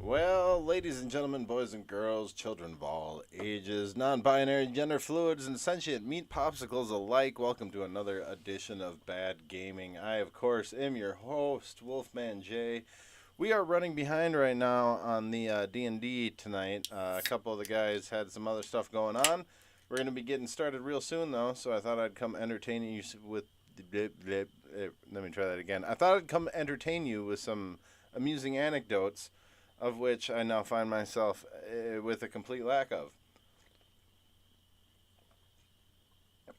Well, ladies and gentlemen, boys and girls, children of all ages, non binary, gender fluids, and sentient meat popsicles alike, welcome to another edition of Bad Gaming. I, of course, am your host, Wolfman J. We are running behind right now on the D&D tonight. A couple of the guys had some other stuff going on. We're going to be getting started real soon, though, so I thought I'd come entertain you with. Let me try that again. I thought I'd come entertain you with some amusing anecdotes of which I now find myself with a complete lack of.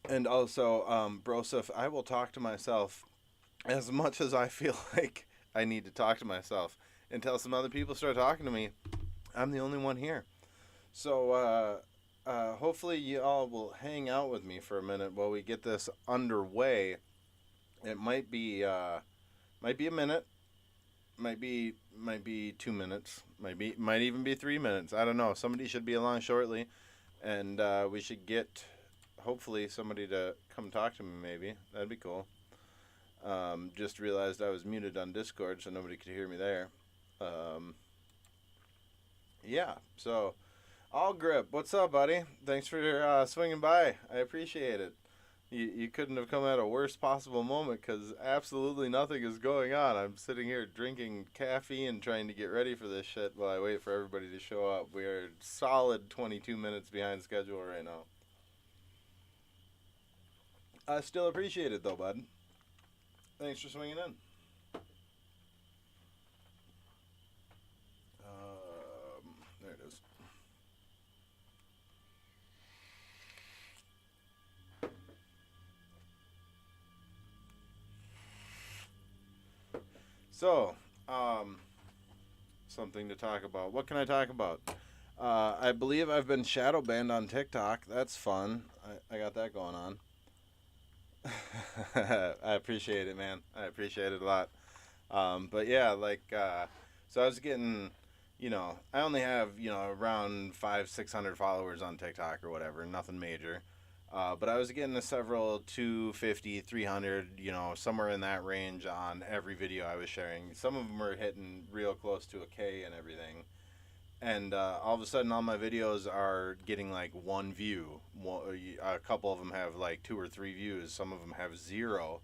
And also, Broseph, I will talk to myself as much as I feel like I need to talk to myself until some other people start talking to me. I'm the only one here. So, hopefully, you all will hang out with me for a minute while we get this underway. It might be a minute, might be 2 minutes, might even be 3 minutes. I don't know. Somebody should be along shortly, and we should get hopefully somebody to come talk to me. Maybe that'd be cool. Just realized I was muted on Discord, so nobody could hear me there. Um, yeah. So, all grip. What's up, buddy? Thanks for swinging by. I appreciate it. You couldn't have come at a worst possible moment because absolutely nothing is going on. I'm sitting here drinking caffeine trying to get ready for this shit while I wait for everybody to show up. We are solid 22 minutes behind schedule right now. I still appreciate it though, bud. Thanks for swinging in. There it is. So, something to talk about. What can I talk about? I believe I've been shadow banned on TikTok. That's fun. I got that going on. I appreciate it, man. I appreciate it a lot. But yeah, so I was getting, I only have, around 600 followers on TikTok or whatever, nothing major. But I was getting to several 250, 300, somewhere in that range on every video I was sharing. Some of them were hitting real close to a K and everything. And all of a sudden, all my videos are getting like one view. A couple of them have like two or three views. Some of them have zero.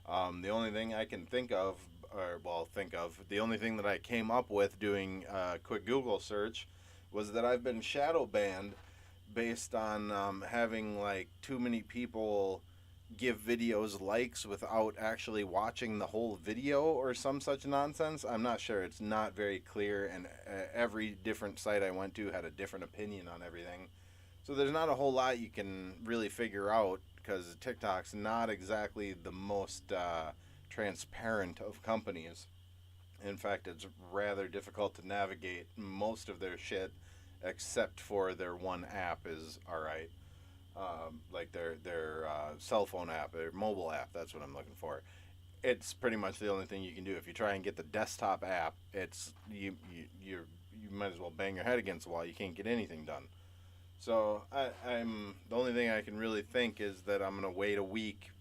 The only thing I can think of, the only thing that I came up with doing a quick Google search was that I've been shadow banned based on having like too many people give videos likes without actually watching the whole video or some such nonsense. I'm not sure. It's not very clear, and every different site I went to had a different opinion on everything. So there's not a whole lot you can really figure out because TikTok's not exactly the most transparent of companies. In fact, it's rather difficult to navigate most of their shit, except for their one app is all right. Like their cell phone app, their mobile app. That's what I'm looking for. It's pretty much the only thing you can do. If you try and get the desktop app, it's you might as well bang your head against the wall. You can't get anything done. So I'm the only thing I can really think is that I'm gonna wait a week.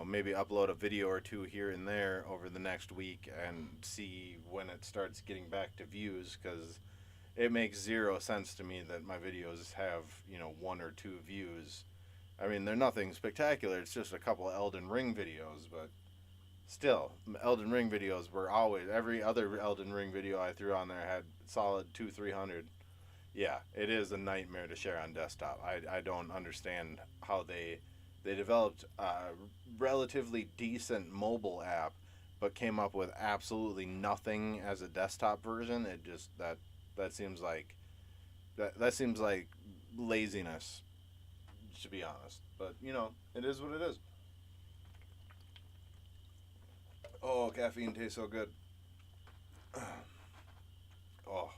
Maybe upload a video or two here and there over the next week and see when it starts getting back to views because it makes zero sense to me that my videos have, one or two views. I mean, they're nothing spectacular. It's just a couple of Elden Ring videos, but still, Elden Ring videos were always, every other Elden Ring video I threw on there had solid 300. Yeah, it is a nightmare to share on desktop. I don't understand how they developed a relatively decent mobile app but came up with absolutely nothing as a desktop version. It just that seems like that seems like laziness, to be honest. But it is what it is. Oh, caffeine tastes so good. Oh,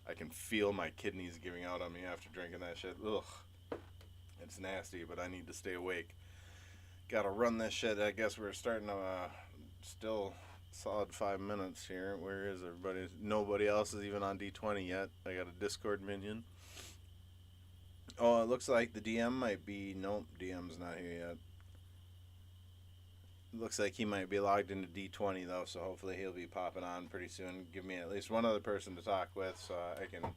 I can feel my kidneys giving out on me after drinking that shit. Ugh, it's nasty, but I need to stay awake. Gotta run this shit. I guess we're starting to still solid 5 minutes here. Where is everybody? Nobody else is even on D20 yet. I got a Discord minion. Oh, it looks like the DM might be. Nope, DM's not here yet. Looks like he might be logged into D20 though, so hopefully he'll be popping on pretty soon. Give me at least one other person to talk with, so I can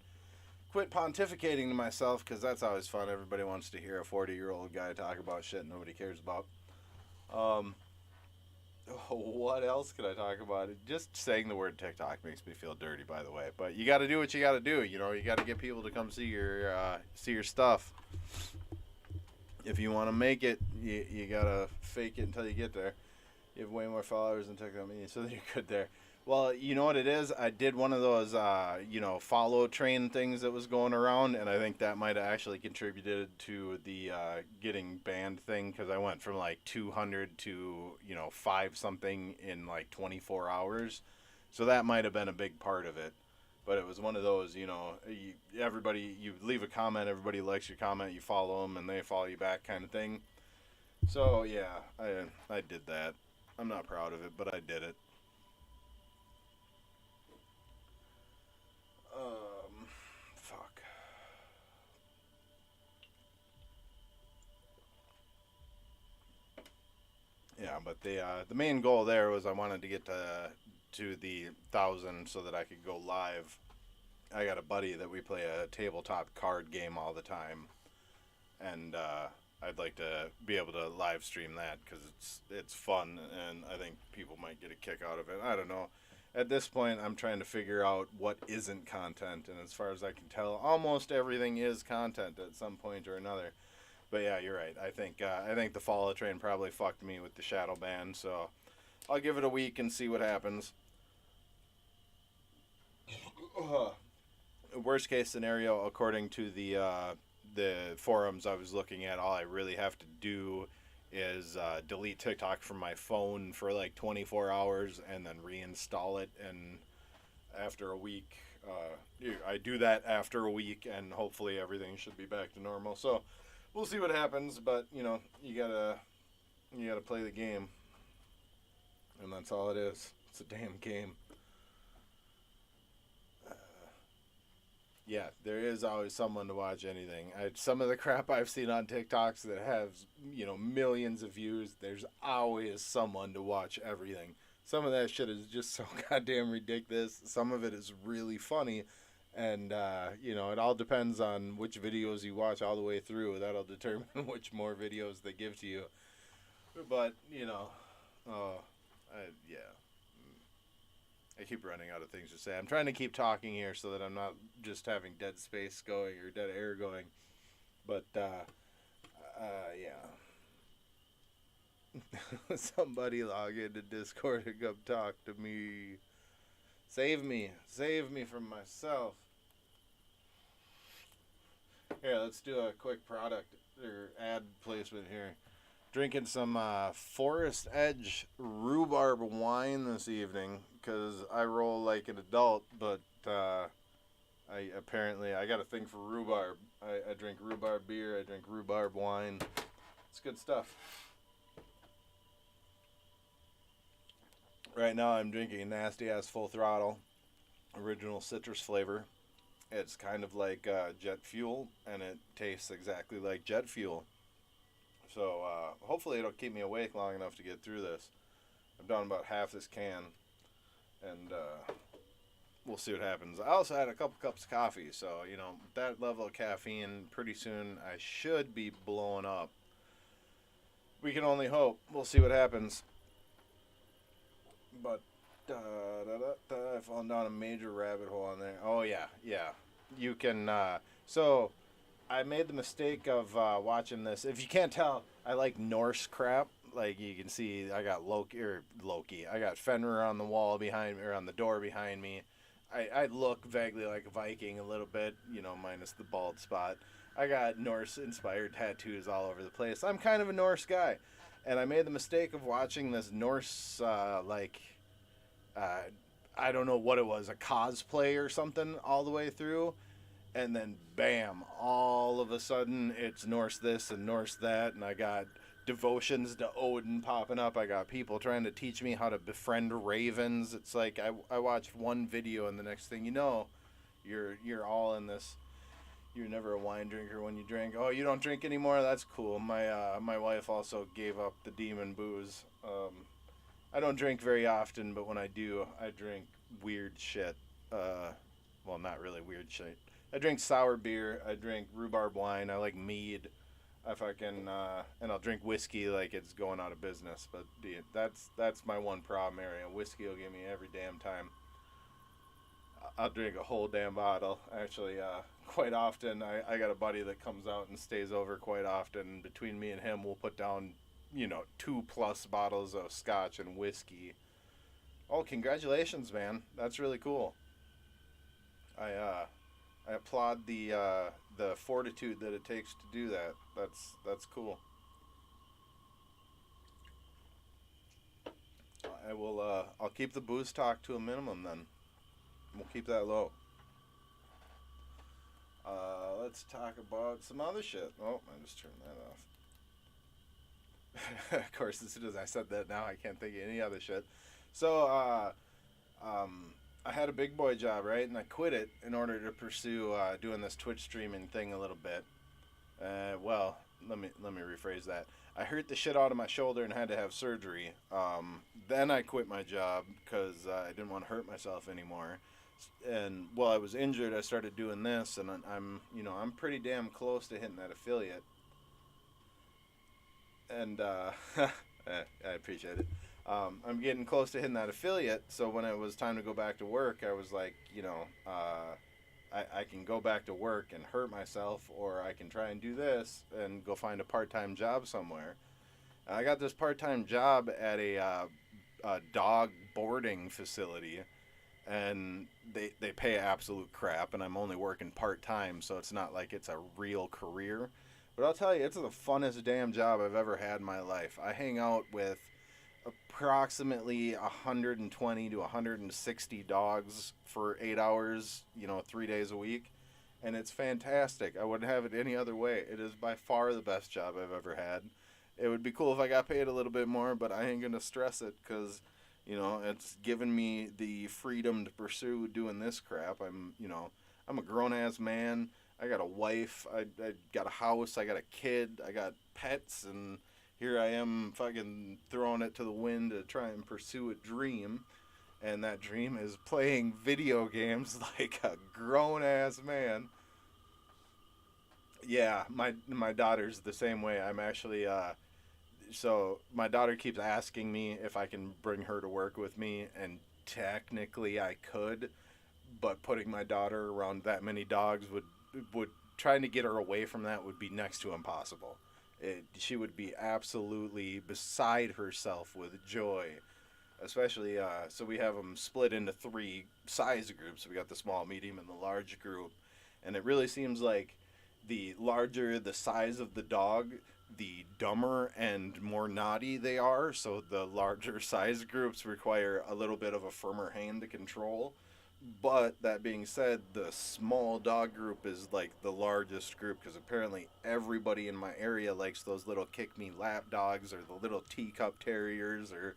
quit pontificating to myself, because that's always fun. Everybody wants to hear a 40-year-old guy talk about shit nobody cares about. Um, what else could I talk about? Just saying the word TikTok makes me feel dirty, by the way. But you got to do what you got to do. You know, you got to get people to come see your stuff. If you want to make it, you got to fake it until you get there. You have way more followers than TikTok, so you're good there. Well, you know what it is? I did one of those, follow train things that was going around, and I think that might have actually contributed to the getting banned thing, because I went from like 200 to, 5 something in like 24 hours. So that might have been a big part of it. But it was one of those, you leave a comment, everybody likes your comment, you follow them, and they follow you back kind of thing. So, yeah, I did that. I'm not proud of it, but I did it. Fuck. Yeah, but the main goal there was I wanted to get to the 1,000 so that I could go live. I got a buddy that we play a tabletop card game all the time, and I'd like to be able to live stream that, because it's fun, and I think people might get a kick out of it. I don't know. At this point, I'm trying to figure out what isn't content, and as far as I can tell, almost everything is content at some point or another. But yeah, you're right. I think the follow train probably fucked me with the shadow ban, so I'll give it a week and see what happens. Worst case scenario, according to the forums I was looking at, all I really have to do is delete TikTok from my phone for like 24 hours and then reinstall it. And after a week, I do that after a week, and hopefully everything should be back to normal. So we'll see what happens. But you gotta play the game, and that's all it is. It's a damn game. Yeah, there is always someone to watch anything. Some of the crap I've seen on TikToks that have, millions of views, there's always someone to watch everything. Some of that shit is just so goddamn ridiculous. Some of it is really funny. And, it all depends on which videos you watch all the way through. That'll determine which more videos they give to you. But, yeah. I keep running out of things to say. I'm trying to keep talking here so that I'm not just having dead space going or dead air going. But, yeah. Somebody log into Discord and come talk to me. Save me. Save me from myself. Here, let's do a quick product or ad placement here. Drinking some Forest Edge rhubarb wine this evening, because I roll like an adult, but I got a thing for rhubarb. I drink rhubarb beer, I drink rhubarb wine. It's good stuff. Right now I'm drinking nasty ass Full Throttle, original citrus flavor. It's kind of like jet fuel, and it tastes exactly like jet fuel. So hopefully it'll keep me awake long enough to get through this. I've done about half this can, and we'll see what happens. I also had a couple cups of coffee, so, that level of caffeine, pretty soon I should be blowing up. We can only hope. We'll see what happens. But, I've fallen down a major rabbit hole on there. Oh, yeah. You can, so I made the mistake of watching this. If you can't tell, I like Norse crap. Like, you can see, I got Loki. I got Fenrir on the wall behind me, or on the door behind me. I look vaguely like a Viking a little bit, minus the bald spot. I got Norse-inspired tattoos all over the place. I'm kind of a Norse guy. And I made the mistake of watching this Norse, I don't know what it was, a cosplay or something all the way through. And then, bam, all of a sudden, it's Norse this and Norse that, and I got devotions to Odin popping up. I got people trying to teach me how to befriend ravens. It's like I watched one video, and the next thing you know, you're all in this, You're never a wine drinker when you drink. Oh, you don't drink anymore? That's cool. My wife also gave up the demon booze. I don't drink very often, but when I do, I drink weird shit. Uh, well, not really weird shit. I drink sour beer. I drink rhubarb wine. I like mead. I fucking and I'll drink whiskey like it's going out of business. But that's my one problem area. Whiskey will get me every damn time. I'll drink a whole damn bottle. Actually, quite often, I got a buddy that comes out and stays over quite often. Between me and him, we'll put down, 2+ bottles of scotch and whiskey. Oh, congratulations, man! That's really cool. I applaud the fortitude that it takes to do that. That's cool. I will. I'll keep the booze talk to a minimum then. We'll keep that low. Let's talk about some other shit. Oh, I just turned that off. Of course, as soon as I said that, now I can't think of any other shit. So, I had a big boy job, right? And I quit it in order to pursue doing this Twitch streaming thing a little bit. Well, let me rephrase that. I hurt the shit out of my shoulder and had to have surgery. Then I quit my job because I didn't want to hurt myself anymore. And while I was injured, I started doing this, and I'm pretty damn close to hitting that affiliate. And I appreciate it. I'm getting close to hitting that affiliate, so when it was time to go back to work, I was like, I can go back to work and hurt myself, or I can try and do this and go find a part-time job somewhere. I got this part-time job at a dog boarding facility, and they pay absolute crap, and I'm only working part-time, so it's not like it's a real career. But I'll tell you, it's the funnest damn job I've ever had in my life. I hang out with approximately 120 to 160 dogs for 8 hours, 3 days a week. And it's fantastic. I wouldn't have it any other way. It is by far the best job I've ever had. It would be cool if I got paid a little bit more, but I ain't going to stress it because, it's given me the freedom to pursue doing this crap. I'm a grown-ass man. I got a wife. I got a house. I got a kid. I got pets, and here I am fucking throwing it to the wind to try and pursue a dream. And that dream is playing video games like a grown-ass man. Yeah, my daughter's the same way. I'm actually, so my daughter keeps asking me if I can bring her to work with me, and technically I could, but putting my daughter around that many dogs would trying to get her away from that would be next to impossible. She would be absolutely beside herself with joy, especially so we have them split into three size groups. We got the small, medium, and the large group, and it really seems like the larger the size of the dog, the dumber and more naughty they are. So the larger size groups require a little bit of a firmer hand to control. But that being said, the small dog group is like the largest group because apparently everybody in my area likes those little kick me lap dogs or the little teacup terriers, or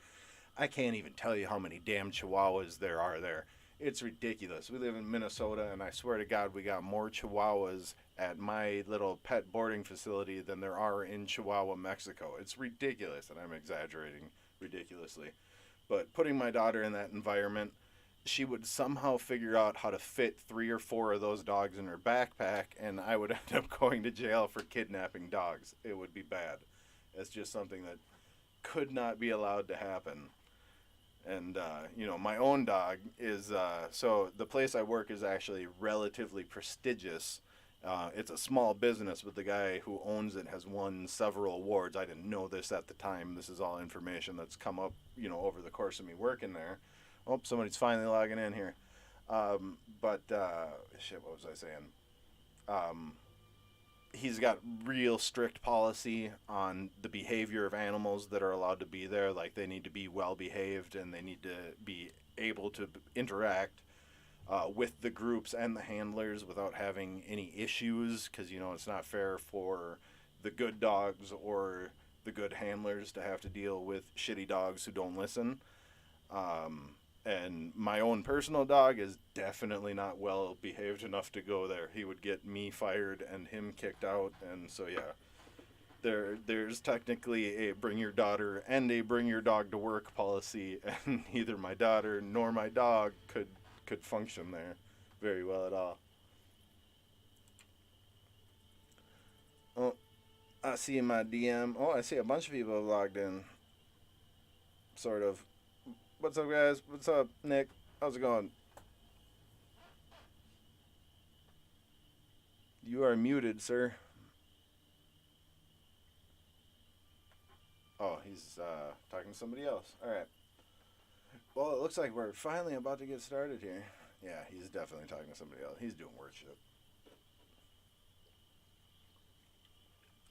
I can't even tell you how many damn chihuahuas there are there. It's ridiculous. We live in Minnesota, and I swear to God, we got more chihuahuas at my little pet boarding facility than there are in Chihuahua, Mexico. It's ridiculous, and I'm exaggerating ridiculously. But putting my daughter in that environment, she would somehow figure out how to fit 3 or 4 of those dogs in her backpack, and I would end up going to jail for kidnapping dogs. It would be bad. It's just something that could not be allowed to happen. And, my own dog is, so the place I work is actually relatively prestigious. It's a small business, but the guy who owns it has won several awards. I didn't know this at the time. This is all information that's come up, over the course of me working there. Oh, somebody's finally logging in here. Shit, what was I saying? He's got real strict policy on the behavior of animals that are allowed to be there. Like, they need to be well behaved, and they need to be able to interact with the groups and the handlers without having any issues, because it's not fair for the good dogs or the good handlers to have to deal with shitty dogs who don't listen. And my own personal dog is definitely not well behaved enough to go there. He would get me fired and him kicked out, and so yeah. There's technically a bring your daughter and a bring your dog to work policy, and neither my daughter nor my dog could function there very well at all. Oh, I see my DM. Oh, I see a bunch of people have logged in. Sort of. What's up, guys? What's up, Nick? How's it going? You are muted, sir. Oh, he's talking to somebody else. All right. Well, it looks like we're finally about to get started here. Yeah, he's definitely talking to somebody else. He's doing work shit.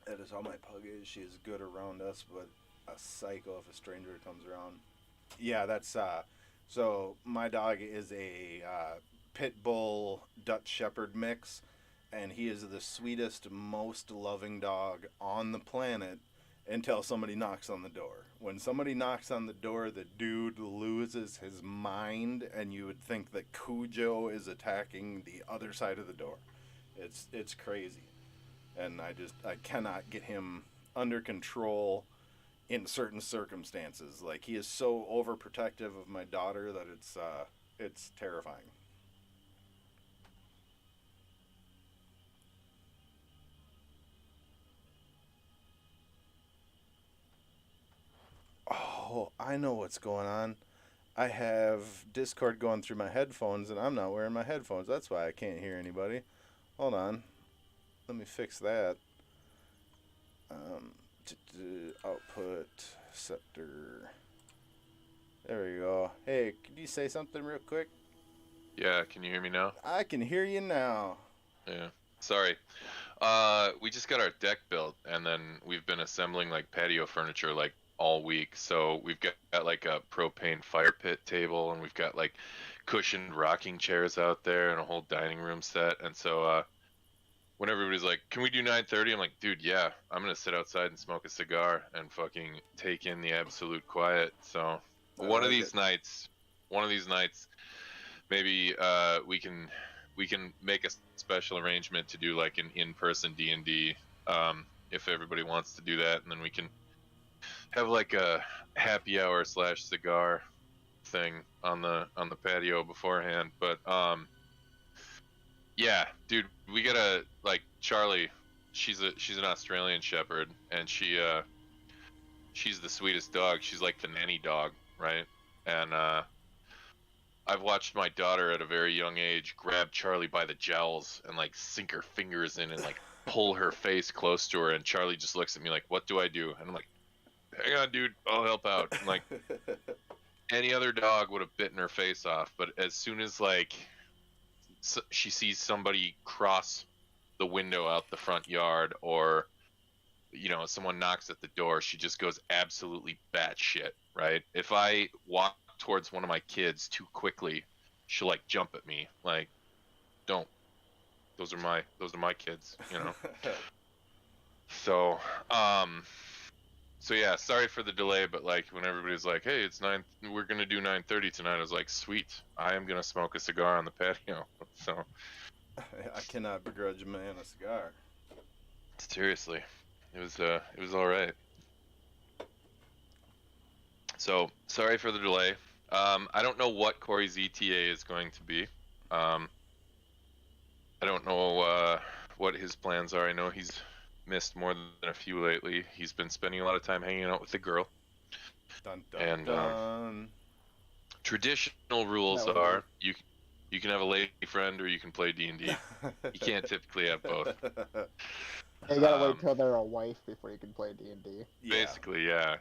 That is how my pug is. She is good around us, but a psycho if a stranger comes around. Yeah, that's so my dog is a pit bull Dutch Shepherd mix, and he is the sweetest, most loving dog on the planet until somebody knocks on the door. When somebody knocks on the door, the dude loses his mind, and you would think that Cujo is attacking the other side of the door. It's crazy, and I cannot get him under control in certain circumstances. Like, he is so overprotective of my daughter that it's terrifying. Oh, I know what's going on. I have Discord going through my headphones, and I'm not wearing my headphones. That's why I can't hear anybody. Hold on. Let me fix that. Output scepter. There we go. Hey, can you say something real quick? Yeah, can you hear me now? I can hear you now. Yeah. Sorry. We just got our deck built, and then we've been assembling like patio furniture like all week. So we've got like a propane fire pit table, and we've got like cushioned rocking chairs out there and a whole dining room set. And so when everybody's like, "Can we do 9:30?" I'm like, "Dude, yeah, I'm gonna sit outside and smoke a cigar and fucking take in the absolute quiet." So one of these nights, maybe we can make a special arrangement to do like an in-person D&D, if everybody wants to do that, and then we can have like a happy hour / cigar thing on the patio beforehand. But yeah, dude, we gotta, like, Charlie, she's an Australian Shepherd, and she's the sweetest dog. She's like the nanny dog, right? And I've watched my daughter at a very young age grab Charlie by the jowls and like sink her fingers in and like pull her face close to her, and Charlie just looks at me like, "What do I do?" And I'm like, "Hang on, dude, I'll help out." And like, any other dog would have bitten her face off, but as soon as like she sees somebody cross the window out the front yard, or someone knocks at the door, she just goes absolutely batshit, right? If I walk towards one of my kids too quickly, she'll like jump at me, like, "Don't, those are my kids," So so yeah, sorry for the delay, but like when everybody's like, "Hey, it's 9, we're gonna do 9:30 tonight," I was like, "Sweet, I am gonna smoke a cigar on the patio." So I cannot begrudge a man a cigar. seriously, it was all right. So sorry for the delay. I don't know what Corey's ETA is going to be. I don't know what his plans are. I know he's missed more than a few lately. He's been spending a lot of time hanging out with the girl. Dun, dun, And dun. traditional rules are you can have a lady friend or you can play D&D. You can't typically have both. You gotta wait till they're a wife before you can play D&D. Yeah. Basically, yeah.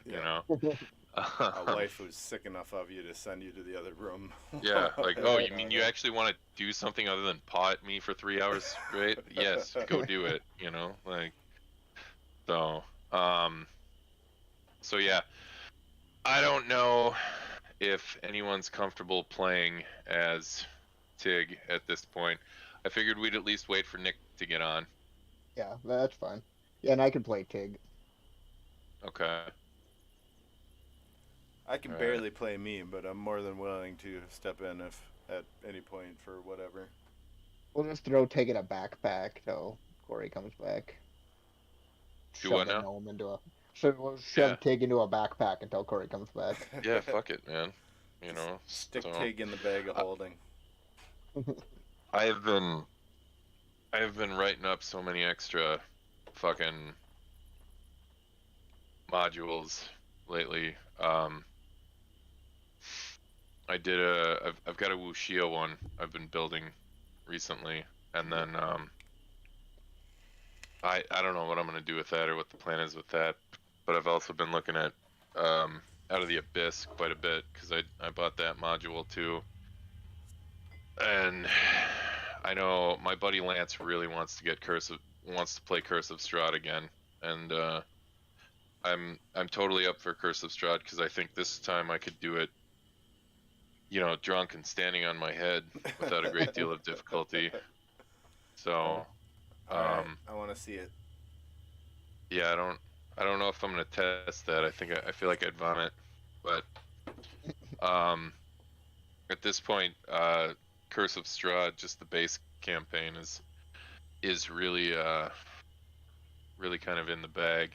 A wife who's sick enough of you to send you to the other room. Yeah, like, "Oh, you mean you actually want to do something other than paw at me for 3 hours straight?" Yes, go do it, like, so, so yeah, I don't know if anyone's comfortable playing as Tig at this point. I figured we'd at least wait for Nick to get on. Yeah, that's fine. Yeah, and I can play Tig. Okay. I can Right. barely play me, but I'm more than willing to step in if at any point for whatever. We'll just throw Tig in a backpack till Corey comes back. Do Shove what the now? gnome into a. So we'll Yeah. shove Tig into a backpack until Corey comes back. Yeah. Fuck it, man. You Just know. stick So Tig in the bag of I, holding. I've been I've been writing up so many extra fucking modules lately. I've got a Wuxia one I've been building recently, and then I don't know what I'm gonna do with that or what the plan is with that, but I've also been looking at Out of the Abyss quite a bit because I bought that module too, and I know my buddy Lance really wants to play Curse of Strahd again, and I'm totally up for Curse of Strahd because I think this time I could do it, you know, drunk and standing on my head without a great deal of difficulty. So, All right, I want to see it. yeah, I don't know if I'm gonna test that. I feel like I'd vomit, but um, at this point, Curse of Strahd, just the base campaign is really really kind of in the bag.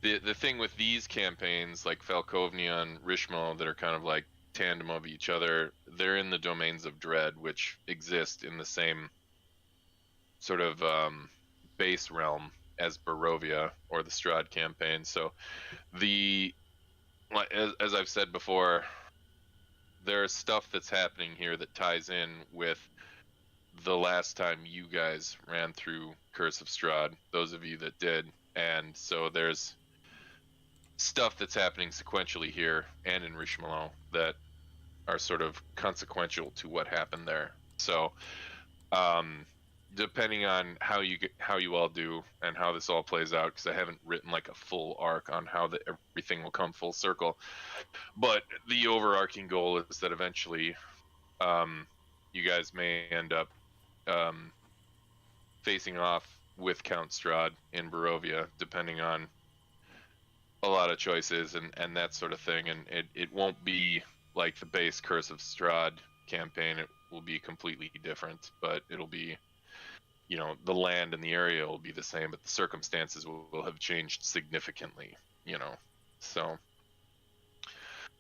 The thing with these campaigns, like Falkovnia and Rishmo, that are kind of like tandem of each other, they're in the domains of dread, which exist in the same sort of base realm as Barovia or the Strahd campaign. So the as I've said before, there's stuff that's happening here that ties in with the last time you guys ran through Curse of Strahd, those of you that did. And so there's stuff that's happening sequentially here and in Rishmallow that are sort of consequential to what happened there. So depending on how you all do and how this all plays out, because I haven't written like a full arc on how everything will come full circle, but the overarching goal is that eventually you guys may end up facing off with Count Strahd in Barovia, depending on a lot of choices and that sort of thing. And it won't be like the base Curse of Strahd campaign. It will be completely different, but it'll be, you know, the land and the area will be the same, but the circumstances will have changed significantly, you know. So,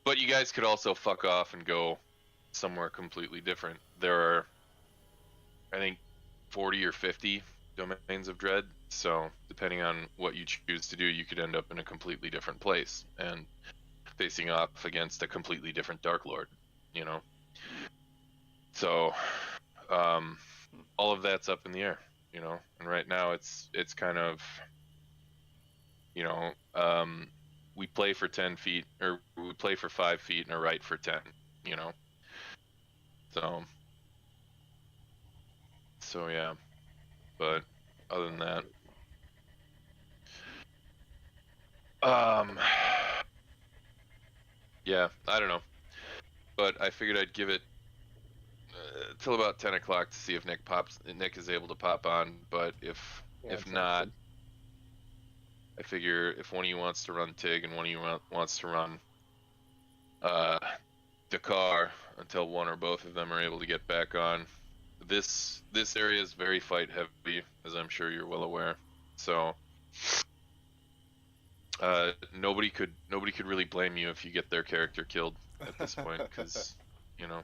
but you guys could also fuck off and go somewhere completely different. There are, I think, 40 or 50 domains of dread. So depending on what you choose to do, you could end up in a completely different place and facing off against a completely different Dark Lord, you know. So all of that's up in the air, you know. And right now it's kind of, you know, we play for 10 feet, or we play for 5 feet and a right for 10, you know. So yeah, but other than that, yeah, I don't know, but I figured I'd give it till about 10 o'clock to see if Nick is able to pop on. But if not, I figure if one of you wants to run Tig and one of you wants to run Dakar until one or both of them are able to get back on. This area is very fight heavy, as I'm sure you're well aware. So nobody could really blame you if you get their character killed at this point, because you know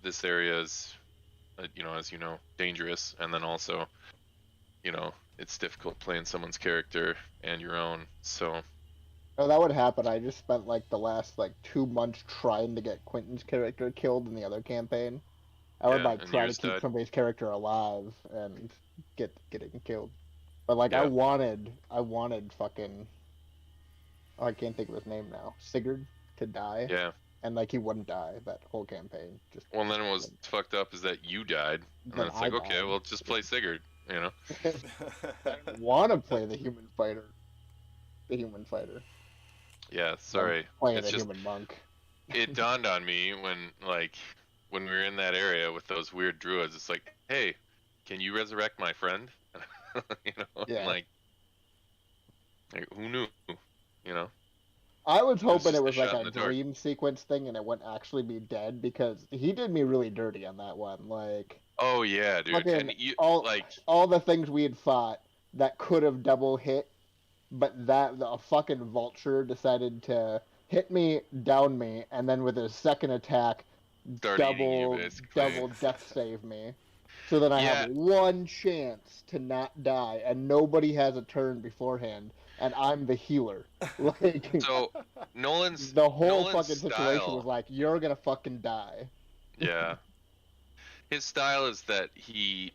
this area is, you know, as you know, dangerous, and then also, you know, it's difficult playing someone's character and your own. So Oh, that would happen. I just spent like the last like 2 months trying to get Quentin's character killed in the other campaign. I would yeah, like and try to yours keep died. somebody's character alive and getting killed. But like Yeah, I wanted fucking oh, I can't think of his name now. Sigurd to die, yeah. and like he wouldn't die that whole campaign. Just Well, and then what's fucked up is that you died, and then then it's I like, okay, died. well, just play Sigurd, you know? I didn't want to play the human fighter. The human fighter. Yeah, I'm sorry. playing It's the just, human monk. it dawned on me when we were in that area with those weird druids. It's like, hey, can you resurrect my friend? You know, and Yeah. like who knew? You know, I was it was hoping it just a was like shot a in the dark. dream sequence thing and it wouldn't actually be dead because he did me really dirty on that one. Like Oh yeah, dude, and fucking you all like all the things we had fought that could have double hit, but that the fucking vulture decided to hit me, down me, and then with his second attack, start eating you double basically. double death save me. So then I have Yeah, one chance to not die, and nobody has a turn beforehand, and I'm the healer. Like so Nolan's the whole Nolan's fucking situation was style, like, you're gonna fucking die. yeah, his style is that he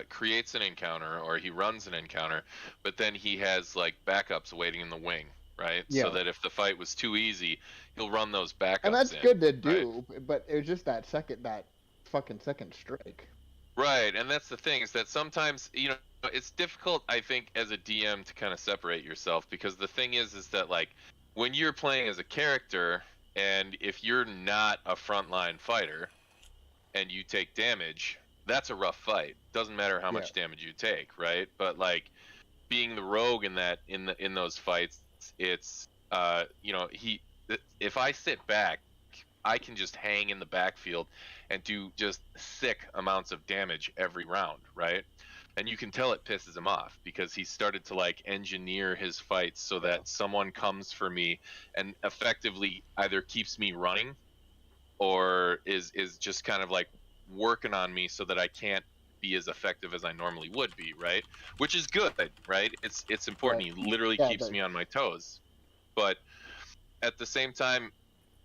creates an encounter or he runs an encounter, but then he has like backups waiting in the wing, right? So Yeah. that if the fight was too easy, he'll run those And backups that's in, good to right? do, but it was just that fucking second strike. Right, and that's the thing is that sometimes it's difficult I think as a DM to kind of separate yourself because the thing is that like when you're playing as a character and if you're not a frontline fighter and you take damage, that's a rough fight. Doesn't matter how Yeah. much damage you take, right? But like being the rogue in that in those fights, it's he if I sit back, I can just hang in the backfield and do just sick amounts of damage every round, right? And you can tell it pisses him off because he started to like engineer his fights so Yeah. that someone comes for me and effectively either keeps me running or is just kind of like working on me so that I can't be as effective as I normally would be, right? Which is good, right? It's important. Right. He literally Yeah, keeps me on my toes. But at the same time,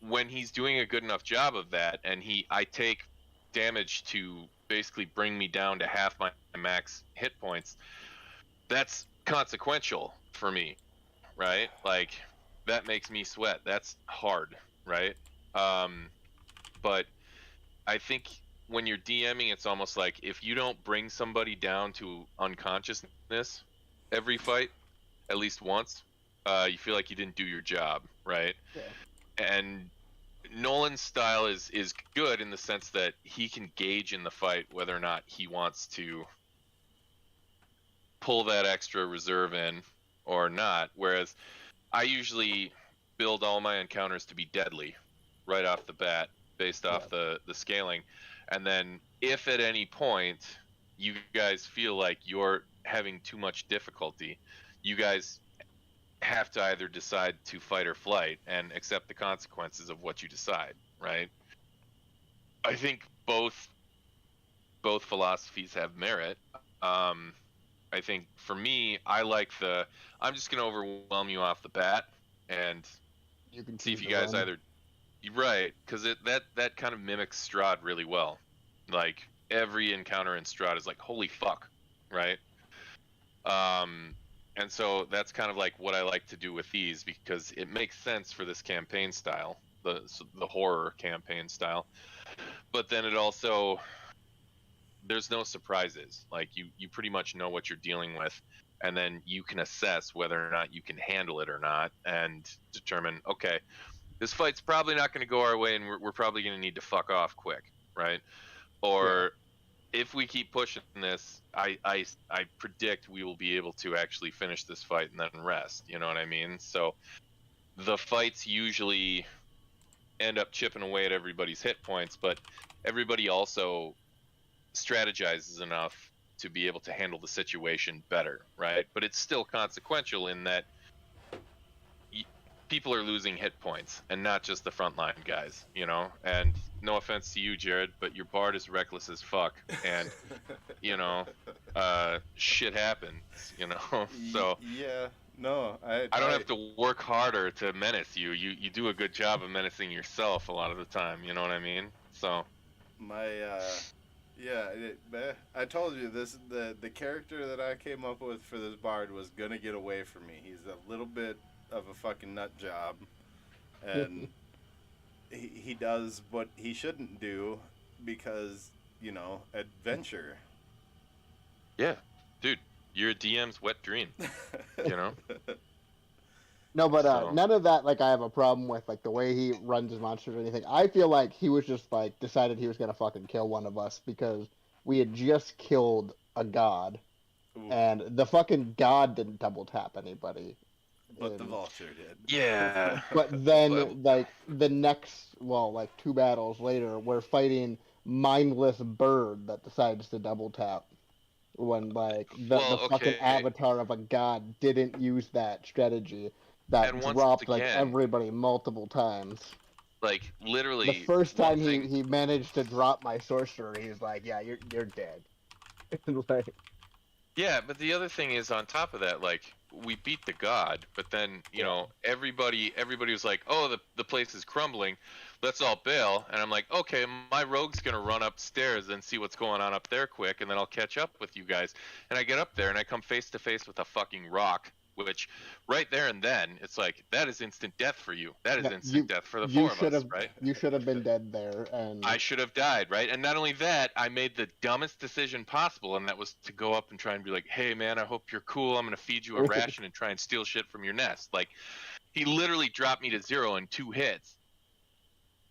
when he's doing a good enough job of that and I take damage to basically bring me down to half my max hit points, that's consequential for me, right? Like that makes me sweat. That's hard, right? Um but I think when you're DMing, it's almost like if you don't bring somebody down to unconsciousness every fight, at least once, you feel like you didn't do your job, right? yeah, And Nolan's style is good in the sense that he can gauge in the fight whether or not he wants to pull that extra reserve in or not. Whereas I usually build all my encounters to be deadly right off the bat based yeah, off the scaling. And then if at any point you guys feel like you're having too much difficulty, you guys have to either decide to fight or flight and accept the consequences of what you decide, right? I think both philosophies have merit. Um, I think for me, I like I'm just gonna overwhelm you off the bat and you can see choose if you to guys run. either you're right because that kind of mimics Strahd really well. Like every encounter in Strahd is like holy fuck, right? Um, and so that's kind of like what I like to do with these because it makes sense for this campaign style, the horror campaign style. But then it also there's no surprises. Like you pretty much know what you're dealing with, and then you can assess whether or not you can handle it or not, and determine okay, this fight's probably not going to go our way, and we're probably going to need to fuck off quick, right? Yeah. Or if we keep pushing this, I predict we will be able to actually finish this fight and then rest. You know what I mean? So the fights usually end up chipping away at everybody's hit points, but everybody also strategizes enough to be able to handle the situation better, right? But it's still consequential in that people are losing hit points and not just the frontline guys, you know? And no offense to you, Jared, but your bard is reckless as fuck. And, shit happens, So Yeah. No, I don't have to work harder to menace you. You do a good job of menacing yourself a lot of the time, you know what I mean? So my yeah, I told you this the character that I came up with for this bard was gonna get away from me. He's a little bit of a fucking nut job, and he does what he shouldn't do because adventure. yeah, dude, you're a DM's wet dream, you know? No, but So none of that. Like, I have a problem with like the way he runs his monsters or anything. I feel like he was just like decided he was gonna fucking kill one of us because we had just killed a god, Ooh, and the fucking god didn't double tap anybody. But the in- vulture did. Yeah. But then, But- like the next, well, like 2 battles later, we're fighting mindless bird that decides to double tap when like the Well, fucking okay. avatar of a god didn't use that strategy that And once dropped like again, everybody multiple times. like The literally, first one time thing. he managed to drop my sorcerer, he's like, "Yeah, you're dead." Like, Yeah, but the other thing is on top of that, like we beat the god, but then everybody was like, "Oh, the place is crumbling. Let's all bail." And I'm like, "Okay, my rogue's gonna run upstairs and see what's going on up there quick, and then I'll catch up with you guys." And I get up there and I come face to face with a fucking rock, which right there and then it's like that is instant death for you. That is yeah, instant death for the you four of should us, have right? you should have been dead there, and I should have died, right? And not only that, I made the dumbest decision possible, and that was to go up and try and be like, "Hey, man, I hope you're cool. I'm gonna feed you a ration and try and steal shit from your nest." Like, he literally dropped me to 0 in 2 hits,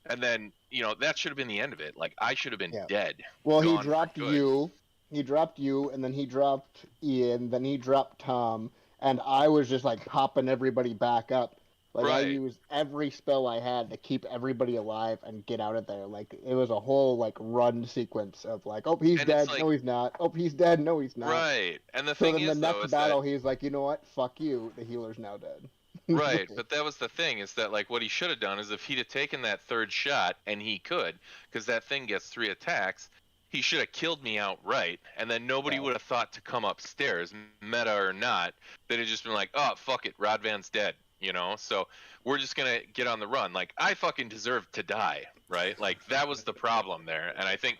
and then that should have been the end of it. Like, I should have been Yeah. dead. well, Gone for good. he dropped you, and then he dropped Ian, then he dropped Tom, and I was just like popping everybody back up. Like I Right. used every spell I had to keep everybody alive and get out of there. Like it was a whole like run sequence of like, oh he's And dead, it's like, no he's not. Oh he's dead, no he's not. right. And the So thing then the is, though, next is battle that he's like, you know what? Fuck you. The healer's now dead. right, but that was the thing, is that like what he should have done is if he'd have taken that third shot, and he could, because that thing gets 3 attacks, he should have killed me outright, and then nobody Yeah. would have thought to come upstairs, meta or not. They'd have just been like, "Oh fuck it, Rodvan's dead," So we're just gonna get on the run. Like, I fucking deserved to die, right? Like, that was the problem there, and I think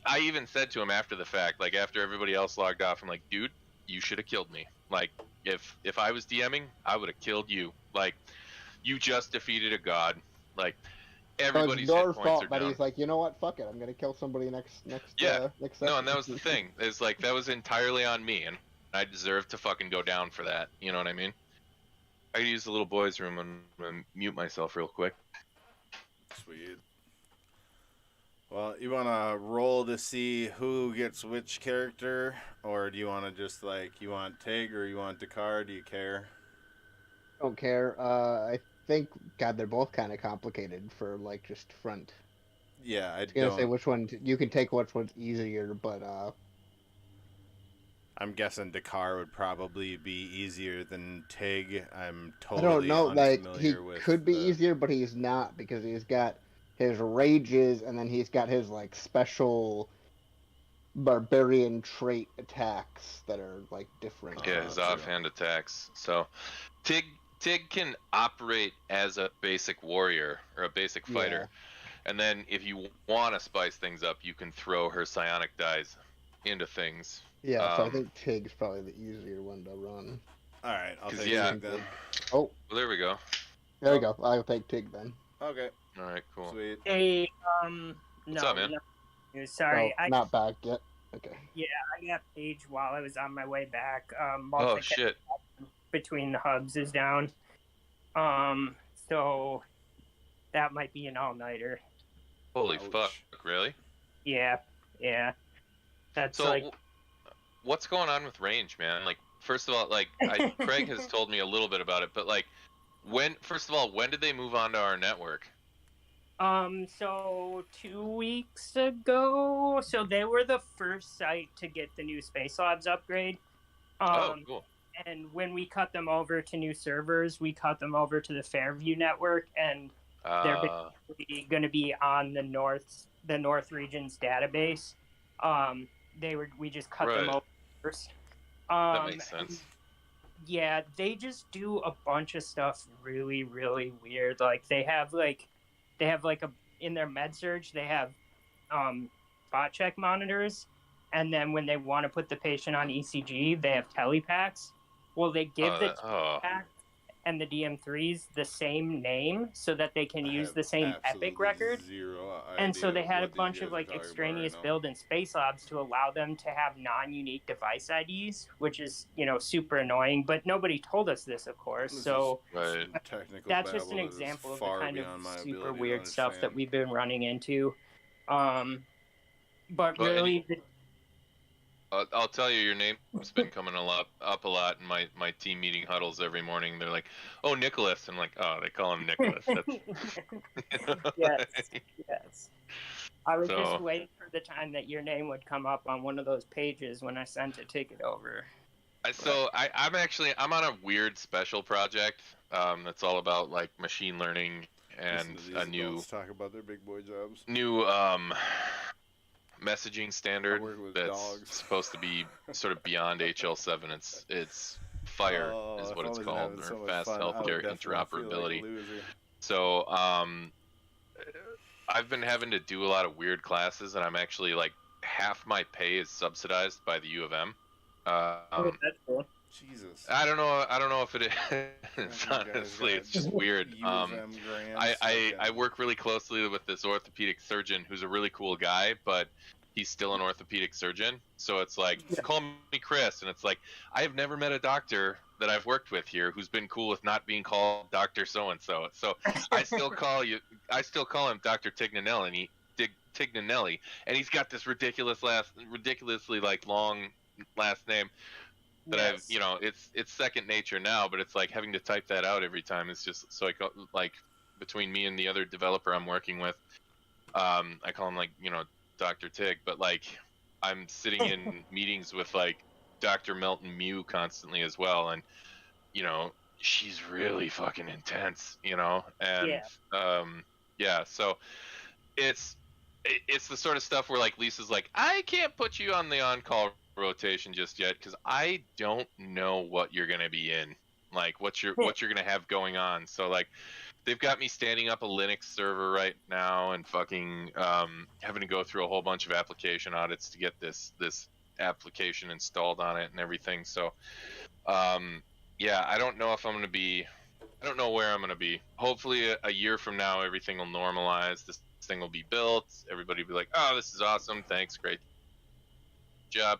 I even said to him after the fact, like after everybody else logged off, I'm like, "Dude, you should have killed me. Like, if I was DMing, I would have killed you. Like, you just defeated a god. Like, So everybody's it's hit your points fault are that down." he's like, you know what? Fuck it. I'm gonna kill somebody next Yeah. next No, session. and that was the thing. Is like that was entirely on me, and I deserved to fucking go down for that. You know what I mean? I could use the little boys' room and mute myself real quick. Sweet. Well, you want to roll to see who gets which character, or do you want to just like you want Tig or you want Dakar? Do you care? Don't care. I think God, they're both kind of complicated for like just front. Yeah, I I was gonna say don't. which one you can take which one's easier, but I'm guessing Dakar would probably be easier than Tig. I'm I don't totally know. Like he unfamiliar with. could be easier, but he's not because he's got his rages and then he's got his like special barbarian trait attacks that are like different. Yeah, his true. offhand attacks. So, Tig can operate as a basic warrior or a basic fighter, and then if you want to spice things up, you can throw her psionic dice into things. Yeah, so I think Tig's probably the easier one to run. All right, I'll 'Cause, take yeah. Tig then. Oh, Well, there we go. there we go. I'll take Tig then. Okay, All right, cool. sweet. Hey, What's no, up, man? no, sorry, Oh, not back yet. Okay. I got paged while I was on my way back. Oh Multi shit! between the hubs is down. So that might be an all-nighter. Holy Ouch. fuck! Really? Yeah. That's So, like, what's going on with range, man? Like, first of all, like Craig has told me a little bit about it, but like, when did they move on to our network? so 2 weeks ago. So they were the first site to get the new Space Labs upgrade. Oh, cool. And when we cut them over to new servers, we cut them over to the Fairview network, and they're going to be on the North region's database. We just cut them over first. That makes sense. Yeah, they just do a bunch of stuff really, really weird. Like they have in their med surge, they have spot check monitors, and then when they want to put the patient on ECG, they have telepacks. Well, they give the telepack and the DM3s the same name so that they can use the same epic record. And so they had a bunch of like extraneous build in Space Labs to allow them to have non-unique device IDs, which is, super annoying, but nobody told us this, of course. So that's just an example of the kind of super weird stuff that we've been running into. But really, I'll tell you, your name's been coming up a lot in my team meeting huddles every morning. They're like, "Oh, Nicholas," and I'm like, "Oh, they call him Nicholas." That's, Yes, yes. I was just So- waiting for the time that your name would come up on one of those pages when I sent a ticket over. I'm on a weird special project that's all about like machine learning and Listen to a these new adults talk about their big boy jobs. messaging standard I work with that's dogs. supposed to be sort of beyond HL7. It's FIRE is if what I it's was called, having or so much Fast fun, I would Healthcare definitely feel like a Interoperability. loser. So I've been having to do a lot of weird classes, and I'm actually like half my pay is subsidized by the U of M. That's cool. Jesus. I don't know if it is. You guys Honestly, got it's just weird. U of M grants, I work really closely with this orthopedic surgeon who's a really cool guy, but he's still an orthopedic surgeon. So it's like, call me Chris, and it's like, I have never met a doctor that I've worked with here who's been cool with not being called Doctor So and So. So I still call him Dr. Tignanelli, and he's got this ridiculously like long last name. But Yes. it's second nature now, but it's like having to type that out every time. It's just so like between me and the other developer I'm working with, I call him like, Dr. Tig, but like I'm sitting in meetings with like Dr. Melton Mew constantly as well. And, she's really fucking intense, and, so it's the sort of stuff where like Lisa's like, I can't put you on the on-call rotation just yet because I don't know what you're gonna be in, like what you're gonna have going on. So like they've got me standing up a Linux server right now and fucking having to go through a whole bunch of application audits to get this application installed on it and everything. So I don't know if I'm gonna be, I don't know where I'm gonna be. Hopefully a year from now everything will normalize. This thing will be built. Everybody will be like, oh, this is awesome, thanks, great job,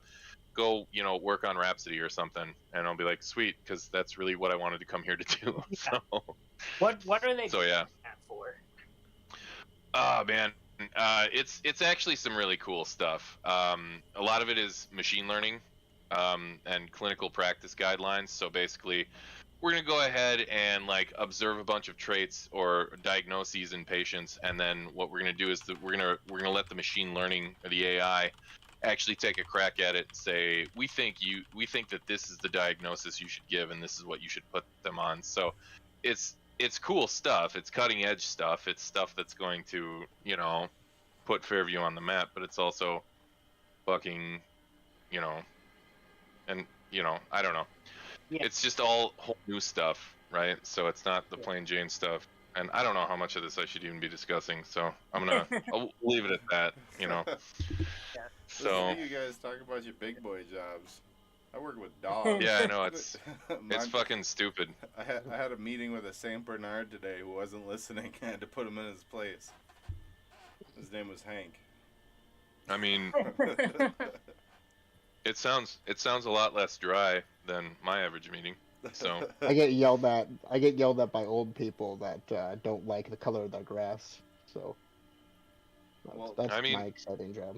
go work on Rhapsody or something, and I'll be like, sweet, because that's really what I wanted to come here to do. Yeah. So What are they so yeah doing that for? oh man, it's actually some really cool stuff. A lot of it is machine learning and clinical practice guidelines. So basically we're going to go ahead and like observe a bunch of traits or diagnoses in patients, and then what we're going to do is that we're going to let the machine learning or the AI actually take a crack at it and say, we think that this is the diagnosis you should give and this is what you should put them on. So it's cool stuff. It's cutting edge stuff. It's stuff that's going to, put Fairview on the map, but it's also fucking, and I don't know. Yeah. It's just all whole new stuff, right? So it's not the plain Jane stuff. And I don't know how much of this I should even be discussing, so I'll leave it at that, So Listen to you guys talk about your big boy jobs. I work with dogs. yeah, I know it's Mine- fucking stupid. I had a meeting with a Saint Bernard today who wasn't listening. I had to put him in his place. His name was Hank. I mean, it sounds a lot less dry than my average meeting. So I get yelled at by old people that don't like the color of their grass. So that's I mean, my exciting job.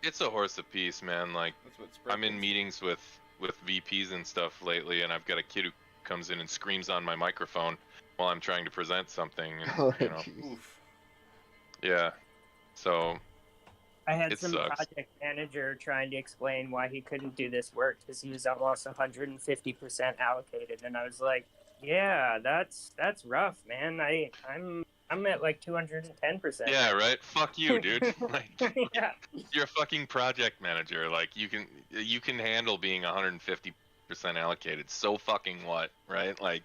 it's a horse apiece, man. Like That's what I'm in sprinkles. meetings with VPs and stuff lately, and I've got a kid who comes in and screams on my microphone while I'm trying to present something. And, Oh, jeez. Oof. yeah. So I had It some sucks. project manager trying to explain why he couldn't do this work because he was almost 150% allocated, and I was like, "Yeah, that's rough, man. I'm at like 210%." yeah, right. Fuck you, dude. Like Yeah. you're a fucking project manager. Like you can handle being 150% allocated. So fucking what, right? Like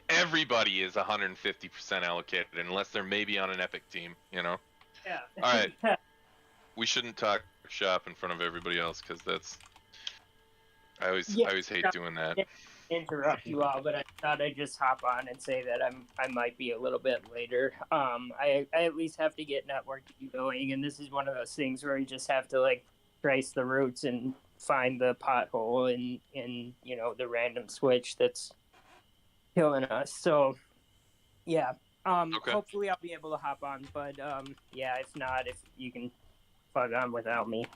everybody is 150% allocated unless they're maybe on an Epic team, Yeah. All right. We shouldn't talk shop in front of everybody else because that's I always hate doing that. Interrupt you all, but I thought I'd just hop on and say that I might be a little bit later. I at least have to get networking going, and this is one of those things where you just have to like trace the roots and find the pothole in the random switch that's killing us. So yeah. Okay. Hopefully I'll be able to hop on, but if not, if you can plug on without me.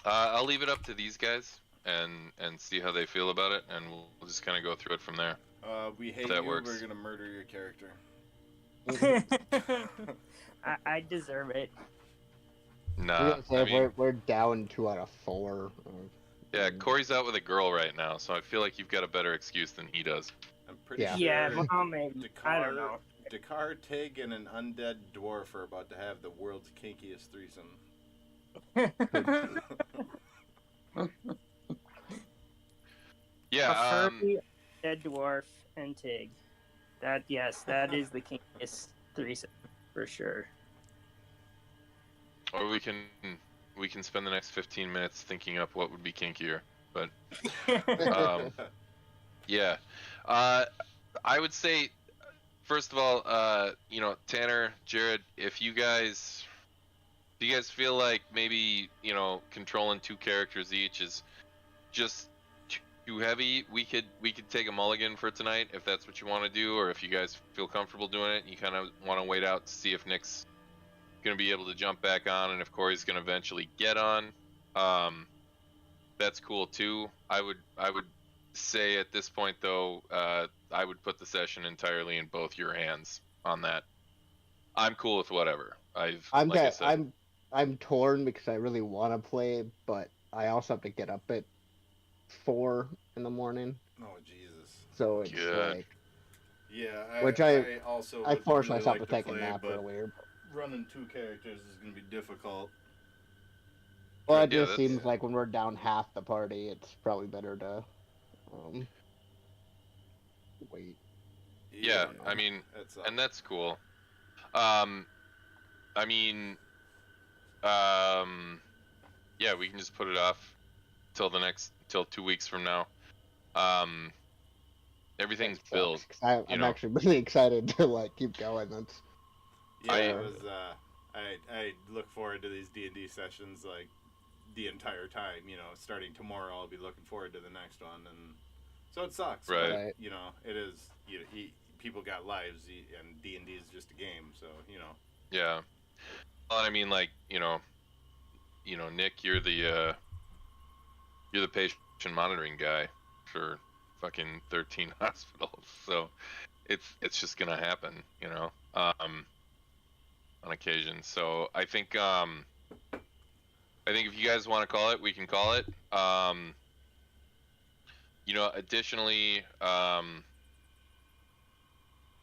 I'll leave it up to these guys and see how they feel about it, and we'll just kind of go through it from there. We hate That you. works. We're gonna murder your character. I deserve it. Nah, I mean, we're down 2 out of 4. Yeah, Corey's out with a girl right now, so I feel like you've got a better excuse than he does. I'm pretty sure. Yeah, well, maybe. I don't know. Dakar, Tig, and an undead dwarf are about to have the world's kinkiest threesome. Yeah, a furry, dead dwarf, and Tig. That is the kinkiest threesome for sure. or we can spend the next 15 minutes thinking up what would be kinkier, but yeah, I would say, first of all, Tanner, Jared, if you guys feel like maybe controlling 2 characters each is just too heavy, we could take a mulligan for tonight if that's what you want to do, or if you guys feel comfortable doing it and you kind of want to wait out to see if Nick's gonna be able to jump back on and if Corey's gonna eventually get on. That's cool too. I would say at this point though, I would put the session entirely in both your hands on that. I'm cool with whatever. I'm torn because I really want to play, but I also have to get up at 4 in the morning. Oh Jesus! So it's Good. like, yeah, I force myself to take a nap earlier. Running 2 characters is gonna be difficult. Well, it just seems like when we're down half the party, it's probably better to wait. Yeah, I mean, and that's cool. Yeah, we can just put it off till 2 weeks from now. Everything's built. I'm actually really excited to keep going. That's I look forward to these D&D sessions the entire time. Starting tomorrow, I'll be looking forward to the next one, and so it sucks. Right. But, it is. People got lives, and D&D is just a game. So Yeah. Well, I mean, Nick, you're the patient monitoring guy for fucking 13 hospitals, so it's just gonna happen, on occasion. So I think if you guys want to call it, we can call it. Additionally,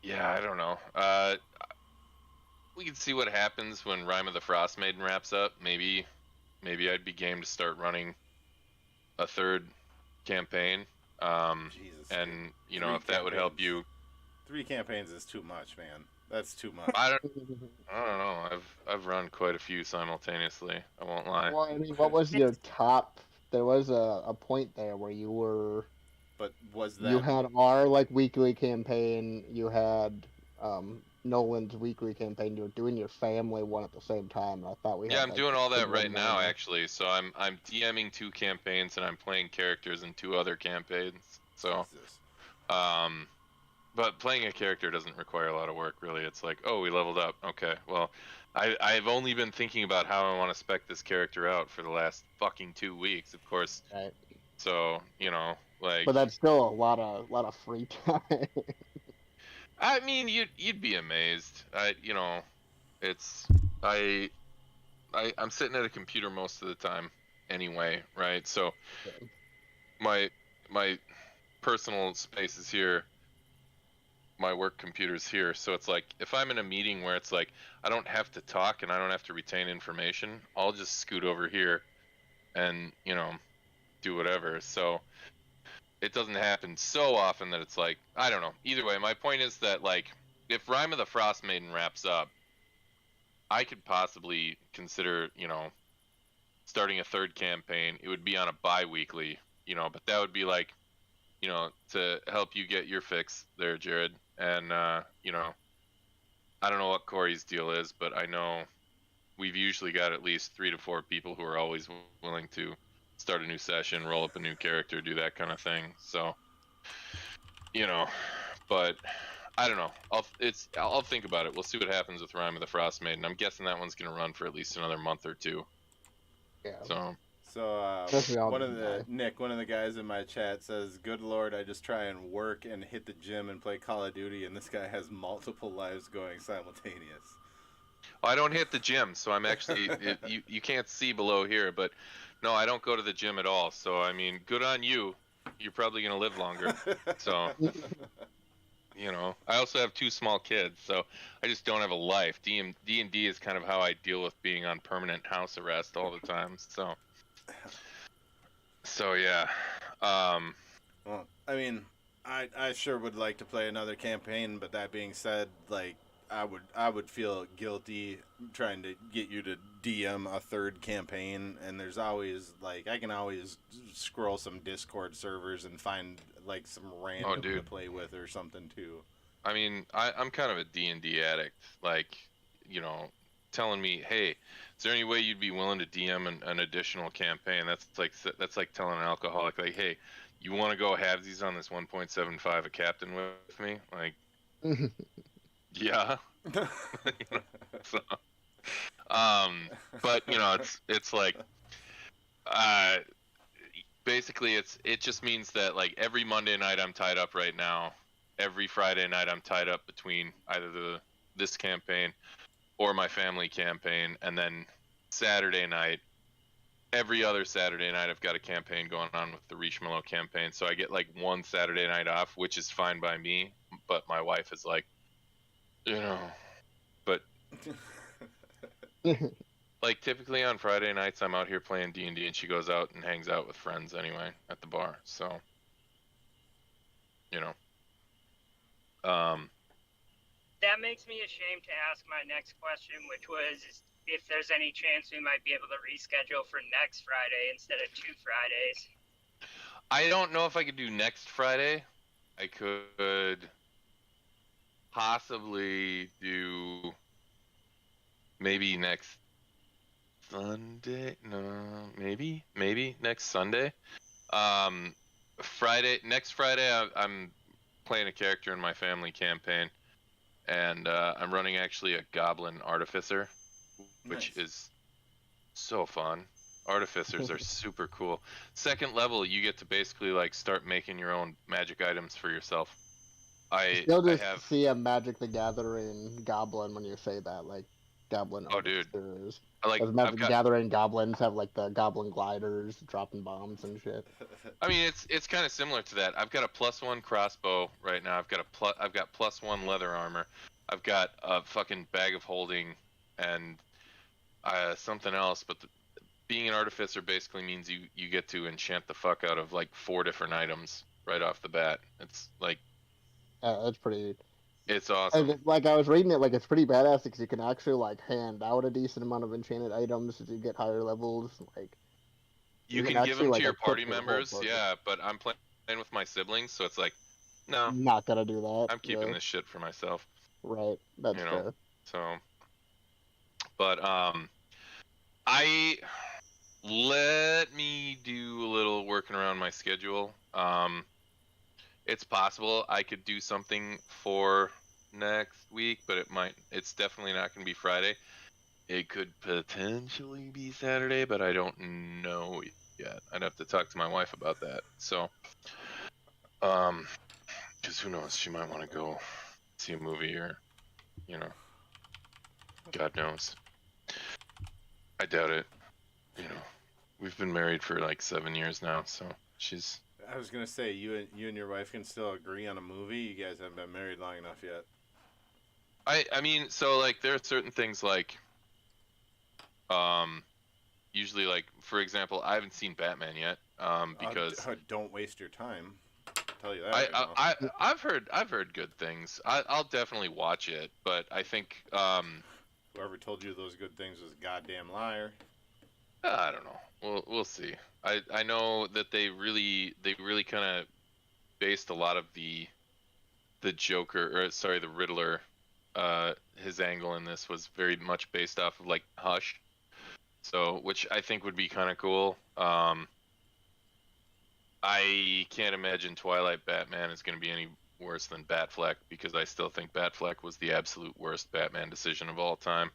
yeah, I don't know. We can see what happens when Rime of the Frost Maiden wraps up. Maybe I'd be game to start running a 3rd campaign. Jesus. And if that would help you. 3 campaigns is too much, man. That's too much. I don't know. I've run quite a few simultaneously. I won't lie. Well, I mean, what was your top? There was a point there where you were. But was that? You had our weekly campaign. You had Nolan's weekly campaign. You were doing your family one at the same time. I thought we. Yeah, I'm doing all that right now, actually. So I'm DMing 2 campaigns and I'm playing characters in 2 other campaigns. So, but playing a character doesn't require a lot of work, really. It's like, oh, we leveled up. Okay, well, I've only been thinking about how I want to spec this character out for the last fucking 2 weeks, of course. Right. So But that's still a lot of free time. I mean, you'd be amazed. I'm sitting at a computer most of the time anyway, right? So my personal space is here. My work computer's here. So it's like, if I'm in a meeting where it's like, I don't have to talk and I don't have to retain information, I'll just scoot over here and, do whatever. So it doesn't happen so often that it's like, I don't know. Either way, my point is that if Rime of the Frost Maiden wraps up, I could possibly consider, starting a 3rd campaign. It would be on a bi-weekly, but that would be to help you get your fix there, Jared. And, I don't know what Corey's deal is, but I know we've usually got at least 3 to 4 people who are always willing to start a new session, roll up a new character, do that kind of thing. So, but I don't know. I'll think about it. We'll see what happens with Rime of the Frost Maiden. I'm guessing that one's gonna run for at least another month or 2. Yeah. So So Guess we all one of didn't the die. Nick, one of the guys in my chat says, "Good Lord, I just try and work and hit the gym and play Call of Duty, and this guy has multiple lives going simultaneous." I don't hit the gym, so I'm actually you can't see below here, but no, I don't go to the gym at all. So I mean, good on you. You're probably gonna live longer. So I also have 2 small kids, so I just don't have a life. D&D is kind of how I deal with being on permanent house arrest all the time. So yeah. Well, I mean, I sure would like to play another campaign, but that being said, like I would feel guilty trying to get you to DM a third campaign, and there's always like I can always scroll some Discord servers and find like some random to dude. play with or something too. I mean, I'm kind of a D&D addict. Like, telling me, hey, is there any way you'd be willing to DM an additional campaign? That's like telling an alcoholic, like, hey, you want to go halvesies on this 1.75 a captain with me? Like, yeah. So, but it's like, uh, basically it just means that like every Monday night I'm tied up right now. Every Friday night I'm tied up between either this campaign or my family campaign, and then Saturday night, every other Saturday night I've got a campaign going on with the Richemelo campaign. So I get like one Saturday night off, which is fine by me, but my wife is like, but like typically on Friday nights I'm out here playing D&D, and she goes out and hangs out with friends anyway at the bar. So That makes me ashamed to ask my next question, which was if there's any chance we might be able to reschedule for next Friday instead of 2 Fridays. I don't know if I could do next Friday. I could possibly do maybe next Sunday. No, maybe next Sunday. Next Friday, I'm playing a character in my family campaign, and I'm running actually a goblin artificer, which Nice. is so fun. Artificers are super cool. Second level, you get to basically like start making your own magic items for yourself. Still I just have see a Magic the Gathering goblin when you say that, like goblin oh dude, artificers. I've Those Magic the got Gathering goblins have like the goblin gliders dropping bombs and shit. I mean, it's kind of similar to that. I've got a +1 crossbow right now. I've got +1 leather armor. I've got a fucking bag of holding and something else. But being an artificer basically means you get to enchant the fuck out of like 4 different items right off the bat. It's like That's pretty. it's awesome. Like I was reading it, like it's pretty badass because you can actually like hand out a decent amount of enchanted items as you get higher levels. Like You can can give actually them to like your equip party your whole members, party. yeah. But I'm playing with my siblings, so it's like, no, Not gonna do that. I'm keeping Yeah, this shit for myself. right. That's fair. So, but I let me do a little working around my schedule. It's possible I could do something for next week, but it's definitely not going to be Friday. It could potentially be Saturday, but I don't know yet. I'd have to talk to my wife about that. So, because who knows, she might want to go see a movie or, God knows. I doubt it. We've been married for like 7 years now, so she's. I was gonna say you and your wife can still agree on a movie. You guys haven't been married long enough yet. I mean, so like there are certain things like, usually like for example, I haven't seen Batman yet, because Don't waste your time. I'll tell you that. Right now. I've heard good things. I'll definitely watch it, but I think Whoever told you those good things was a goddamn liar. I don't know. We'll see. I know that they really kind of based a lot of the Joker, or sorry, the Riddler, his angle in this was very much based off of like Hush, so which I think would be kind of cool. I can't imagine Twilight Batman is going to be any worse than Batfleck, because I still think Batfleck was the absolute worst Batman decision of all time.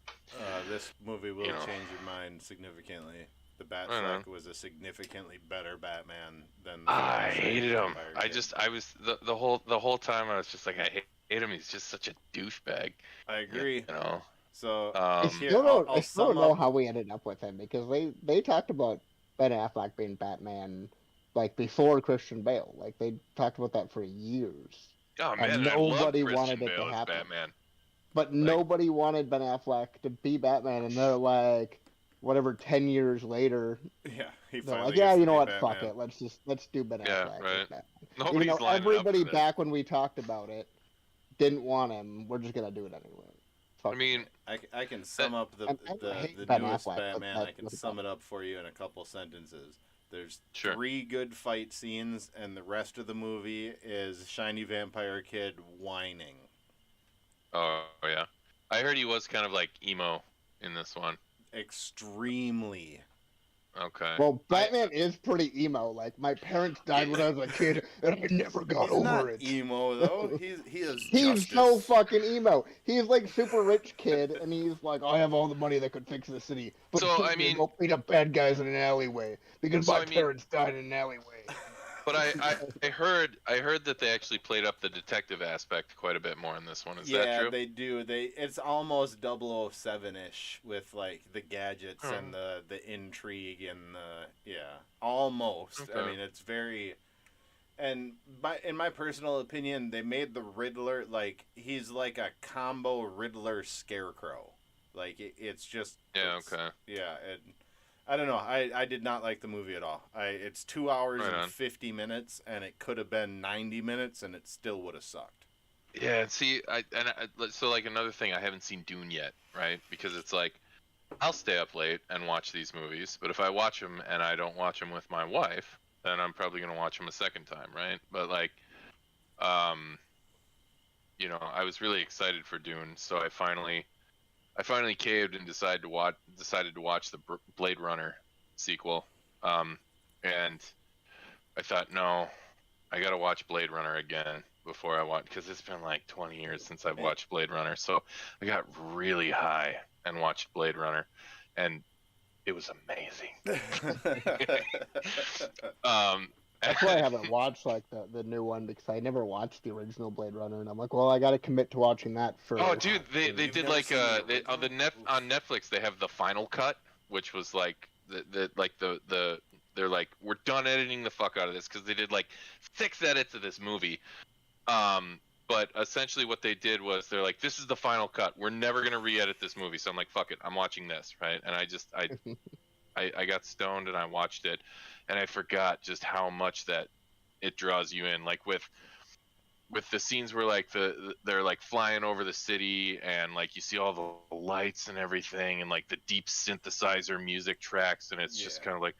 This movie will change your mind significantly. The I don't know. Batfleck was a significantly better Batman than I the hated him. Vampire I Kid. just, I was the whole time I was just like, I hate him. He's just such a douchebag. I agree. You know. So I Um. still don't. I I'll still don't sum know up. how we ended up with him because they talked about Ben Affleck being Batman like before Christian Bale. Like they talked about that for years, Oh man, and and I love nobody Christian wanted it to Bale as happen. Batman. But nobody wanted Ben Affleck to be Batman, and they're like, whatever, 10 years later, Yeah, he they're like, finally yeah, gets you to know be what? Fuck Batman. it. Let's do Ben Yeah, Affleck as right. Batman. Even Nobody's though lining everybody up for this. back when we talked about it didn't want him, we're just gonna do it anyway. Fuck I mean, I can sum up I hate the Ben newest Affleck, but Batman. I can that's sum it up for you in a couple sentences. There's Sure. 3 good fight scenes, and the rest of the movie is shiny vampire kid whining. oh yeah, I heard he was kind of like emo in this one. Extremely. Okay. Well, Batman is pretty emo. Like my parents died when I was a kid, and I never got He's not over it. emo though. He is He's justice. so fucking emo. He's like super rich kid, and he's like, I have all the money that could fix the city. But So, I'm I gonna mean- go beat up bad guys in an alleyway because So, my I mean- parents died in an alleyway. But I heard that they actually played up the detective aspect quite a bit more in this one. Is that Yeah, true? they do. It's almost 007-ish with like the gadgets and the intrigue and almost. I Okay. mean, it's very. And in my personal opinion, they made the Riddler like he's like a combo Riddler Scarecrow. Like it's just Yeah. it's- Okay. Yeah, and I don't know. I did not like the movie at all. It's 2 hours Right and on. 50 minutes, and it could have been 90 minutes, and it still would have sucked. Yeah. And see, so like another thing, I haven't seen Dune yet, right? Because it's like I'll stay up late and watch these movies, but if I watch them and I don't watch them with my wife, then I'm probably gonna watch them a second time, right? But like, I was really excited for Dune, so I finally caved and decided to watch the Blade Runner sequel. And I thought, no, I gotta watch Blade Runner again before I watch, because it's been like 20 years since I've watched Blade Runner. So I got really high and watched Blade Runner, and it was amazing. That's why I haven't watched like the new one because I never watched the original Blade Runner, and I'm like, well, I got to commit to watching that first. Oh, dude, they You've did never like seen the original? on Netflix they have the final cut, which was like they're like, we're done editing the fuck out of this, because they did like 6 edits of this movie. But essentially what they did was they're like, this is the final cut. We're never gonna re-edit this movie. So I'm like, fuck it, I'm watching this, right? And I got stoned and I watched it, and I forgot just how much that it draws you in. Like with the scenes where like they're like flying over the city, and like you see all the lights and everything, and like the deep synthesizer music tracks, and it's just Yeah. kind of like,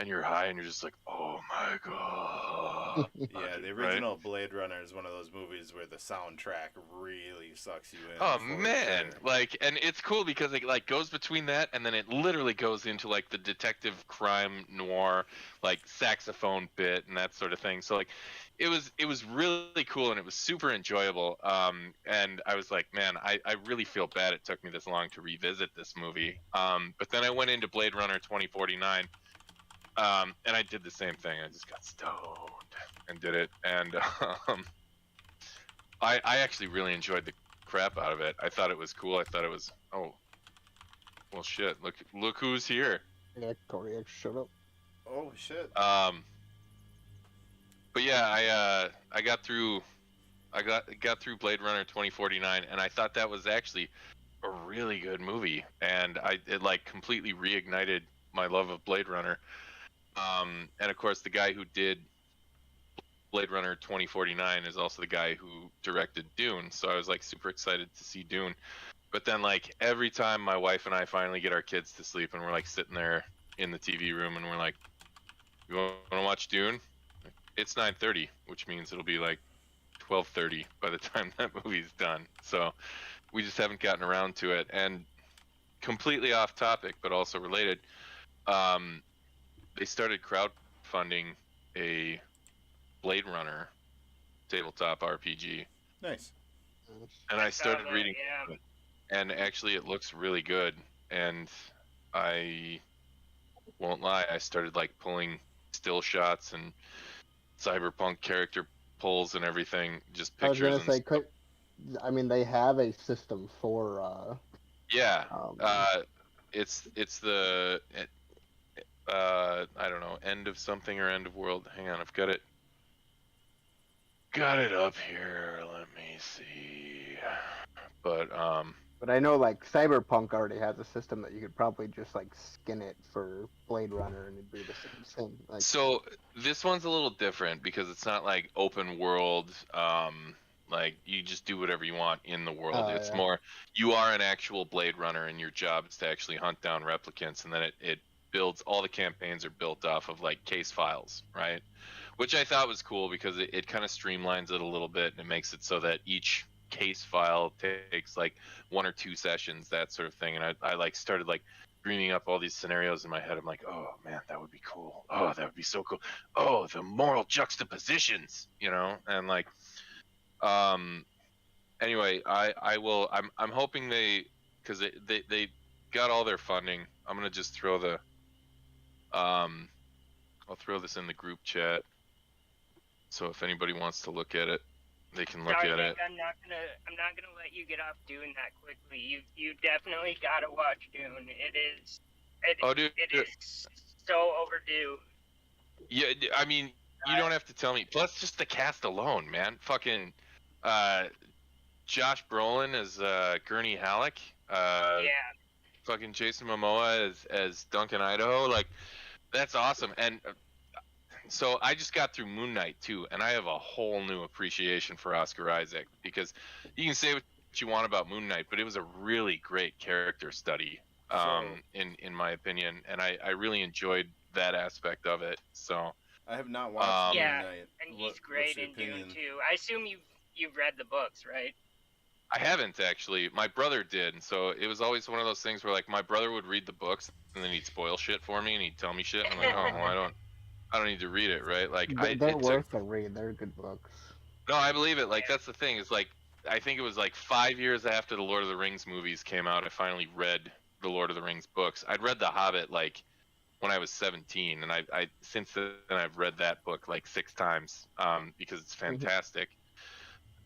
and you're high and you're just like, oh my god. Yeah, the original Blade Runner is one of those movies where the soundtrack really sucks you in. Oh for man, sure. like, and it's cool because it like goes between that and then it literally goes into like the detective crime noir like saxophone bit and that sort of thing. So like it was really cool and it was super enjoyable. And I was like, man, I really feel bad it took me this long to revisit this movie. But then I went into Blade Runner 2049. And I did the same thing. I just got stoned and did it. And I actually really enjoyed the crap out of it. I thought it was cool. I thought it was, oh, well, shit. Look who's here. Yeah, Corey, shut up. Oh shit. But yeah, I got through Blade Runner 2049, and I thought that was actually a really good movie, and it like completely reignited my love of Blade Runner. And of course, the guy who did Blade Runner 2049 is also the guy who directed Dune, so I was like super excited to see Dune. But then like every time my wife and I finally get our kids to sleep and we're like sitting there in the TV room and we're like, you want to watch Dune? It's 9:30, which means it'll be like 12:30 by the time that movie's done. So we just haven't gotten around to it. And completely off topic but also related, they started crowdfunding a Blade Runner tabletop RPG, Nice. and I started saw that, reading yeah. it, and actually it looks really good, and I won't lie, I started like pulling still shots and cyberpunk character pulls and everything, just I was pictures gonna and say, I mean, they have a system for yeah. um, It's the I don't know, end of something or end of world. Hang on, I've got it up here. Let me see. But but I know like Cyberpunk already has a system that you could probably just like skin it for Blade Runner and it'd be the same thing. Like, so this one's a little different because it's not like open world, like you just do whatever you want in the world. It's yeah. more you are an actual Blade Runner and your job is to actually hunt down replicants, and then it builds, all the campaigns are built off of like case files, right? Which I thought was cool because it kind of streamlines it a little bit and it makes it so that each case file takes like 1 or 2 sessions, that sort of thing. And I like started like dreaming up all these scenarios in my head. I'm like, oh man, that would be cool. Oh, that would be so cool. Oh, the moral juxtapositions, you know? And like, anyway, I'm hoping because they got all their funding. I'm going to just throw I'll throw this in the group chat. So if anybody wants to look at it, they can look at it. I'm not gonna let you get off Dune that quickly. You definitely gotta watch Dune. It is so overdue. Yeah, I mean, you don't have to tell me. Plus, just the cast alone, man. Fucking Josh Brolin as Gurney Halleck. Yeah. Fucking Jason Momoa as Duncan Idaho. Like, that's awesome. And so I just got through Moon Knight too, and I have a whole new appreciation for Oscar Isaac, because you can say what you want about Moon Knight, but it was a really great character study, in my opinion, and I really enjoyed that aspect of it. So I have not watched Moon Knight. And he's great in Dune too. I assume you've read the books, right? I haven't actually. My brother did, and so it was always one of those things where like my brother would read the books and then he'd spoil shit for me and he'd tell me shit. And I'm like, oh, well, I don't need to read it, right? Like they're worth a read. They're good books. No, I believe it. Like that's the thing. Is like I think it was like 5 years after the Lord of the Rings movies came out, I finally read the Lord of the Rings books. I'd read The Hobbit like when I was 17, and I since then I've read that book like 6 times because it's fantastic.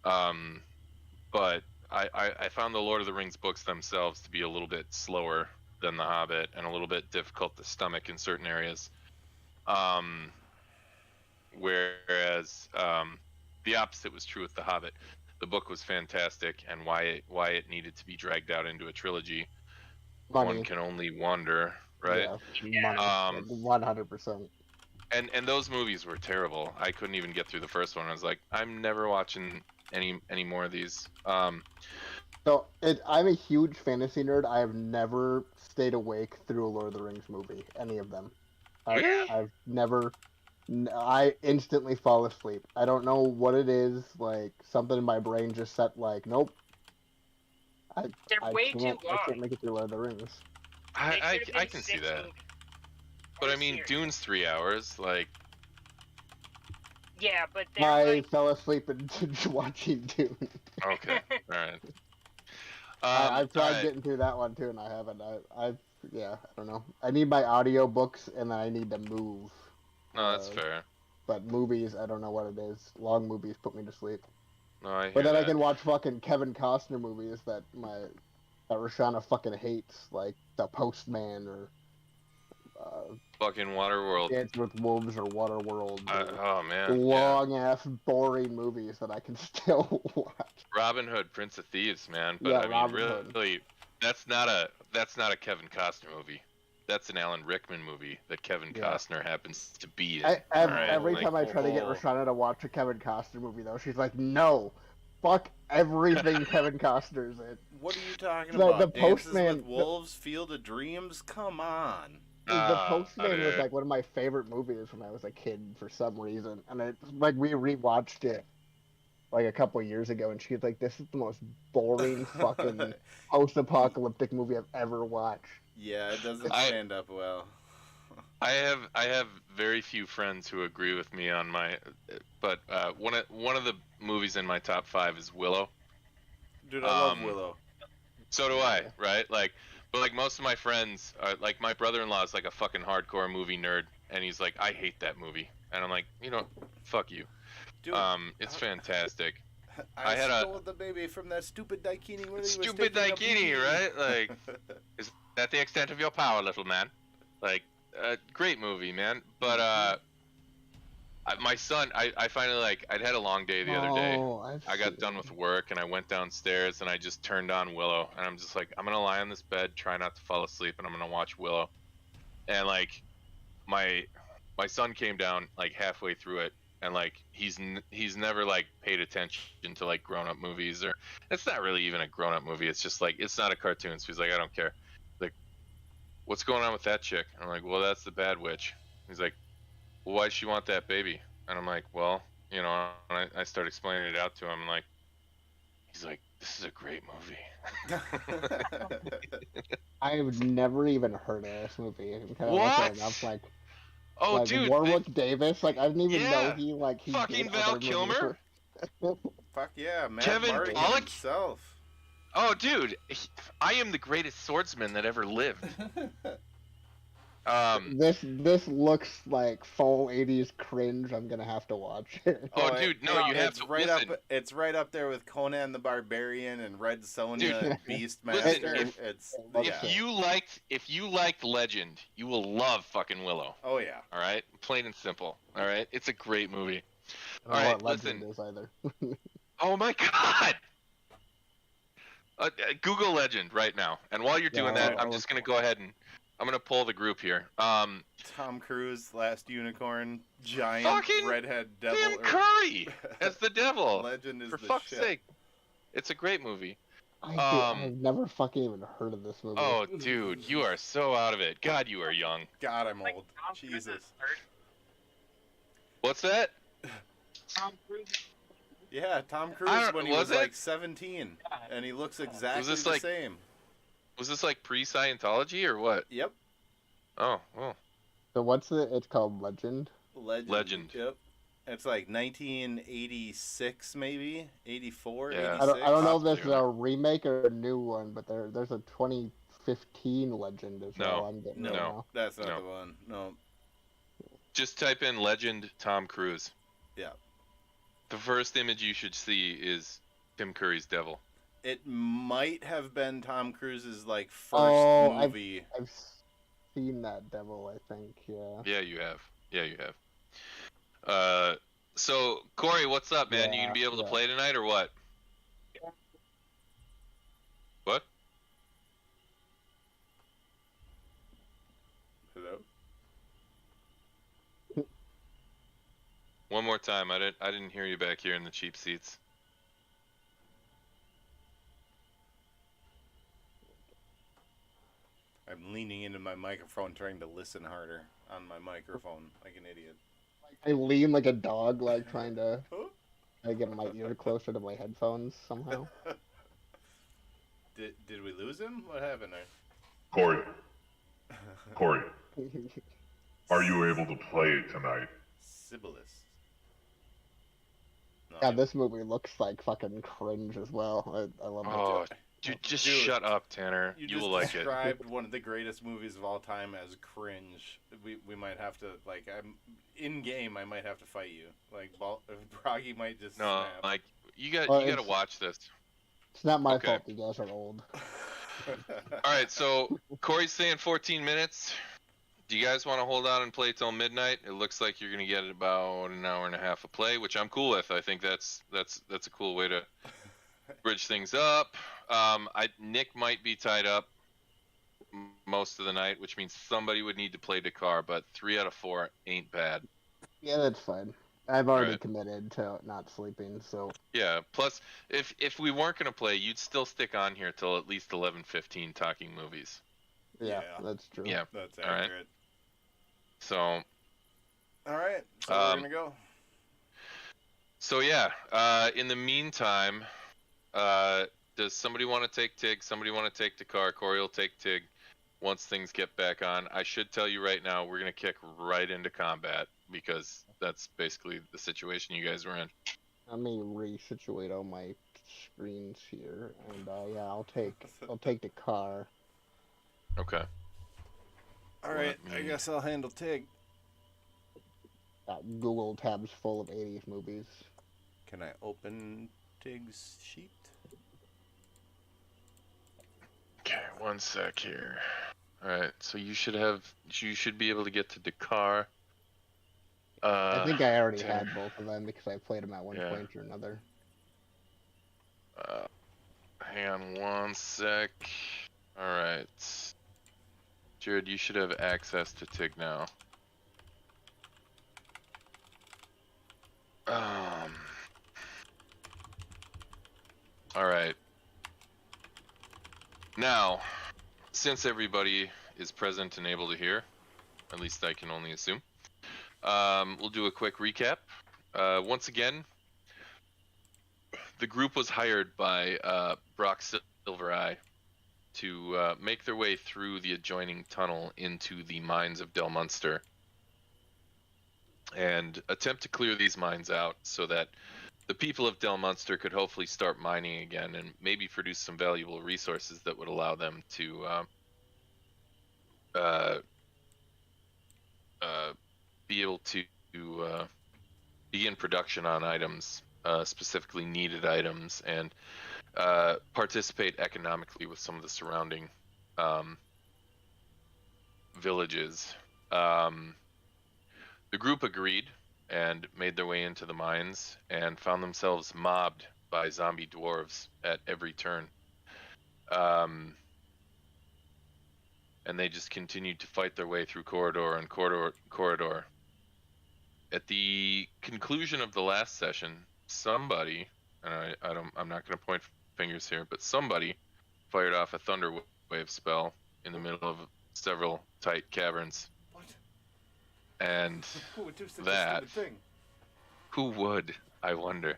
But I found the Lord of the Rings books themselves to be a little bit slower than The Hobbit and a little bit difficult to stomach in certain areas. Whereas the opposite was true with The Hobbit. The book was fantastic, and why it needed to be dragged out into a trilogy, one can only wonder, right? Yeah, 100%. And those movies were terrible. I couldn't even get through the first one. I was like, I'm never watching any more of these. So I'm a huge fantasy nerd. I have never stayed awake through a Lord of the Rings movie, any of them. I've never. I instantly fall asleep. I don't know what it is. Like something in my brain just set like, nope. They're way too long. I can't make it through Lord of the Rings. I can see that. But I mean, Dune's 3 hours. Like. Yeah, but I fell asleep watching Dune. Okay, all right. I've tried getting through that one too, and I haven't. I don't know. I need my audiobooks, and then I need to move. No, that's fair. But movies, I don't know what it is. Long movies put me to sleep. No, I hear But then that. I can watch fucking Kevin Costner movies that Roshana fucking hates, like The Postman or fucking Waterworld. Dance with Wolves or Waterworld. Oh man. Long ass boring movies that I can still watch. Robin Hood, Prince of Thieves, man. But Yeah, I mean, Robin really, that's not a Kevin Costner movie. That's an Alan Rickman movie that Kevin Costner happens to be in. Every time I try to get Roshana to watch a Kevin Costner movie, though, she's like, "No, fuck everything Kevin Costner's in." What are you talking about? The Dances Postman, with Wolves, Field of Dreams? Come on. The Postman was like one of my favorite movies when I was a kid for some reason, and it's like we rewatched it like a couple years ago, and she's like, "This is the most boring fucking post-apocalyptic movie I've ever watched." Yeah, it doesn't stand up well. I have very few friends who agree with me on but one of the movies in my top 5 is Willow. Dude, I love Willow. So do I, right? Like, But like most of my friends, like my brother-in-law is like a fucking hardcore movie nerd, and he's like, I hate that movie, and I'm like, fuck you. Dude, It's fantastic. I had a stole the baby from that stupid daikini where he was stupid taking a daikini, pee. right? Like, is that the extent of your power, little man? Like, great movie, man. But my son, I finally like, I'd had a long day the other day. I got done with work and I went downstairs and I just turned on Willow and I'm just like, I'm gonna lie on this bed, try not to fall asleep, and I'm gonna watch Willow. And like, my son came down like halfway through it, and like he's never like paid attention to like grown-up movies, or it's not really even a grown-up movie. It's just like, it's not a cartoon. So he's like, I don't care. Like, what's going on with that chick? And I'm like, well, that's the bad witch. He's like, well, why does she want that baby? And I'm like, well, and I start explaining it out to him, and like, he's like, this is a great movie. I've never even heard of this movie. I'm kind of What? looking it up, like, Oh, dude, Warwick Davis. Like, I didn't even know Yeah. he Fucking did Val other movies. Kilmer? Fuck yeah, Matt Kevin Mardigan Pollak? himself. Oh, dude, I am the greatest swordsman that ever lived. This looks like full 80s cringe. I'm gonna have to watch it. Oh, dude, no, you have it's to right listen. up. It's right up there with Conan the Barbarian and Red Sonja Dude, and Beastmaster. listen, It's yeah. If you liked Legend, you will love fucking Willow. Oh yeah. All right, plain and simple. All right, it's a great movie. I don't know All right, what Legend listen. is either. Oh my God. Google Legend right now, and while you're doing Yeah, that, I'm just gonna go ahead and I'm gonna pull the group here. Tom Cruise, Last Unicorn, giant Fucking redhead devil. Tim Curry as the devil. Legend is For the fuck's shit. sake, it's a great movie. I've never fucking even heard of this movie. Oh, dude, you are so out of it. God, you are young. God, I'm Like old. Tom Cruise's Jesus. third. What's that? Tom Cruise. Yeah, Tom Cruise I don't- when he was was it? like 17, and he looks exactly this the like- same. Was this like pre-Scientology or what? Yep. Oh, well. So what's it's called? Legend? Legend. Yep. It's like 1986, maybe 84, Yeah. 86. I don't know if this is Possibly, a remake or a new one, but there's a 2015 Legend as well. No. I'm getting No, right now. that's not No. the one. No. Just type in Legend Tom Cruise. Yeah. The first image you should see is Tim Curry's devil. It might have been Tom Cruise's like first Oh, movie. I've seen that devil, I think. Yeah. Yeah, you have. Yeah, you have. So Corey, what's up, man? You Yeah, gonna be able to yeah. play tonight or what? What? Hello. One more time. I didn't hear you back here in the cheap seats. I'm leaning into my microphone, trying to listen harder on my microphone, like an idiot. I lean like a dog, like trying to get my ear closer to my headphones somehow. Did we lose him? What happened there? Corey, are you able to play tonight? Sibyllus. No, Yeah, this movie looks like fucking cringe as well. I love it. Oh, dude, just shut up, Tanner. You just will like it. described one of the greatest movies of all time as cringe. We might have to I'm in game. I might have to fight you. Like Broggy might just No, snap. like you Well, gotta it's- watch this. It's not my Okay. fault you guys are old. All right, so Corey's saying 14 minutes. Do you guys want to hold on and play till midnight? It looks like you're gonna get about an hour and a half of play, which I'm cool with. I think that's a cool way to bridge things up. Nick might be tied up most of the night, which means somebody would need to play Dakar, but 3 out of 4 ain't bad. Yeah, that's fine. I've already Alright. committed to not sleeping, so Yeah. Plus, if we weren't gonna play, you'd still stick on here till at least 11:15 talking movies. yeah, Yeah. that's true. Yeah. That's All right. accurate. So All right, so we're gonna go. So yeah, in the meantime, does somebody want to take Tig? Somebody want to take Dakar? Corey will take Tig once things get back on. I should tell you right now, we're going to kick right into combat because that's basically the situation you guys were in. Let me resituate all my screens here, and yeah, I'll take the car. Okay. All right, Let I me- guess I'll handle Tig. Google tabs full of 80s movies. Can I open Tig's sheet? Okay, one sec here. All right, so you should be able to get to Dakar. I think I already 10. had both of them because I played them at one Yeah. point or another. Hang on one sec. All right, Jared, you should have access to Tig now. All right. Now, since everybody is present and able to hear, at least I can only assume, we'll do a quick recap. Once again, the group was hired by Brock Silvereye to make their way through the adjoining tunnel into the mines of Del Munster and attempt to clear these mines out so that the people of Del Munster could hopefully start mining again and maybe produce some valuable resources that would allow them to be able to begin production on items, specifically needed items, and participate economically with some of the surrounding villages. The group agreed and made their way into the mines and found themselves mobbed by zombie dwarves at every turn. And they just continued to fight their way through corridor and corridor. At the conclusion of the last session, somebody, and I'm not going to point fingers here, but somebody fired off a thunder wave spell in the middle of several tight caverns. What? And Who would do such that- a stupid thing? who would, I wonder?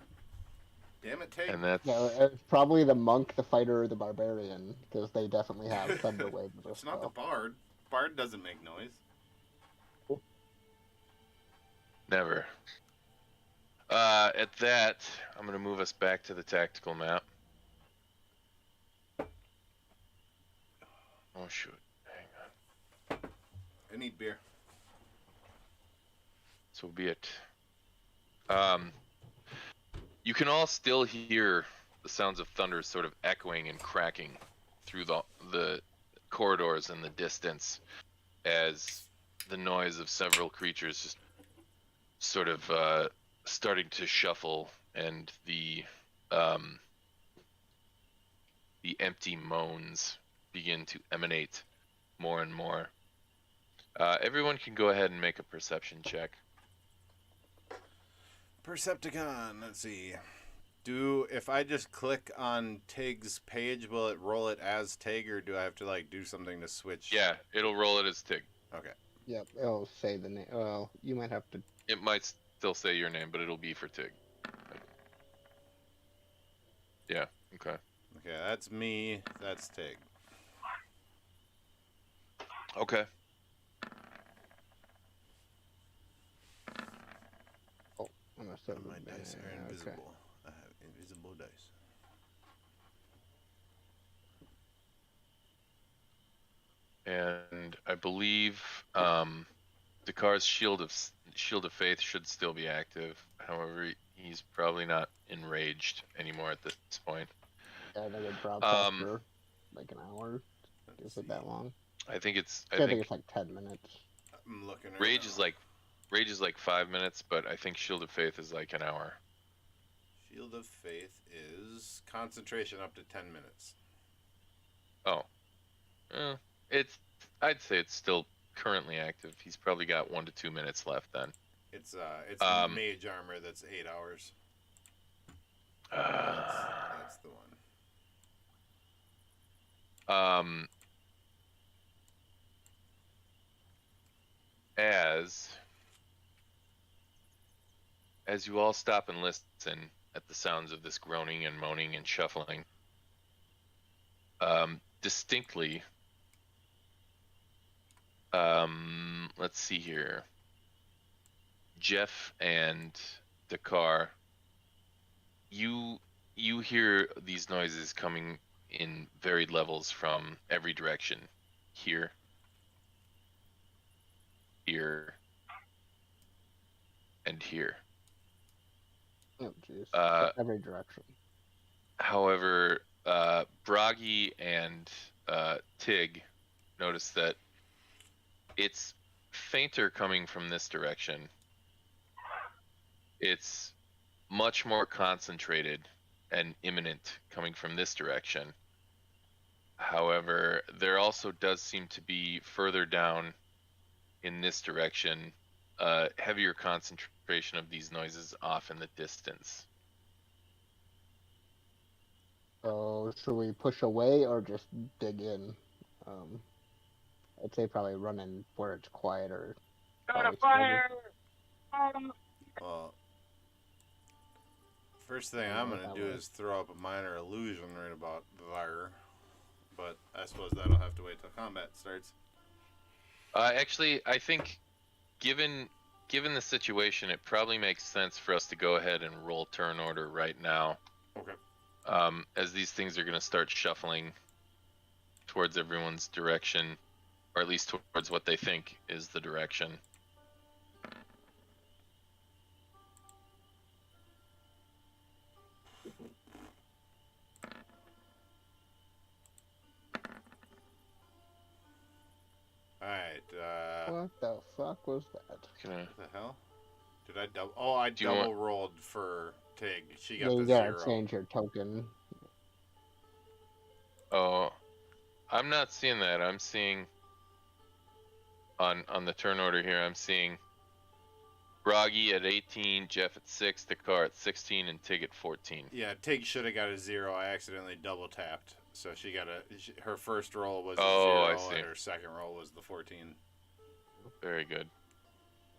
Damn it, Tig. And that's No, it's probably the monk, the fighter, or the barbarian, because they definitely have thunder wave. as a It's not the spell. bard. Bard doesn't make noise. never. At that, I'm going to move us back to the tactical map. Oh, shoot. Hang on. I need beer. So be it. You can all still hear the sounds of thunder sort of echoing and cracking through the corridors in the distance as the noise of several creatures just sort of starting to shuffle, and the empty moans begin to emanate more and more. Everyone can go ahead and make a perception check. Percepticon. Let's see. If I just click on Tig's page, will it roll it as Tig, or do I have to like do something to switch? Yeah, it'll roll it as Tig. Okay. Yep, it'll say the name. Well, you might have to. It might still say your name, but it'll be for Tig. Yeah, okay. Okay, that's me. That's Tig. Okay. I'm gonna start My with- dice are okay. invisible. I have invisible dice. And I believe Dakar's Shield of Faith should still be active. However, he's probably not enraged anymore at this point. Yeah, I think it drops Um, after like an hour. Let's Is it see. that long? I think it's. I think it's like 10 minutes. I'm looking. Right Rage now. is like 5 minutes, but I think Shield of Faith is like an hour. Shield of Faith is concentration up to 10 minutes. Oh, I'd say it's still currently active. He's probably got 1 to 2 minutes left then. It's Um, mage armor that's 8 hours. Uh, That's the one. As you all stop and listen at the sounds of this groaning and moaning and shuffling, distinctly, let's see here, Jeff and Dakar, you hear these noises coming in varied levels from every direction. here, here, and here. Oh, jeez. Uh, Every direction. However, Bragi and Tig notice that it's fainter coming from this direction. It's much more concentrated and imminent coming from this direction. However, there also does seem to be further down in this direction, heavier concentration of these noises off in the distance. So should we push away or just dig in? I'd say probably run in where it's quieter. Got a fire! Well, first thing I'm gonna do is throw up a minor illusion right about there, but I suppose that'll have to wait till combat starts. Actually, I think, given the situation, it probably makes sense for us to go ahead and roll turn order right now. Okay. As these things are going to start shuffling towards everyone's direction, or at least towards what they think is the direction. Alright, What the fuck was that? Gonna... what the hell? Did I double? Oh, I Do you double rolled for Tig. She got Yeah, the you gotta 0. change your token. Oh, I'm not seeing that. I'm seeing on the turn order here. I'm seeing Bragi at 18, Jeff at 6, Dakar at 16, and Tig at 14. Yeah, Tig should have got a 0. I accidentally double tapped, so she got her first roll was a Oh, 0, I see. and her second roll was the 14. Very good.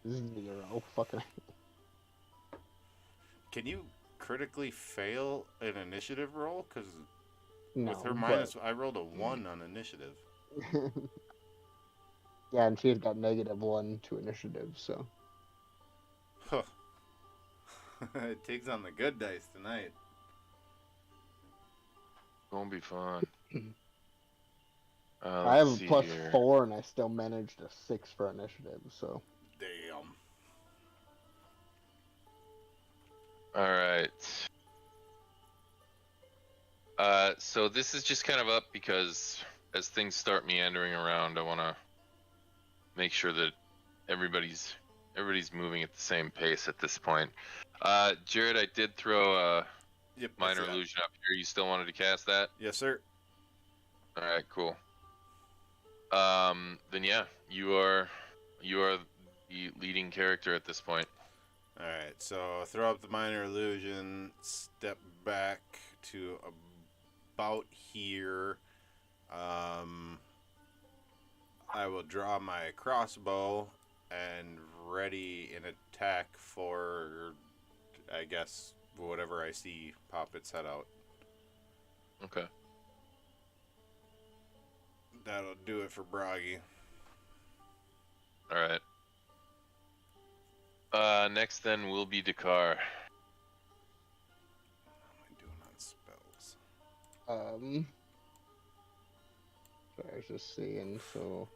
0. Fucking. Can you critically fail an initiative roll? Because No. with her minus, I rolled a 1 on initiative. Yeah, and she's got -1 to initiative, so. Huh. Tig's on the good dice tonight. Gonna be fun. I have Let's a see plus here. 4 and I still managed a 6 for initiative, so. Damn. All right. So this is just kind of up because as things start meandering around, I want to make sure that everybody's moving at the same pace at this point. Jared, I did throw a Yep. I minor see that. illusion up here. You still wanted to cast that? Yes, sir. All right, cool. Then yeah, you are the leading character at this point. Alright, so throw up the minor illusion, step back to about here. I will draw my crossbow and ready an attack for, I guess, whatever I see pop its head out. Okay. That'll do it for Bragi. All right. Next then will be Dakar. What am I doing on spells? Sorry, I was just seeing, so.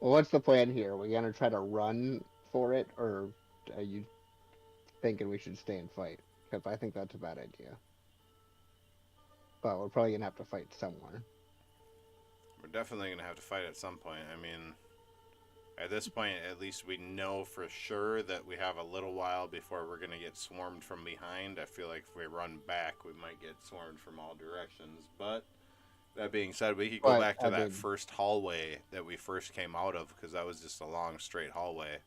Well, what's the plan here? We gonna try to run for it, or are you thinking we should stay and fight? Because I think that's a bad idea. But we're probably gonna have to fight somewhere. We're definitely going to have to fight at some point. I mean, at this point, at least we know for sure that we have a little while before we're going to get swarmed from behind. I feel like if we run back, we might get swarmed from all directions. But that being said, we could go back to that first hallway that we first came out of, because that was just a long, straight hallway.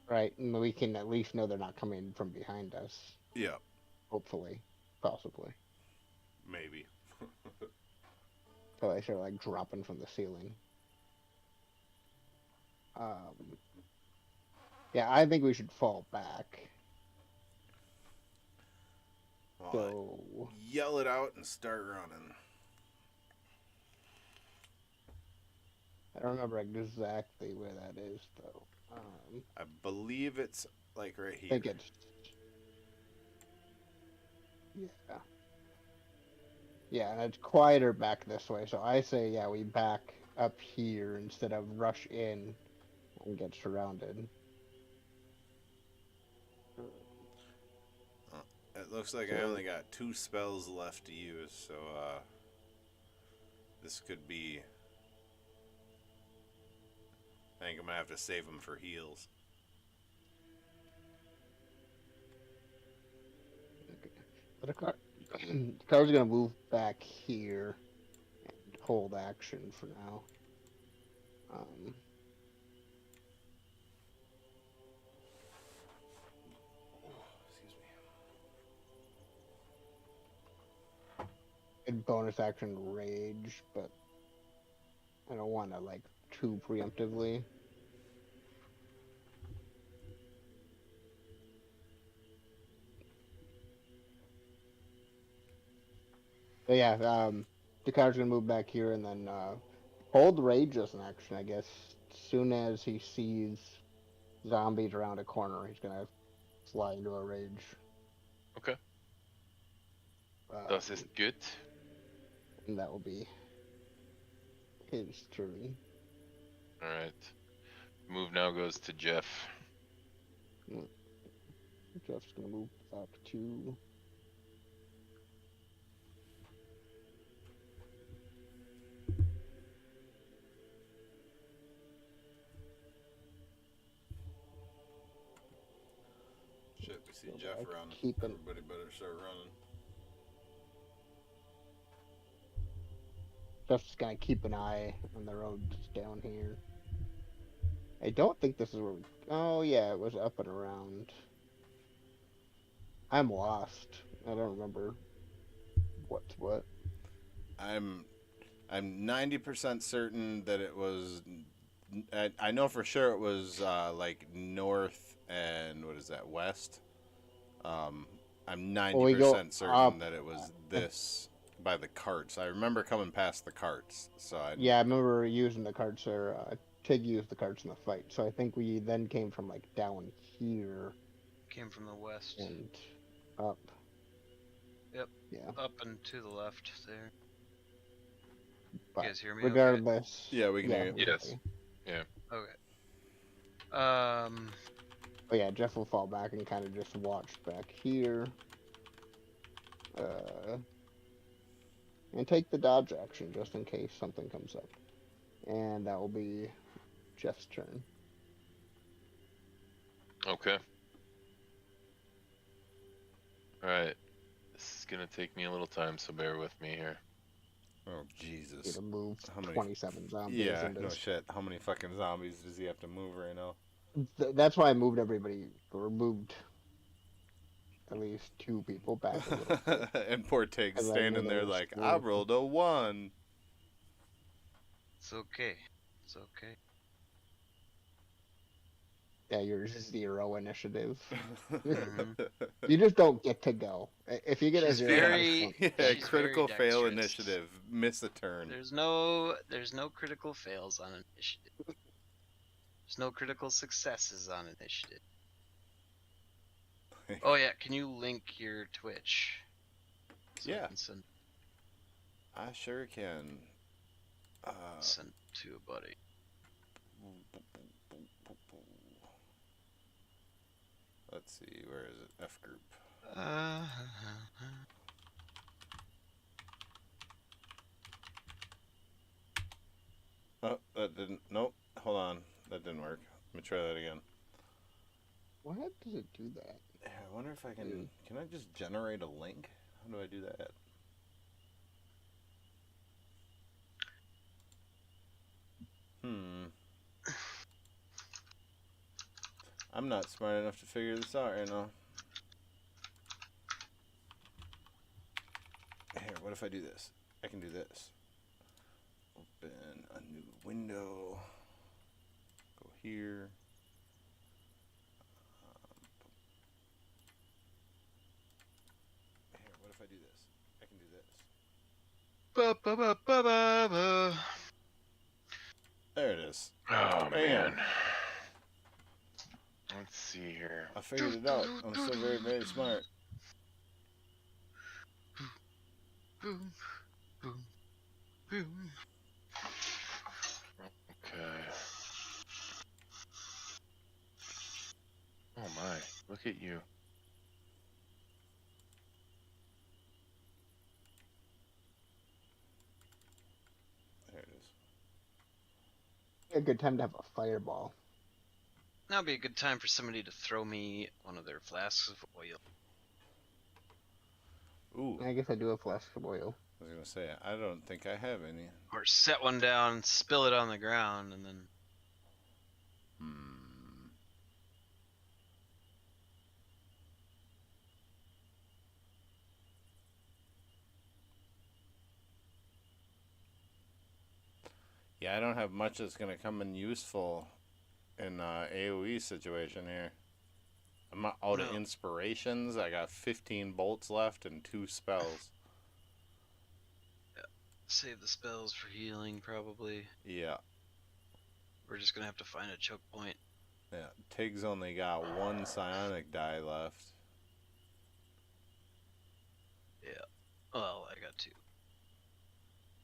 Right, and we can at least know they're not coming from behind us. Yeah, Hopefully. Possibly. maybe. So they start like dropping from the ceiling. Yeah, I think we should fall back. Well, So yell it out and start running. I don't remember exactly where that is though. I believe it's like right I here. think it's, yeah. Yeah, and it's quieter back this way, so I say, yeah, we back up here instead of rush in and get surrounded. It looks like I only got 2 spells left to use, so this could be. I think I'm gonna have to save them for heals. But the car's gonna move back here and hold action for now. Excuse me. And bonus action rage, but I don't want to like too preemptively. But yeah, the car's gonna move back here and then hold rage as an action, I guess. As soon as he sees zombies around a corner, he's gonna fly into a rage. Okay. Das ist gut. And that will be his turn. All right. Move now goes to Jeff. Jeff's gonna move up to. Shit, we see Go Jeff back, running. keep him. Everybody better start running. Jeff's gonna keep an eye on the roads down here. I don't think this is where we. Oh yeah, it was up and around. I'm lost. I don't remember what's what. I'm 90% certain that it was. I know for sure it was like north and what is that, west. I'm 90% certain that it was this by the carts. I remember coming past the carts, so Yeah, I remember using the carts there. Tig used the carts in the fight, so I think we then came from like down here. Came from the west. And up. Yep. Yeah. Up and to the left there. But you guys hear me? regardless. Okay? Yeah, we can hear you. Yes. Yeah. Okay. But yeah, Jeff will fall back and kind of just watch back here. And take the dodge action just in case something comes up. And that will be Jeff's turn. Okay. Alright. This is gonna take me a little time, so bear with me here. Oh Jesus! He's gonna move How many- 27 zombies. Yeah, into no this. shit. How many fucking zombies does he have to move right now? That's why I moved everybody, or moved at least 2 people back a little bit. And poor Tig's 'Cause I standing knew there there was like, 3. I rolled a 1. It's okay. It's okay. Yeah, you're 0 initiative. Mhm. You just don't get to go. If you get a She's 0, very- Yeah, She's critical very fail dexterous. initiative. Miss a turn. There's no critical fails on initiative. There's no critical successes on initiative. Oh yeah, can you link your Twitch? So I Yeah. can I sure can. send to a buddy. Let's see, where is it? F group. Oh, that didn't. Nope. Hold on. That didn't work. Let me try that again. Why does it do that? Yeah, I wonder if I can. Can I just generate a link? How do I do that? I'm not smart enough to figure this out right now. Here, what if I do this? I can do this. Open a new window. Go here. Here, what if I do this? I can do this. There it is. Oh Bam. man. Let's see here. I figured it out. I'm so very, very smart. Boom. Boom. Okay. Oh my, look at you. There it is. A good time to have a fireball. Now would be a good time for somebody to throw me one of their flasks of oil. Ooh, I guess I do have flask of oil. I was gonna say I don't think I have any. Or set one down, spill it on the ground, and then... Yeah, I don't have much that's gonna come in useful in AOE situation here. I'm not out of No. inspirations. I got 15 bolts left and 2 spells. Save the spells for healing, probably. Yeah, We're just gonna have to find a choke point. yeah. Tig's only got 1 psionic die left. Yeah. Well, I got 2.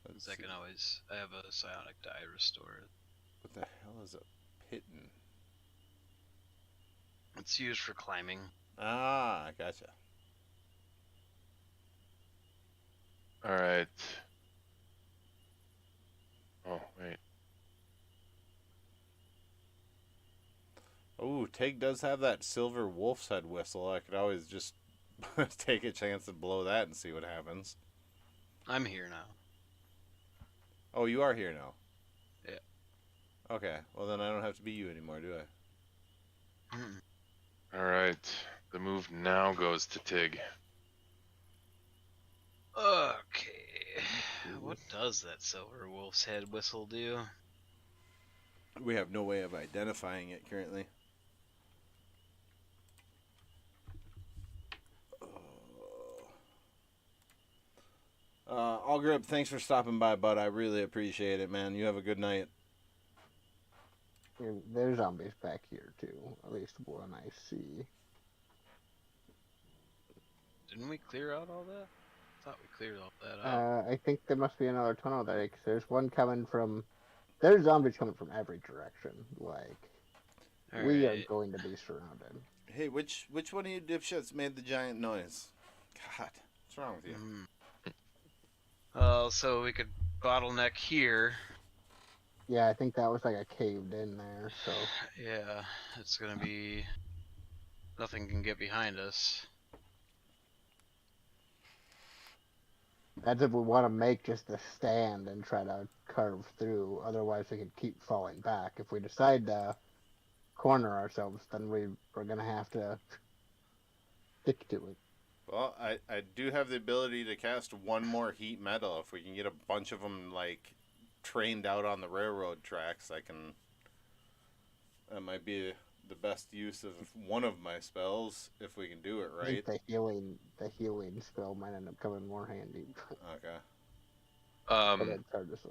Let's I see. can always... I have a psionic die restored. What the hell is a pitten? It's used for climbing. Ah, gotcha. Alright. Oh, wait. Ooh, Tig does have that silver wolf's head whistle. I could always just take a chance and blow that and see what happens. I'm here now. Oh, you are here now? Yeah. Okay, well then I don't have to be you anymore, do I? Alright. The move now goes to Tig. Okay. What does that silver wolf's head whistle do? We have no way of identifying it currently. Allgrip, thanks for stopping by, bud. I really appreciate it, man. You have a good night. There's zombies back here too. At least one I see. Didn't we clear out all that? I thought we cleared all that out. I think there must be another tunnel there, because there's one coming from... There's zombies coming from every direction. Like, we are Alright. going to be surrounded. Hey, which one of you dipshits made the giant noise? God, what's wrong with you? So we could bottleneck here. Yeah, I think that was like a caved in there, so... Yeah, it's gonna be... Nothing can get behind us. That's if we want to make just a stand and try to carve through. Otherwise, we could keep falling back. If we decide to corner ourselves, then we're going to have to stick to it. Well, I do have the ability to cast one more heat metal. If we can get a bunch of them, like, trained out on the railroad tracks, I can... That might be the best use of one of my spells, if we can do it I right. think the healing spell might end up coming more handy. Okay. But it's hard to say.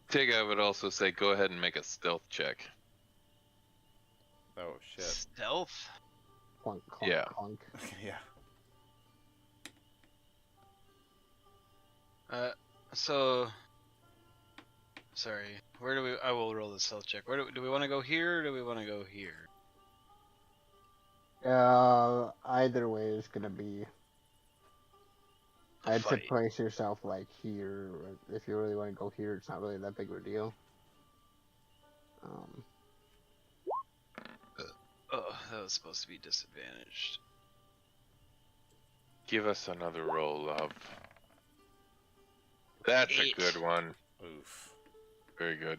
Tig, I would also say go ahead and make a stealth check. Oh, shit. Stealth? Clunk, clunk, Yeah. clunk. Yeah. So... Sorry. Where do we... I will roll the stealth check. Where do we want to go here, or do we want to go here? Either way is gonna be... I'd say Fight. place yourself like here. If you really want to go here, it's not really that big of a deal. Oh, that was supposed to be disadvantaged. Give us another roll, love. That's 8. a good one. Oof. Very good.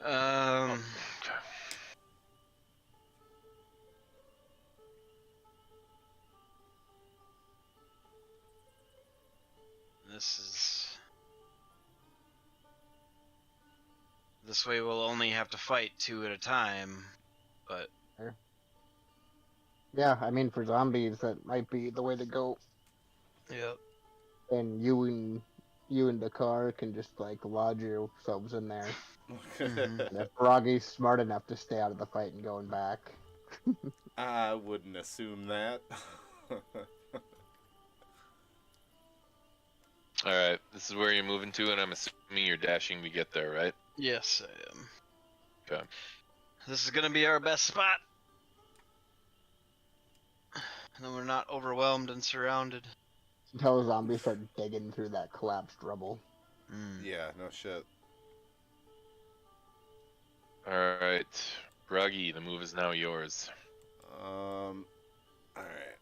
Um... Okay. This is... This way we'll only have to fight 2 at a time, but... Yeah, I mean, for zombies, that might be the way to go. Yep. And you and the car can just, like, lodge yourselves in there. And if Froggy's smart enough to stay out of the fight and going back. I wouldn't assume that. Alright, this is where you're moving to, and I'm assuming you're dashing to get there, right? Yes, I am. Okay. This is gonna be our best spot. And then we're not overwhelmed and surrounded. Until zombies start digging through that collapsed rubble. Yeah, no shit. Alright. Bruggy, the move is now yours. Alright,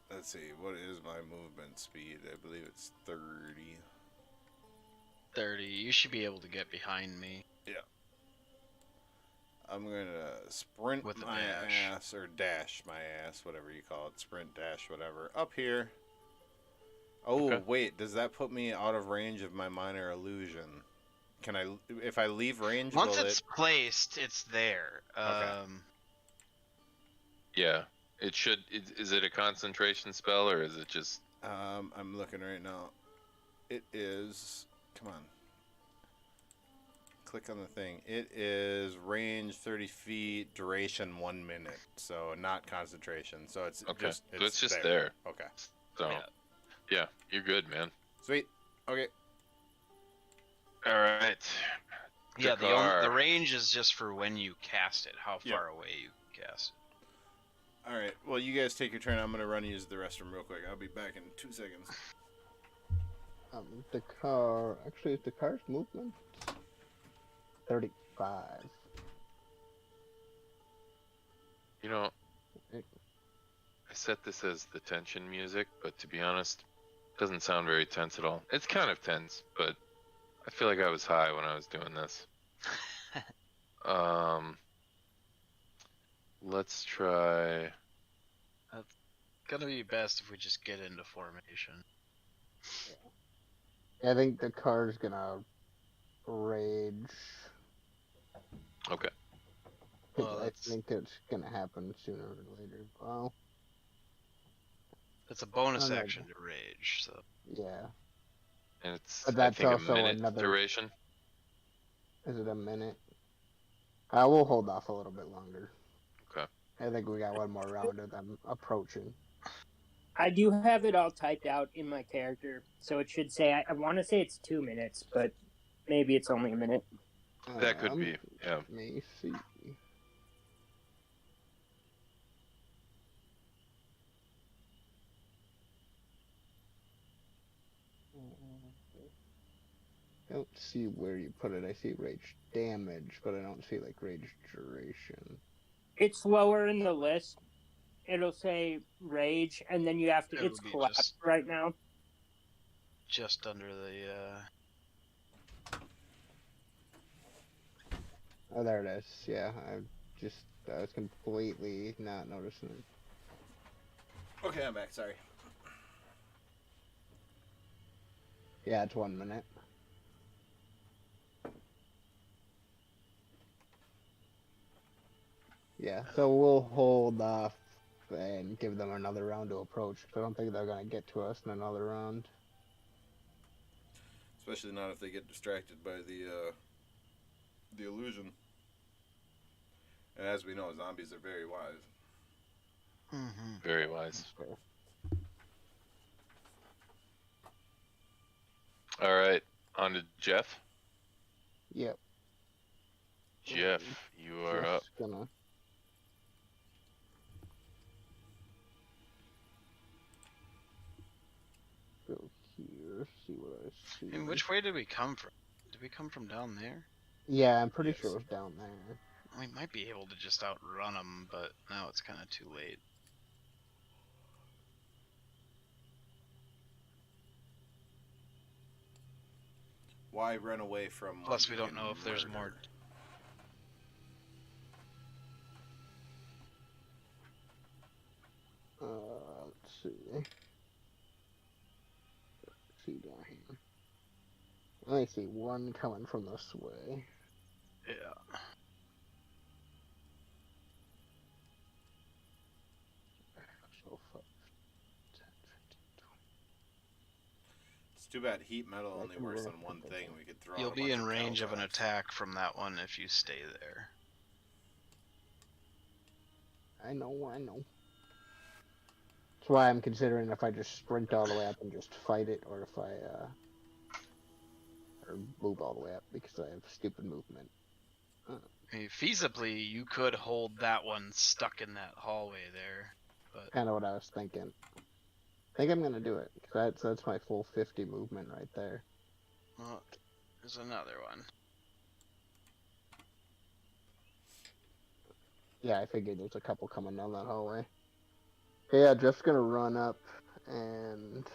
let's see. What is my movement speed? I believe it's 30. 30. You should be able to get behind me. I'm gonna sprint With a my dash. ass, or dash my ass, whatever you call it. Sprint, dash, whatever. Up here. Oh, Okay. wait, does that put me out of range of my minor illusion? Can I, if I leave range, Once will it's placed, it's there. Okay. Yeah. It should. Is it a concentration spell, or is it just. I'm looking right now. It is, come on. Click on the thing. It is range 30 feet, duration 1 minute. So not concentration. So it's Okay. just, So it's just there. Okay. So. Yeah. Yeah, you're good, man. Sweet. Okay. Alright. Yeah, Jakar. the range is just for when you cast it, how Yeah. far away you cast it. All right. Well, you guys take your turn. I'm gonna run and use the restroom real quick. I'll be back in 2 seconds. The car. Actually, is the car's movement 35. You know, Okay. I set this as the tension music, but to be honest, it doesn't sound very tense at all. It's kind of tense, but I feel like I was high when I was doing this. Let's try. Gonna be best if we just get into formation. I think the car's gonna rage. Okay. 'Cause Well, I that's- think it's gonna happen sooner or later. Well, It's a bonus Oh, no. action to rage, so yeah. And it's, But I that's think, a also minute another- duration. Is it a minute? I will hold off a little bit longer. Okay. I think we got one more round of them approaching. I do have it all typed out in my character, so it should say, I want to say it's 2 minutes, but maybe it's only a minute. That could be, yeah. Let me see. I don't see where you put it. I see rage damage, but I don't see like rage duration. It's lower in the list. It'll say rage, and then you have to. It'll It's be collapsed just- right now. just under the Oh, there it is. Yeah, I was completely not noticing it. Okay, I'm back. Sorry. Yeah, it's 1 minute. Yeah, so we'll hold off and give them another round to approach. 'Cause I don't think they're gonna get to us in another round. Especially not if they get distracted by the illusion. And as we know, zombies are very wise. Very wise. Okay. Alright, on to Jeff. Yep. Jeff, you are up. Just gonna. Go here, see what I see. And which way did we come from? Did we come from down there? Yeah, I'm pretty Yes. sure it was down there. We might be able to just outrun them, but now it's kind of too late. Why run away from? Plus, we one don't you know can if there's more. murder? Let's see. Let's see down here. I see one coming from this way. Yeah. So fuck. It's too bad heat metal I only can works work on one with thing. that. We could throw. out You'll a be bunch in range of an tabletops. attack from that one if you stay there. I know. That's why I'm considering if I just sprint all the way up and just fight it, or if I or move all the way up because I have stupid movement. I mean, feasibly, you could hold that one stuck in that hallway there, but Kind of what I was thinking. I think I'm gonna do it. That's my full 50 movement right there. well, there's another one. Yeah, I figured there's a couple coming down that hallway. Yeah, Jeff's gonna run up and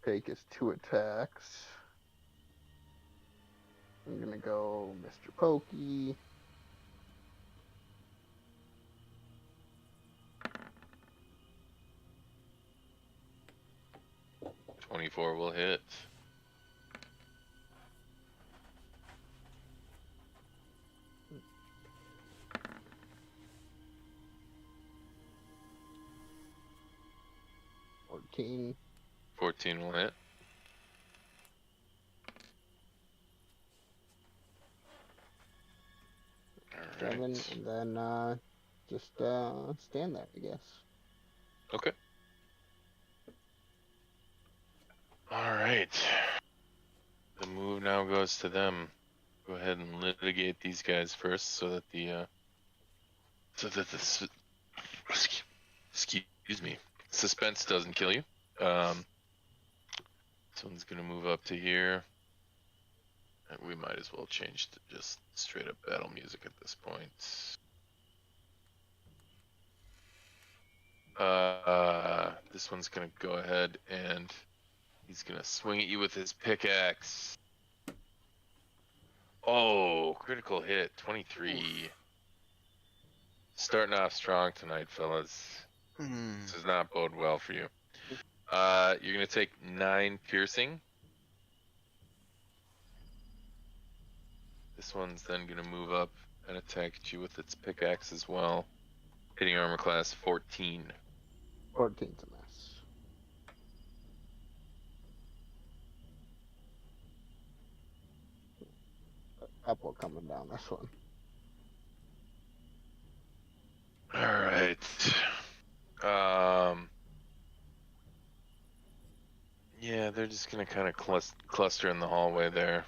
take his 2 attacks. I'm gonna go Mr. Pokey. 24 will hit. $14. 14 will hit. All 7, right. and then just stand there, I guess. Okay. All right. The move now goes to them. Go ahead and litigate these guys first, so that the excuse me, suspense doesn't kill you. This one's gonna move up to here. We might as well change to just straight up battle music at this point. This one's gonna go ahead and he's gonna swing at you with his pickaxe. Oh, critical hit, 23. Starting off strong tonight, fellas. This does not bode well for you. You're gonna take 9 piercing. This one's then gonna move up and attack at you with its pickaxe as well. Hitting armor class 14. 14's a mess. A couple coming down this one. Alright. Yeah, they're just gonna kind of cluster in the hallway there.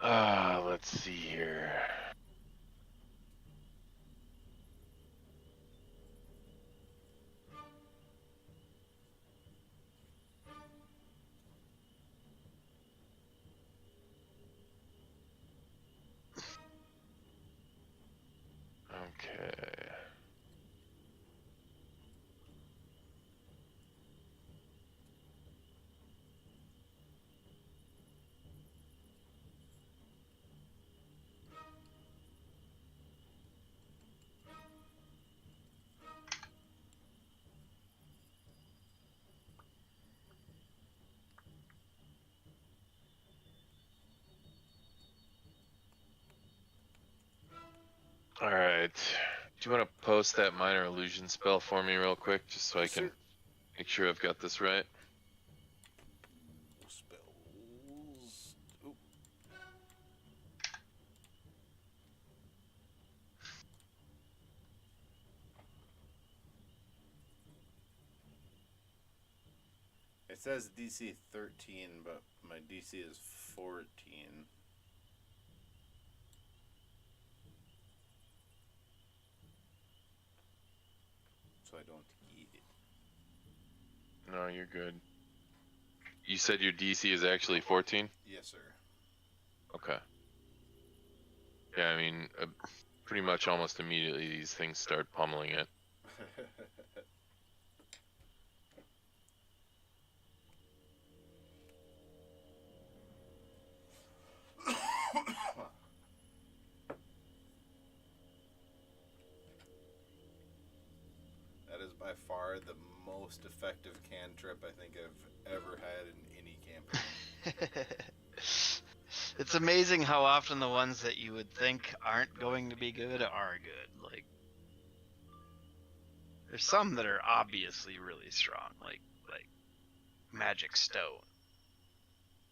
Let's see here. Okay. Alright. Do you want to post that minor illusion spell for me real quick, just so I can make sure I've got this right? Spells. Oop. It says DC 13, but my DC is 14. So I don't eat it. No, you're good. You said your DC is actually 14? Yes, sir. Okay. Yeah, I mean, pretty much almost immediately these things start pummeling it. That is by far the most effective cantrip I think I've ever had in any campaign. It's amazing how often the ones that you would think aren't going to be good are good. Like, there's some that are obviously really strong, like Magic Stone.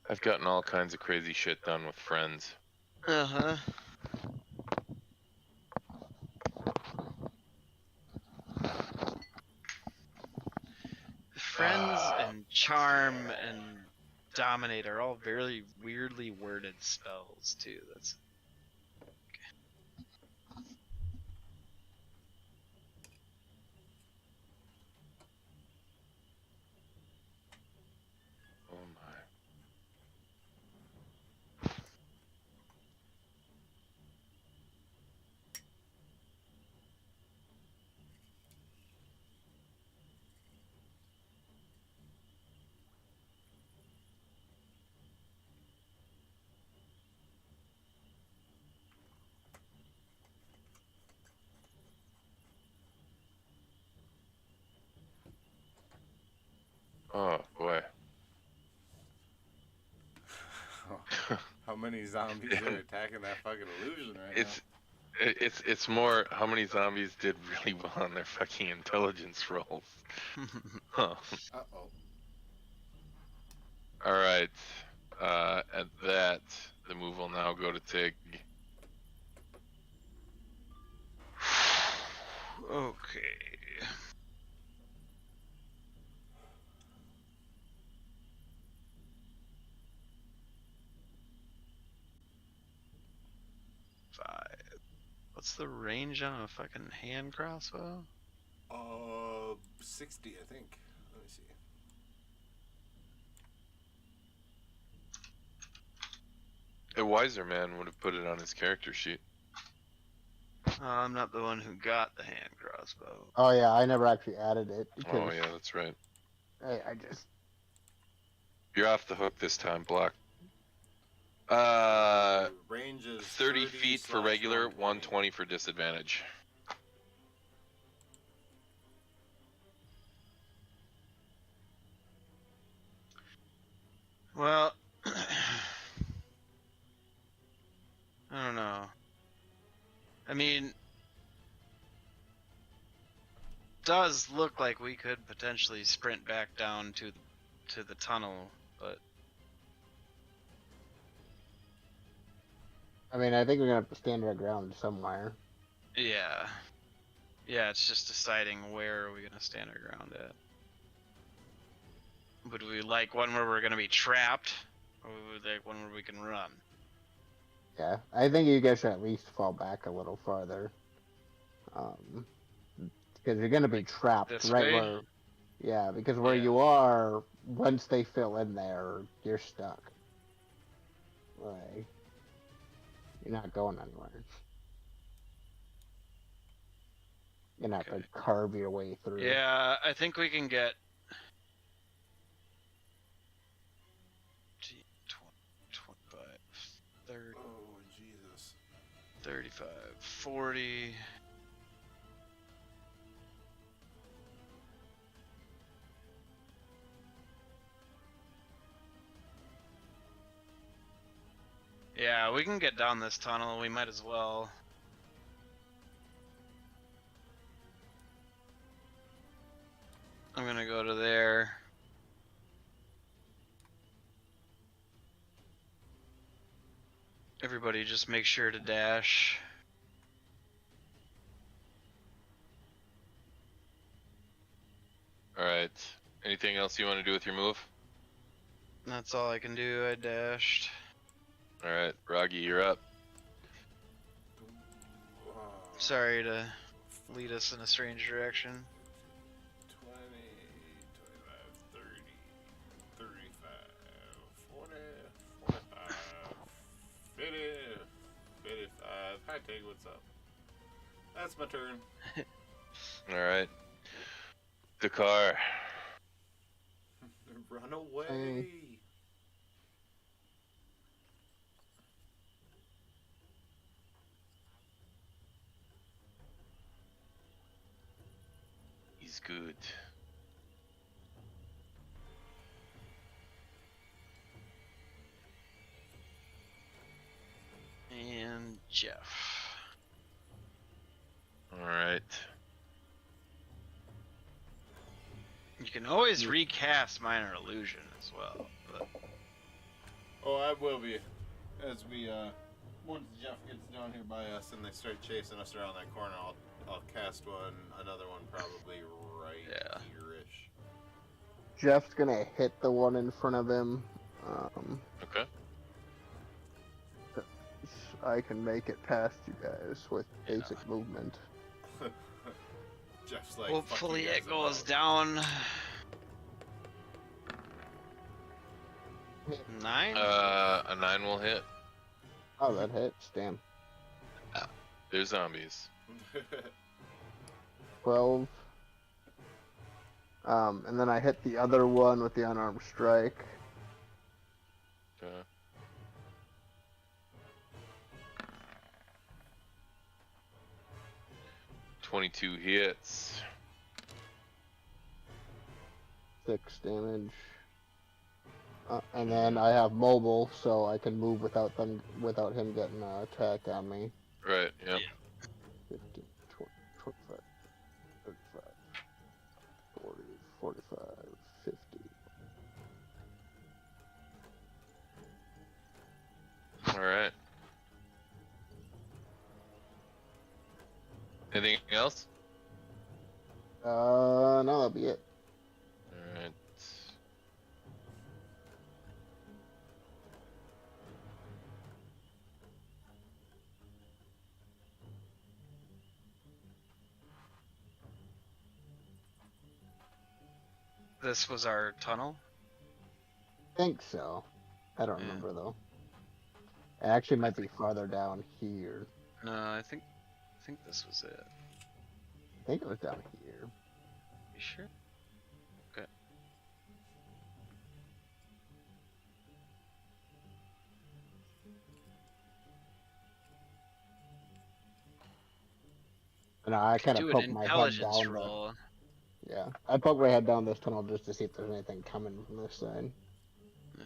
I've gotten all kinds of crazy shit done with friends. Uh-huh. friends and charm and dominate are all very weirdly worded spells too. That's Oh my. Oh boy. How many zombies are attacking that fucking illusion right It's more how many zombies did really well on their fucking intelligence rolls. Huh. now? Uh-oh. All right. At that, the move will now go to Tig. okay. Five. What's the range on a fucking hand crossbow? 60, I think. Let me see. A wiser man would have put it on his character sheet. I'm not the one who got the hand crossbow. Oh yeah, I never actually added it Oh because yeah, that's right. I just You're off the hook this time, Block. Range is 30 feet for regular, 120 for disadvantage. Well, I don't know. I mean, does look like we could potentially sprint back down to the tunnel, but I mean I think we're gonna have to stand our ground somewhere. yeah, it's just deciding where are we gonna stand our ground at. Would we like one where we're gonna be trapped, or would we like one where we can run? Yeah, I think you guys should at least fall back a little farther. Because you're gonna be trapped This right way? where. Yeah, because where Yeah. you are, once they fill in there, you're stuck. Like, you're not going anywhere. You're gonna have Okay. to carve your way through. Yeah, I think we can get 25, 30, Oh, Jesus. 35, 40. Yeah, we can get down this tunnel. We might as well. I'm gonna go to there. Everybody just make sure to dash. Alright. Anything else you want to do with your move? That's all I can do. I dashed. Alright, Roggy, you're up. Sorry to lead us in a strange direction. 20, 25, 30, 35, 40, 45, 50, 55. Hi, Tig, what's up? That's my turn. Alright. Dakar. Run away. He's good. And Jeff. Alright. You can always recast Minor Illusion as well, but Oh, I will be. As we, once Jeff gets down here by us and they start chasing us around that corner, I'll cast another one probably right Yeah. here-ish. Jeff's gonna hit the one in front of him. Okay. I can make it past you guys with basic movement. Jeff's like, Hopefully fuck you it guys goes above. down. 9? A 9 will hit. Oh, that hits. Damn. They're zombies. 12. And then I hit the other one with the unarmed strike. Okay. "22 hits. 6 damage. And then I have mobile, so I can move without him getting an attack on me. Right, yeah. 15, 20, 25, 35, 40, 45, 50. Alright. Anything else? No, that'll be it. Alright. This was our tunnel. Think so. I don't Yeah. remember though. It actually might be farther down here. No, I think this was it. I think it was down here. You sure? Okay. And I kind of Do an poked my head intelligence down. roll. Yeah, I poked my head down this tunnel just to see if there's anything coming from this side. Yeah.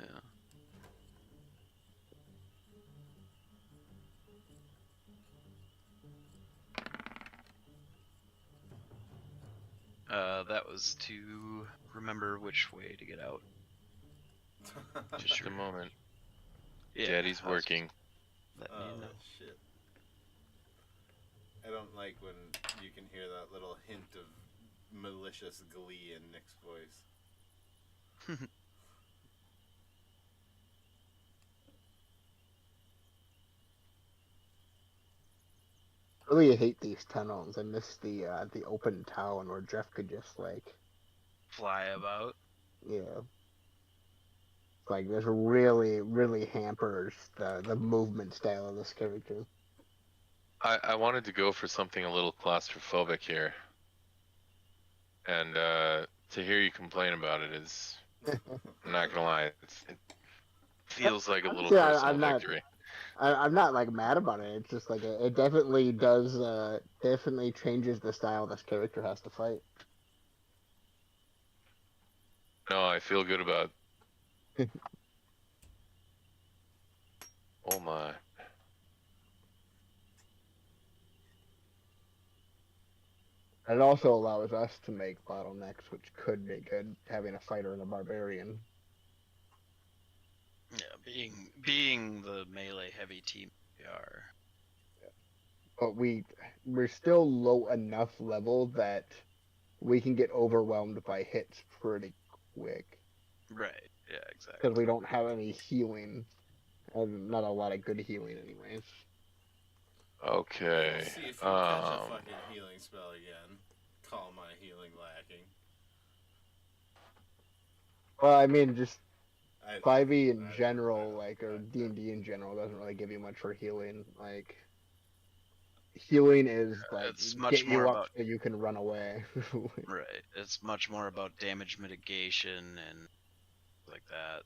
That was to remember which way to get out. Just a moment. Yeah, Daddy's I was working. letting you know. Shit. I don't like when you can hear that little hint of malicious glee in Nick's voice. Really hate these tunnels. I miss the open town where Jeff could just like, Fly about. yeah. Like this really hampers the movement style of this character. I wanted to go for something a little claustrophobic here. And to hear you complain about it is, I'm not gonna lie, it feels like a little Yeah, personal I'm not- victory. I'm not like mad about it. It's just like it definitely does definitely changes the style this character has to fight. No, I feel good about. Oh my. It also allows us to make bottlenecks, which could be good, having a fighter and a barbarian. Yeah, being the melee heavy team we are. But we're still low enough level that we can get overwhelmed by hits pretty quick. Right. Yeah, exactly. Because we don't have any healing. And not a lot of good healing anyways. Okay. See if you catch a fucking healing spell again. Call my healing lacking. Well, I mean, just I- 5e in I- general, I- like, or D&D in general, doesn't really give you much for healing. Like, healing is, like, It's much get you more up about- so you can run away. Right. It's much more about damage mitigation and like that.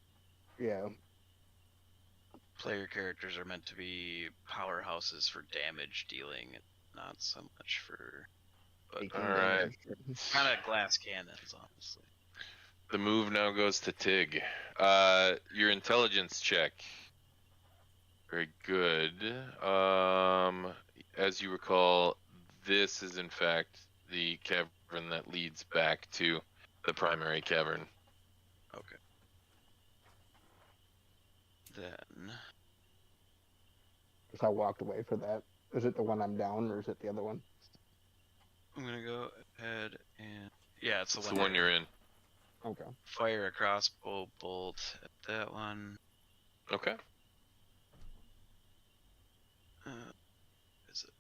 Yeah. Player characters are meant to be powerhouses for damage dealing, and not so much for. But taking Alright. damage. kind of glass cannons, honestly. The move now goes to Tig. Your intelligence check. Very good. As you recall, this is in fact the cavern that leads back to the primary cavern. Okay. Then Just I walked away for that. Is it the one I'm down, or is it the other one? I'm gonna go ahead and it's the It's one. the one you're in. Okay. Fire a crossbow bolt at that one. Okay. Is it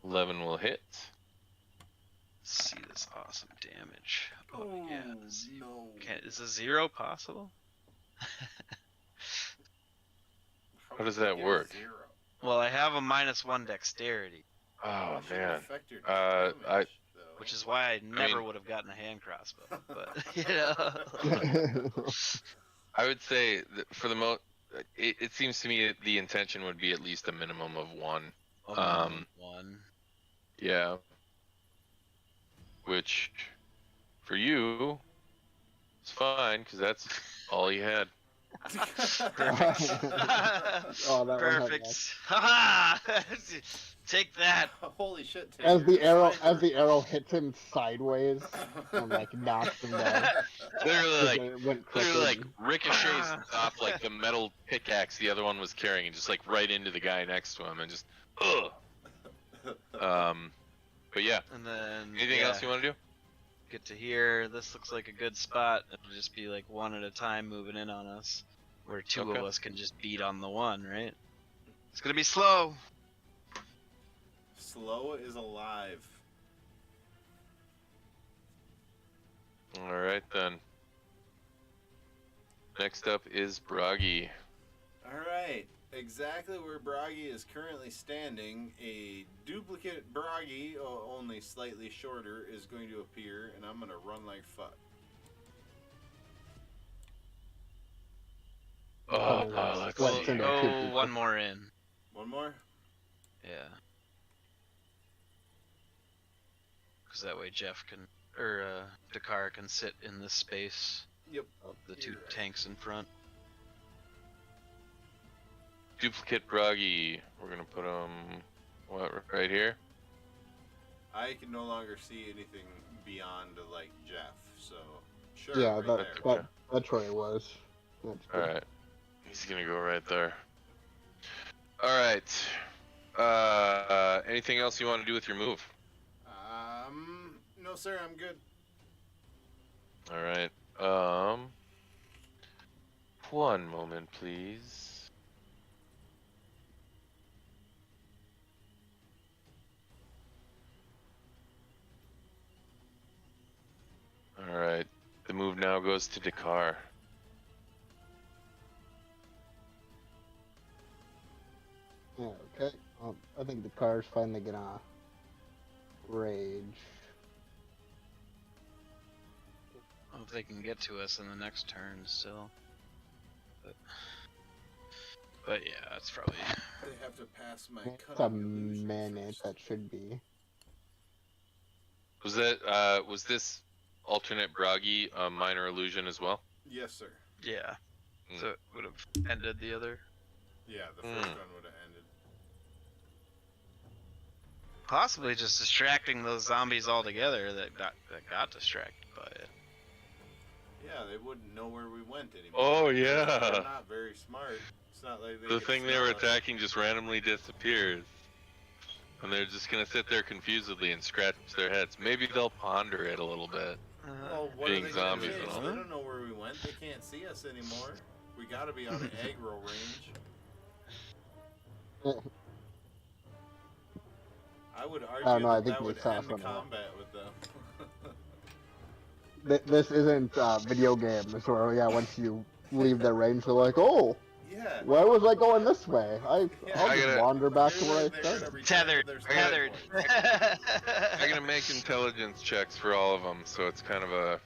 11 will hit. see this awesome damage? Oh yeah. no. Is a 0 possible? How does that work? Well, I have a -1 dexterity, Oh man. which is why I never would have gotten a hand crossbow. But you know, I would say that for the most, it seems to me that the intention would be at least a minimum of 1. one. Yeah. Which, for you, is fine because that's all you had. Perfect. Oh, that one had Perfect. Haha! Take that. Holy shit! As the Taylor. arrow hits him sideways and like knocks him down. Literally It went like crooked. ricochets off like the metal pickaxe the other one was carrying, and just like right into the guy next to him, and just But yeah. And then Anything else you want to do? get to here? This looks like a good spot. It'll just be like one at a time moving in on us, where two Okay. of us can just beat on the one, right? It's gonna be slow. Slow is alive. All right then. Next up is Bragi. All right, exactly where Bragi is currently standing, a duplicate Bragi, only slightly shorter, is going to appear, and I'm going to run like fuck. Let's Let's see. send Go one more in. One more? Yeah. Because that way Jeff can, or Dakar can sit in this space Yep. of the two You're right. tanks in front. Duplicate Bragi. We're gonna put him right here. I can no longer see anything beyond, like, Jeff, so sure. Yeah, right that, there. that's where it was. That's All good. right. He's gonna go right there. All right. Anything else you want to do with your move? No, sir, I'm good. All right. One moment, please. All right. The move now goes to Dakar. Yeah, okay. I think the car's finally gonna rage. I hope they can get to us in the next turn still. But yeah, that's probably. They have to pass my It's a cunning illusion minute, first. that should be. Was this alternate Bragi a minor illusion as well? Yes, sir. Yeah. Mm. So it would have ended the other. Yeah, the first one would have ended. Possibly just distracting those zombies altogether that got distracted by it. Yeah, they wouldn't know where we went anymore. Oh, They're yeah. not very smart. It's not like they The could thing they were smell us. attacking just randomly disappears. And they're just gonna sit there confusedly and scratch their heads. Maybe they'll ponder it a little bit. Well, what Being are they gonna zombies chase? and all They that. don't know where we went. They can't see us anymore. We gotta be out of aggro range. I would argue Oh, no, I that think that we would saw end some of that. combat with them. This isn't video games where, yeah, once you leave their range, they're like, oh, Yeah. why was I going this way? I'll I just gotta- wander back to where I They're gonna started. return to Tethered, their tethered. starting point. I'm gonna make intelligence checks for all of them, so it's kind of a.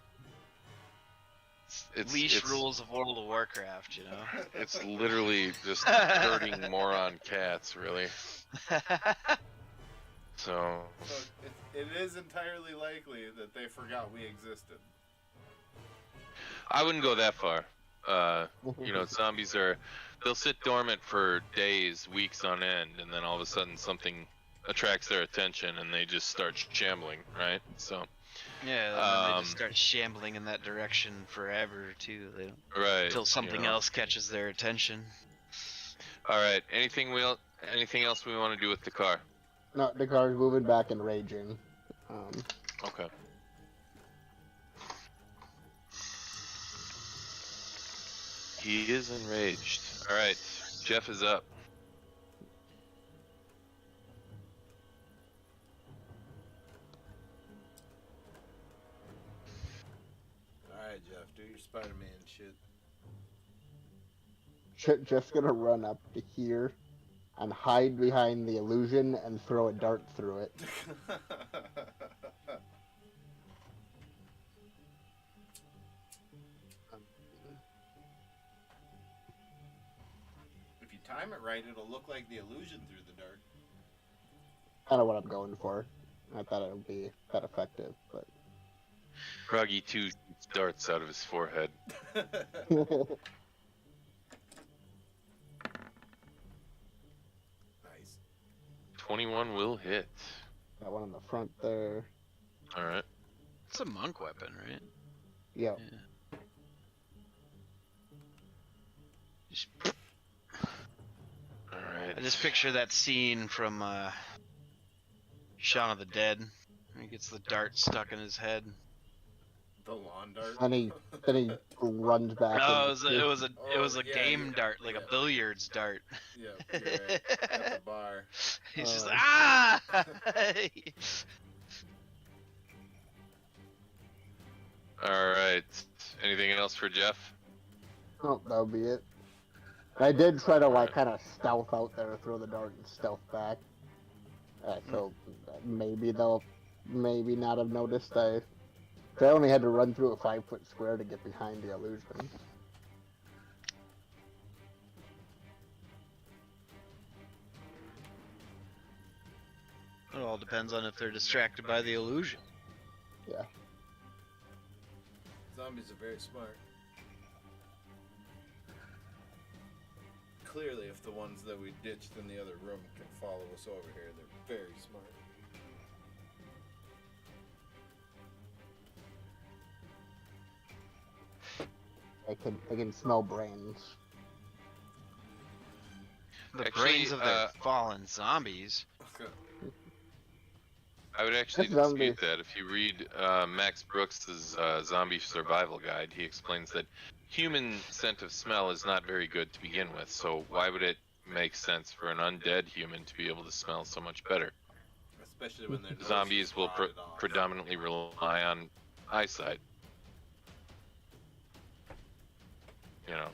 Leash it's, rules of World of Warcraft, you know. It's literally just herding moron cats, really. So. So it is entirely likely that they forgot we existed. I wouldn't go that far. You know, zombies they'll sit dormant for days, weeks on end, and then all of a sudden something attracts their attention and they just start shambling, right? So. Yeah, and then they just start shambling in that direction forever too. They don't, Right. until something you know. else catches their attention. All right. Anything else we want to do with the car? No, the car's moving back and raging. Okay. He is enraged. All right, Jeff is up. Alright, Jeff, do your Spider-Man shit. Jeff's gonna run up to here and hide behind the illusion and throw a dart through it. If you time it right, it'll look like the illusion through the dart. Kind of what I'm going for. I thought it would be that effective, but Froggy 2 shoots darts out of his forehead. Nice. 21 will hit. that one on the front there. All right. It's a monk weapon, right? Yeah. Yeah. Just, All right. I just picture that scene from Shaun of the Dead. When he gets the dart stuck in his head. The lawn dart. And he runs back. No, and- it was a Oh, yeah, game yeah, dart, like yeah. a billiards dart. Yeah, you're right. At the bar. He's just Oh. ah. All right. Anything else for Jeff? Oh, that would be it. I did try to like kind of stealth out there, throw the dart and stealth back. So maybe they'll not have noticed I only had to run through a 5-foot square to get behind the illusion. It all depends on if they're distracted by the illusion. Yeah. Zombies are very smart. Clearly, if the ones that we ditched in the other room can follow us over here, they're very smart. I can smell brains. The Actually, brains of their fallen zombies. I would actually That's dispute zombies. that. If you read Max Brooks's Zombie Survival Guide, he explains that human scent of smell is not very good to begin with. So why would it make sense for an undead human to be able to smell so much better? Especially when their nose Zombies is will rotted off. predominantly rely on eyesight. You know,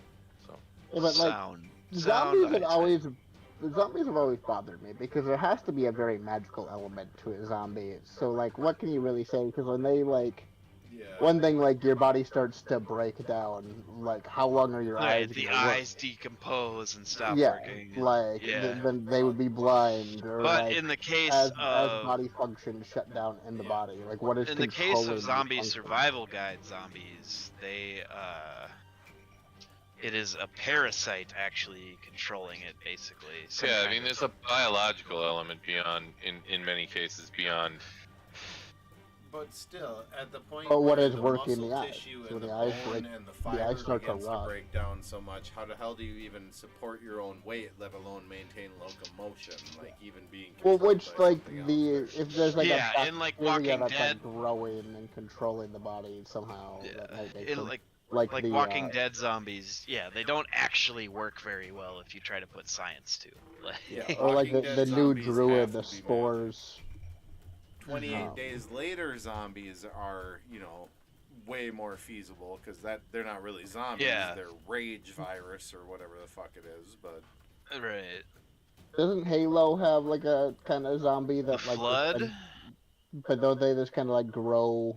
so Yeah, but like Sound. zombies Sound have always bothered me because there has to be a very magical element to a zombie. So like, what can you really say? Because when they like, Yeah. one thing like your body starts to break down. Like, how long are your Right, eyes? the gonna work? eyes decompose and stop Yeah, working. like yeah. then they would be blind, or But like in the case as of body function shut down in the body. Like, what is in the case controlling of the zombie function? survival guide zombies, they it is a parasite actually controlling it basically. Some yeah, I kind mean, of- there's a biological element beyond, in many cases, beyond. But still, at the point But what where is the working muscle the eyes? tissue So and the the eyes bone break- and the the eyes fiber start to begins to rot. break down so much, how the hell do you even support your own weight, let alone maintain locomotion? Like, even being Well, controlled which by like something the else. if there's like Yeah, a in, like, bacteria Walking that's Dead- like growing and controlling the body somehow. yeah, that might make in, them- like the, Walking Dead zombies, yeah, they don't actually work very well if you try to put science to. Like, Yeah. or like Walking the Dead new zombies druid, have the to be spores. 28 Oh. days later, zombies are, way more feasible because they're not really zombies. Yeah. They're rage virus or whatever the fuck it is. But right. Doesn't Halo have like a kind of zombie The that like flood. but don't they just kind of like grow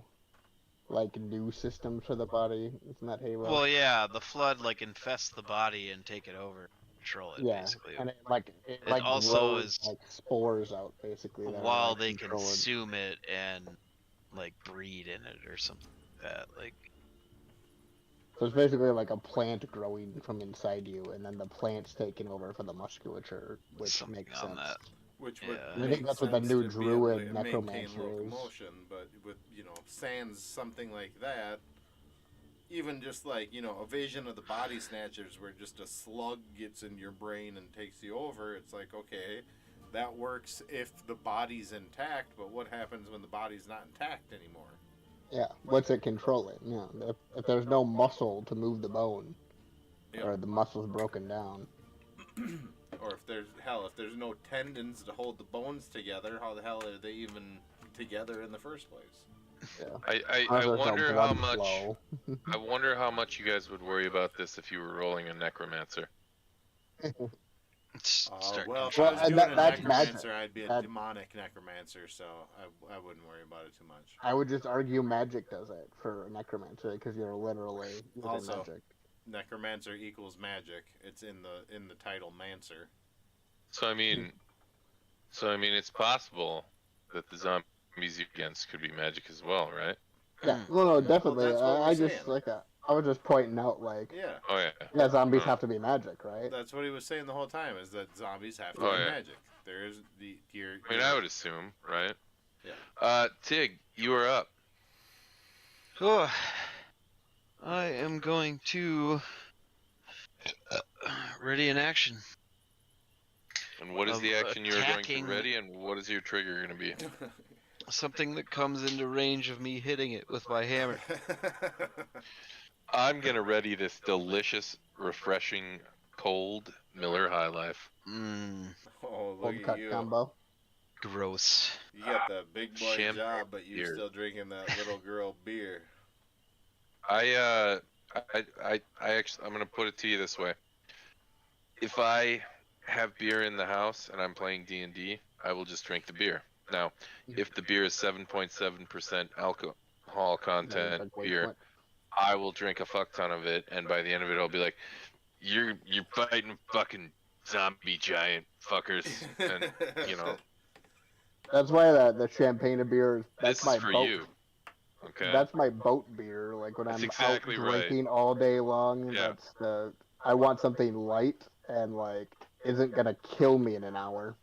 like new systems for the body? Isn't that Halo? Well, yeah, the flood like infests the body and take it over, control it yeah, basically. and it It like also grows, is- like spores out basically. that are, While like, they controlling- consume it and like breed in it or something like that. Like, So it's basically like a plant growing from inside you, and then the plant's taking over for the musculature, which Something makes on sense. that. which would Yeah. I think make that's what the sense new to be druid able to maintain necromancer is. locomotion. But with sans something like that, even just like evasion of the body snatchers, where just a slug gets in your brain and takes you over, it's like, okay, that works if the body's intact, but what happens when the body's not intact anymore? Yeah, what's it controlling? Yeah, if there's no muscle to move the bone, Yep. or the muscle's broken down. Or if there's no tendons to hold the bones together, how the hell are they even together in the first place? Yeah. I Unless there's no wonder how blood much. flow. I wonder how much you guys would worry about this if you were rolling a necromancer. Start Well, if Well, I was and doing a that's necromancer, magic. I'd be a That- demonic necromancer, so I wouldn't worry about it too much. I would just argue magic does it for necromancy because you're literally using Also, magic. Necromancer equals magic. It's in the title Mancer. So I mean, it's possible that the zombies you against could be magic as well, right? Yeah, no, definitely. that's what we're I just saying. like I was just pointing out like, Yeah, Oh yeah. yeah, zombies Huh. have to be magic, right? that's what he was saying the whole time. Is that zombies have to Oh, be yeah. magic? There's your. I mean, I would assume, right? Yeah. Tig, you are up. Oh, I am going to ready in action. And what is Of the action you are going to attacking- ready, and what is your trigger going to be? Something that comes into range of me hitting it with my hammer. I'm going to ready this delicious, refreshing, cold Miller High Life. Mmm, Oh, look Cold at cut you! combo. gross. You got the big boy Champagne job, but you're beer. still drinking that little girl beer. I actually, I'm going to put it to you this way. If I have beer in the house and I'm playing D&D, I will just drink the beer. Now, if the beer is 7.7% alcohol content Like, wait, beer, what? I will drink a fuck ton of it, and by the end of it, I'll be like, "You're fighting fucking zombie giant fuckers," and you know, That's why the champagne beer is that's this my is for boat. you. Okay. That's my boat beer. Like when That's I'm exactly out right. drinking all day long. Yeah. That's I want something light and like isn't gonna kill me in an hour.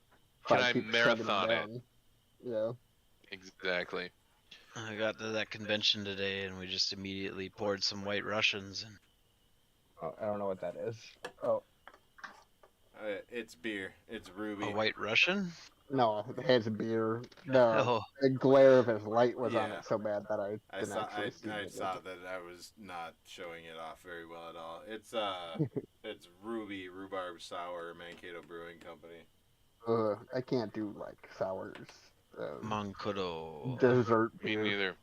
if Can I keep chugging marathon it? down. Yeah. Exactly. I got to that convention today, and we just immediately poured some White Russians. And Oh, I don't know what that is. Oh It's beer. It's Ruby. a White Russian? no, it's beer. The Oh, the glare of his light was on Yeah. it so bad that I I didn't saw. actually see I it. saw that I was not showing it off very well at all. It's it's Ruby Rhubarb Sour, Mankato Brewing Company. I can't do like sours. Mankudo. Dessert Me beer. neither.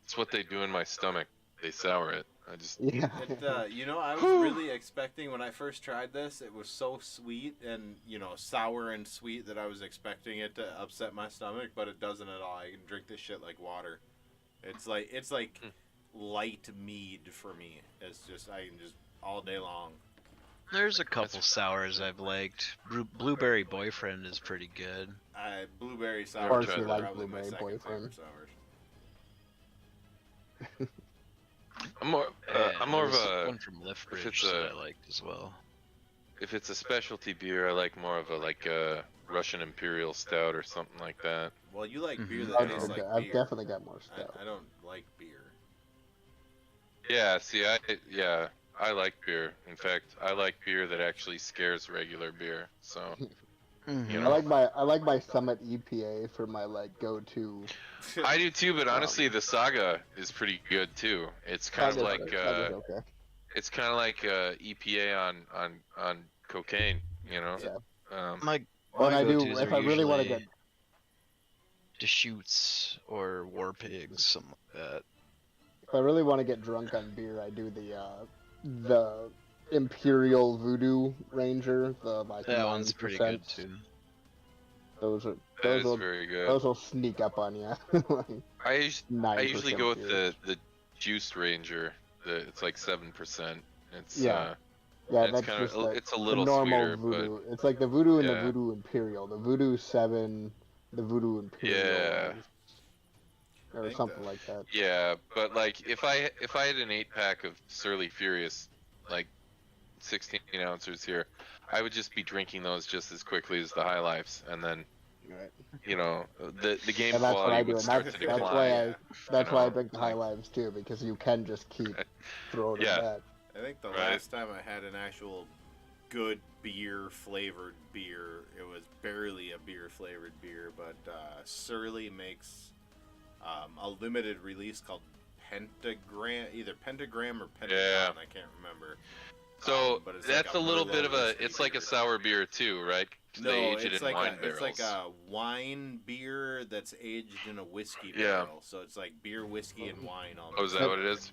It's what they do in my stomach. They sour it. I just. Yeah. It, I was really expecting when I first tried this, it was so sweet and sour and sweet that I was expecting it to upset my stomach, but it doesn't at all. I can drink this shit like water. It's like light mead for me. It's just I can just all day long. There's a couple sours I've liked. Blueberry Boyfriend is pretty good. Blueberry sour. Of course is you like probably my Blueberry second favorite Boyfriend. sours. I'm more of There's a. one from Liftbridge it's that a- I liked as well. If it's a specialty beer, I like more of a Russian Imperial Stout or something like that. Well, you like beer Mhm. that I've, tastes like I've beer. definitely got more stuff. I don't like beer. Yeah, see, I like beer. In fact, I like beer that actually scares regular beer. So, Mhm. you I know. like my Summit EPA for my like go-to. I do too, but honestly, the Saga is pretty good too. It's kind of like Saga's okay. it's kind of like EPA on cocaine, you know. Yeah. My When I do, go-tos if are I really want to usually get, Deschutes or War Pigs, something like that. if I really want to get drunk on beer, I do the Imperial Voodoo Ranger. The like That one's 9%. pretty good too. Those That those is will very good. those will sneak up on you. I 9% usually go with beers. the Juiced Ranger. It's like 7%. It's Yeah. Yeah, it's that's kind just of like it's a the little normal sweeter, Voodoo. It's like the Voodoo and the Yeah. Voodoo Imperial. The Voodoo 7, the Voodoo Imperial. Yeah. I Or think something that- like that. yeah. But like if I had an 8-pack of Surly Furious, like 16 ounces here, I would just be drinking those just as quickly as the High Lifes, and then Right. the game And that's what I quality do, would and start that's, to that's decline. why Yeah. that's why I know, drink the High like- Lives too, because you can just keep throwing Yeah. it back. I think the Right. last time I had an actual good beer flavored beer. It was barely a beer flavored beer, but Surly makes a limited release called Pentagram, either Pentagram or Pentagon. Yeah. I can't remember. So but it's that's like a little bit of a. whiskey It's like a beer. sour beer too, right? 'Cause they No, age it it's in like wine it's like barrels. a wine beer that's aged in a whiskey Yeah. barrel. So it's like beer, whiskey, and wine all. Oh, is that what it is?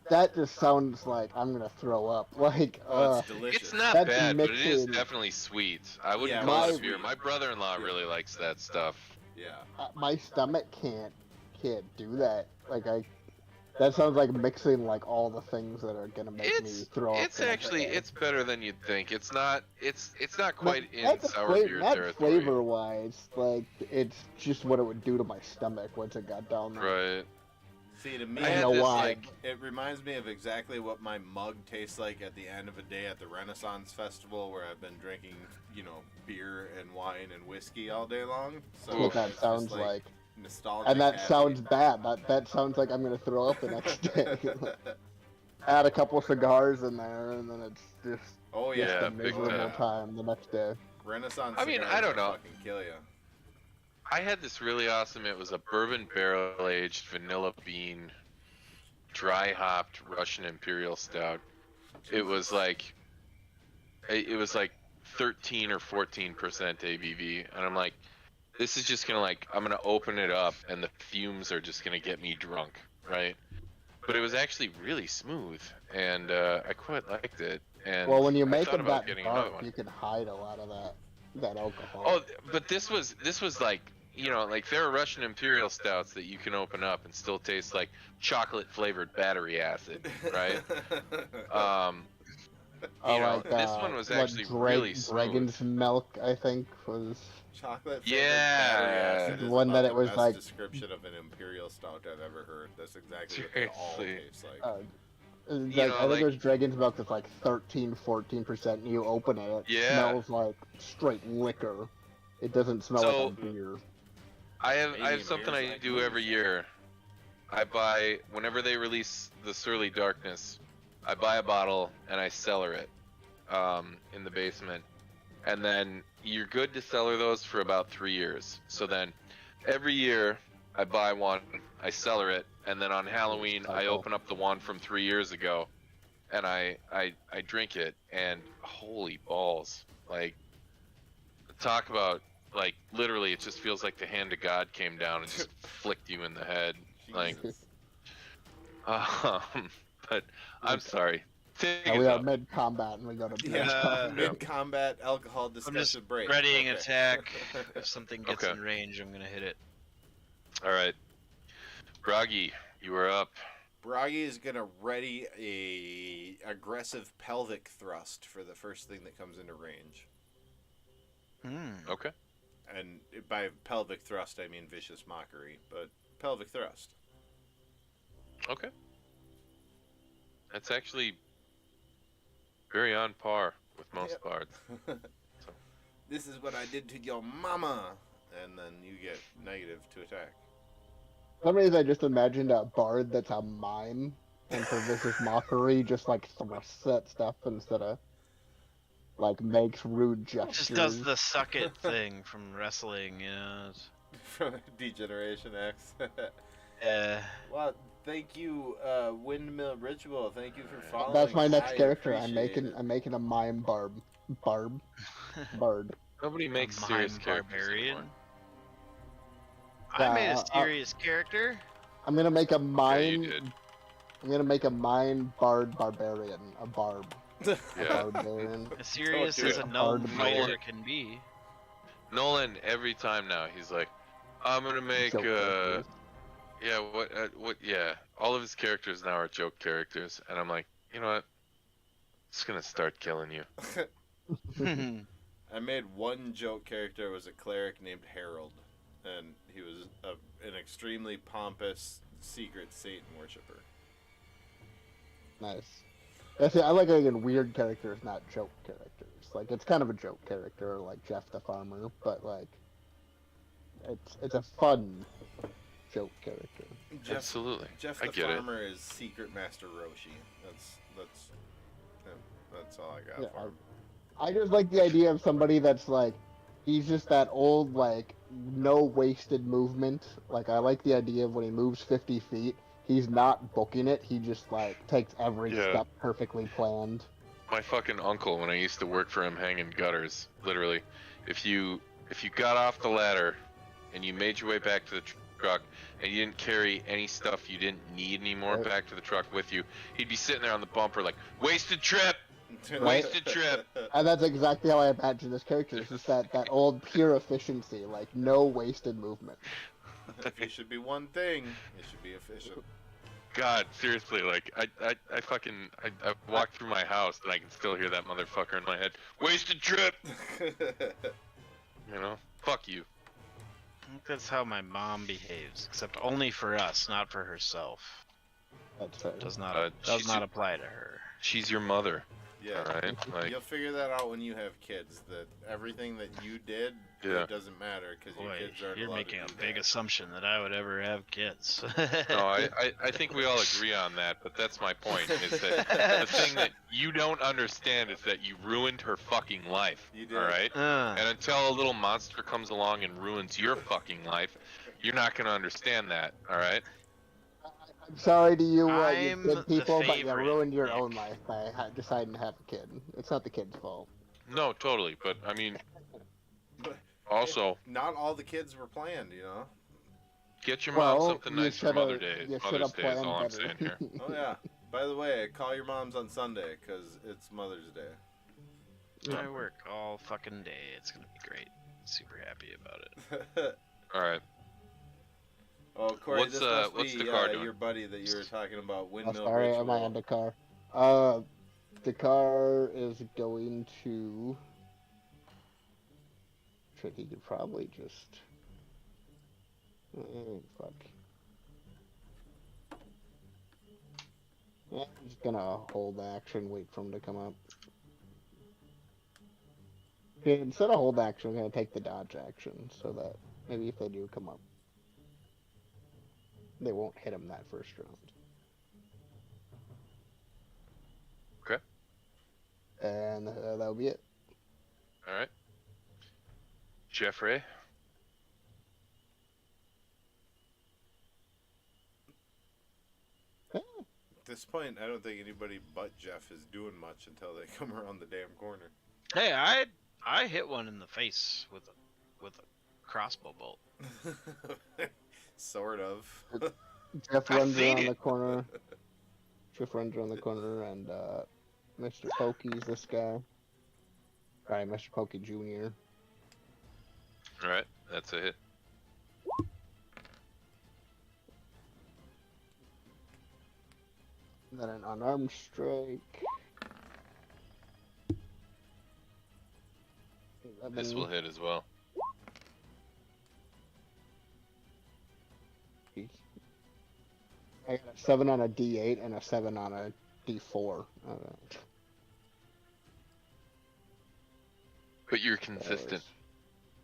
That just sounds like I'm gonna throw up. Like, Oh, it's delicious. It's not That's bad, but it is mixing- definitely sweet. I wouldn't Yeah, call it my- a beer. My brother-in-law really likes that stuff. Yeah. my stomach can't do that. Like that sounds like mixing like all the things that are gonna make me throw up. It's actually it's better than you'd think. It's not Not- quite in not sour fla- beer not territory. flavor wise, like it's just what it would do to my stomach once it got down there. Right. See, to me, I I had don't know this, why. like, it reminds me of exactly what my mug tastes like at the end of a day at the Renaissance Festival, where I've been drinking, beer and wine and whiskey all day long. So That's what that it's sounds just, like. nostalgic. And that happy. sounds bad. That sounds like I'm gonna throw up the next day. Add a couple cigars in there, and then it's just Oh just yeah, a big miserable time. time the next day. Renaissance. I mean, cigars I don't will know. Fucking kill you. I had this really awesome. It was a bourbon barrel aged vanilla bean, dry hopped Russian Imperial Stout. It was like 13 or 14% ABV, and I'm like, this is just gonna I'm gonna open it up, and the fumes are just gonna get me drunk, right? But it was actually really smooth, and I quite liked it. And Well, when you I make thought them about that getting another dark, one. you can hide a lot of that alcohol. Oh, but this was like, like there are Russian Imperial Stouts that you can open up and still taste like chocolate flavored battery acid, right? This one was actually really smooth. Dragon's milk, I think, was. Chocolate. Yeah. Battery acid is One about that the it was best like- description of an imperial stout I've ever heard. That's exactly what they all Seriously. taste like. Like, know, I think like- it was Dragon's milk that's like 13-14%, and you open it, it Yeah. smells like straight liquor. It doesn't smell So- like a beer. I have Canadian something beers I like do booze. every year. I buy whenever they release the Surly Darkness, I buy a bottle and I cellar it in the basement, and then you're good to cellar those for about 3 years. So then every year I buy one, I cellar it, and then on Halloween I open up the one from 3 years ago, and I drink it, and holy balls, like, talk about, like, literally it just feels like the hand of God came down and just flicked you in the head. Like, Jesus. but I'm sorry. Take Now it we are up. mid-combat, and we got to Yeah, mid-combat alcohol discussion just break. readying Okay. attack. If something gets Okay. in range, I'm gonna hit it. All right, Bragi, you are up. Bragi is gonna ready a aggressive pelvic thrust for the first thing that comes into range. Okay. And by pelvic thrust, I mean vicious mockery, but pelvic thrust. Okay. That's actually very on par with most Yep. bards. This is what I did to your mama, and then you get negative to attack. For some reason, I just imagined a bard that's a mime, and for vicious mockery, just like thrusts at stuff instead of like makes rude gestures. Just does the suck it thing from wrestling, you know. From Degeneration X. Well, thank you, Windmill Ritual. Thank you for following. That's my next I character. appreciate it. I'm making a mime bard. Bard. Nobody makes mime serious characters barbarian. anymore. I made a Uh, serious character. I'm gonna make a Okay, mime. you did. I'm gonna make a mime bard barbarian. A barb. A Yeah. barbarian. As serious do as it. a gnome Hard fighter Nolan. can be. Nolan, every time now, he's like, I'm gonna make, Joke characters. yeah, yeah. All of his characters now are joke characters, and I'm like, you know what? It's gonna start killing you. I made one joke character. Was a cleric named Harold, and he was an extremely pompous secret Satan worshiper. Nice. I like making weird characters, not joke characters. Like it's kind of a joke character, like Jeff the Farmer, but like it's a fun joke character. Absolutely. Jeff I the get it. Farmer is Secret Master Roshi. That's all I got Yeah, for him. I just like the idea of somebody that's like, he's just that old, like, no wasted movement. Like, I like the idea of when he moves 50 feet, he's not booking it, he just, like, takes every Yeah. step perfectly planned. My fucking uncle, when I used to work for him hanging gutters, literally, if you got off the ladder and you made your way back to the truck and you didn't carry any stuff you didn't need anymore Right. back to the truck with you, he'd be sitting there on the bumper like, wasted trip, Right. wasted trip. And that's exactly how I imagine this character. It's just that old pure efficiency, like, no wasted movement. If you should be one thing, it should be efficient. God, seriously, like, I walked through my house and I can still hear that motherfucker in my head. Wasted trip! You know? Fuck you. I think that's how my mom behaves, except only for us, not for herself. That's fair. Does not she's not your- apply to her. She's your mother, Yeah. alright? Like, You'll figure that out when you have kids. That everything that you did, Yeah. it doesn't matter because your Boy, kids aren't you're allowed making to a do big that. assumption that I would ever have kids. no, I think we all agree on that, but that's my point, is that the thing that you don't understand is that you ruined her fucking life, You did. alright? And until a little monster comes along and ruins your fucking life, you're not gonna understand that, alright? I'm sorry to you, I'm you the good people, but you favorite, ruined your Nick. own life by deciding to have a kid. It's not the kid's fault. No, totally, but I mean, also, Not all the kids were planned, you know. get your mom Well, something you nice for shoulda- Mother's Day. you Mother's shoulda Day is planned all I'm better. saying here. Oh yeah. By the way, call your moms on Sunday because it's Mother's Day. I work all fucking day. It's gonna be great. Super happy about it. All right. Oh, Corey, What's, this must what's be the car doing? your buddy that you were talking about. Oh, Windmill sorry, Ritual. am I on the car? The car is going to... Shit, he could probably just... fuck. Yeah, I'm just gonna hold action, wait for him to come up. Okay, instead of hold action, I'm gonna take the dodge action, so that maybe if they do come up, they won't hit him that first round. Okay. And that'll be it. All right. Jeffrey. At this point, I don't think anybody but Jeff is doing much until they come around the damn corner. Hey, I hit one in the face with a crossbow bolt. Sort of. Jeff I runs seen around it. the corner. Jeff runs around the corner, and Mr. Pokey's this guy. Alright, Mr. Pokey Jr. All right, that's a hit. Then an unarmed strike. This will hit as well. I got a 7 on a D8 and a 7 on a D4. But you're consistent.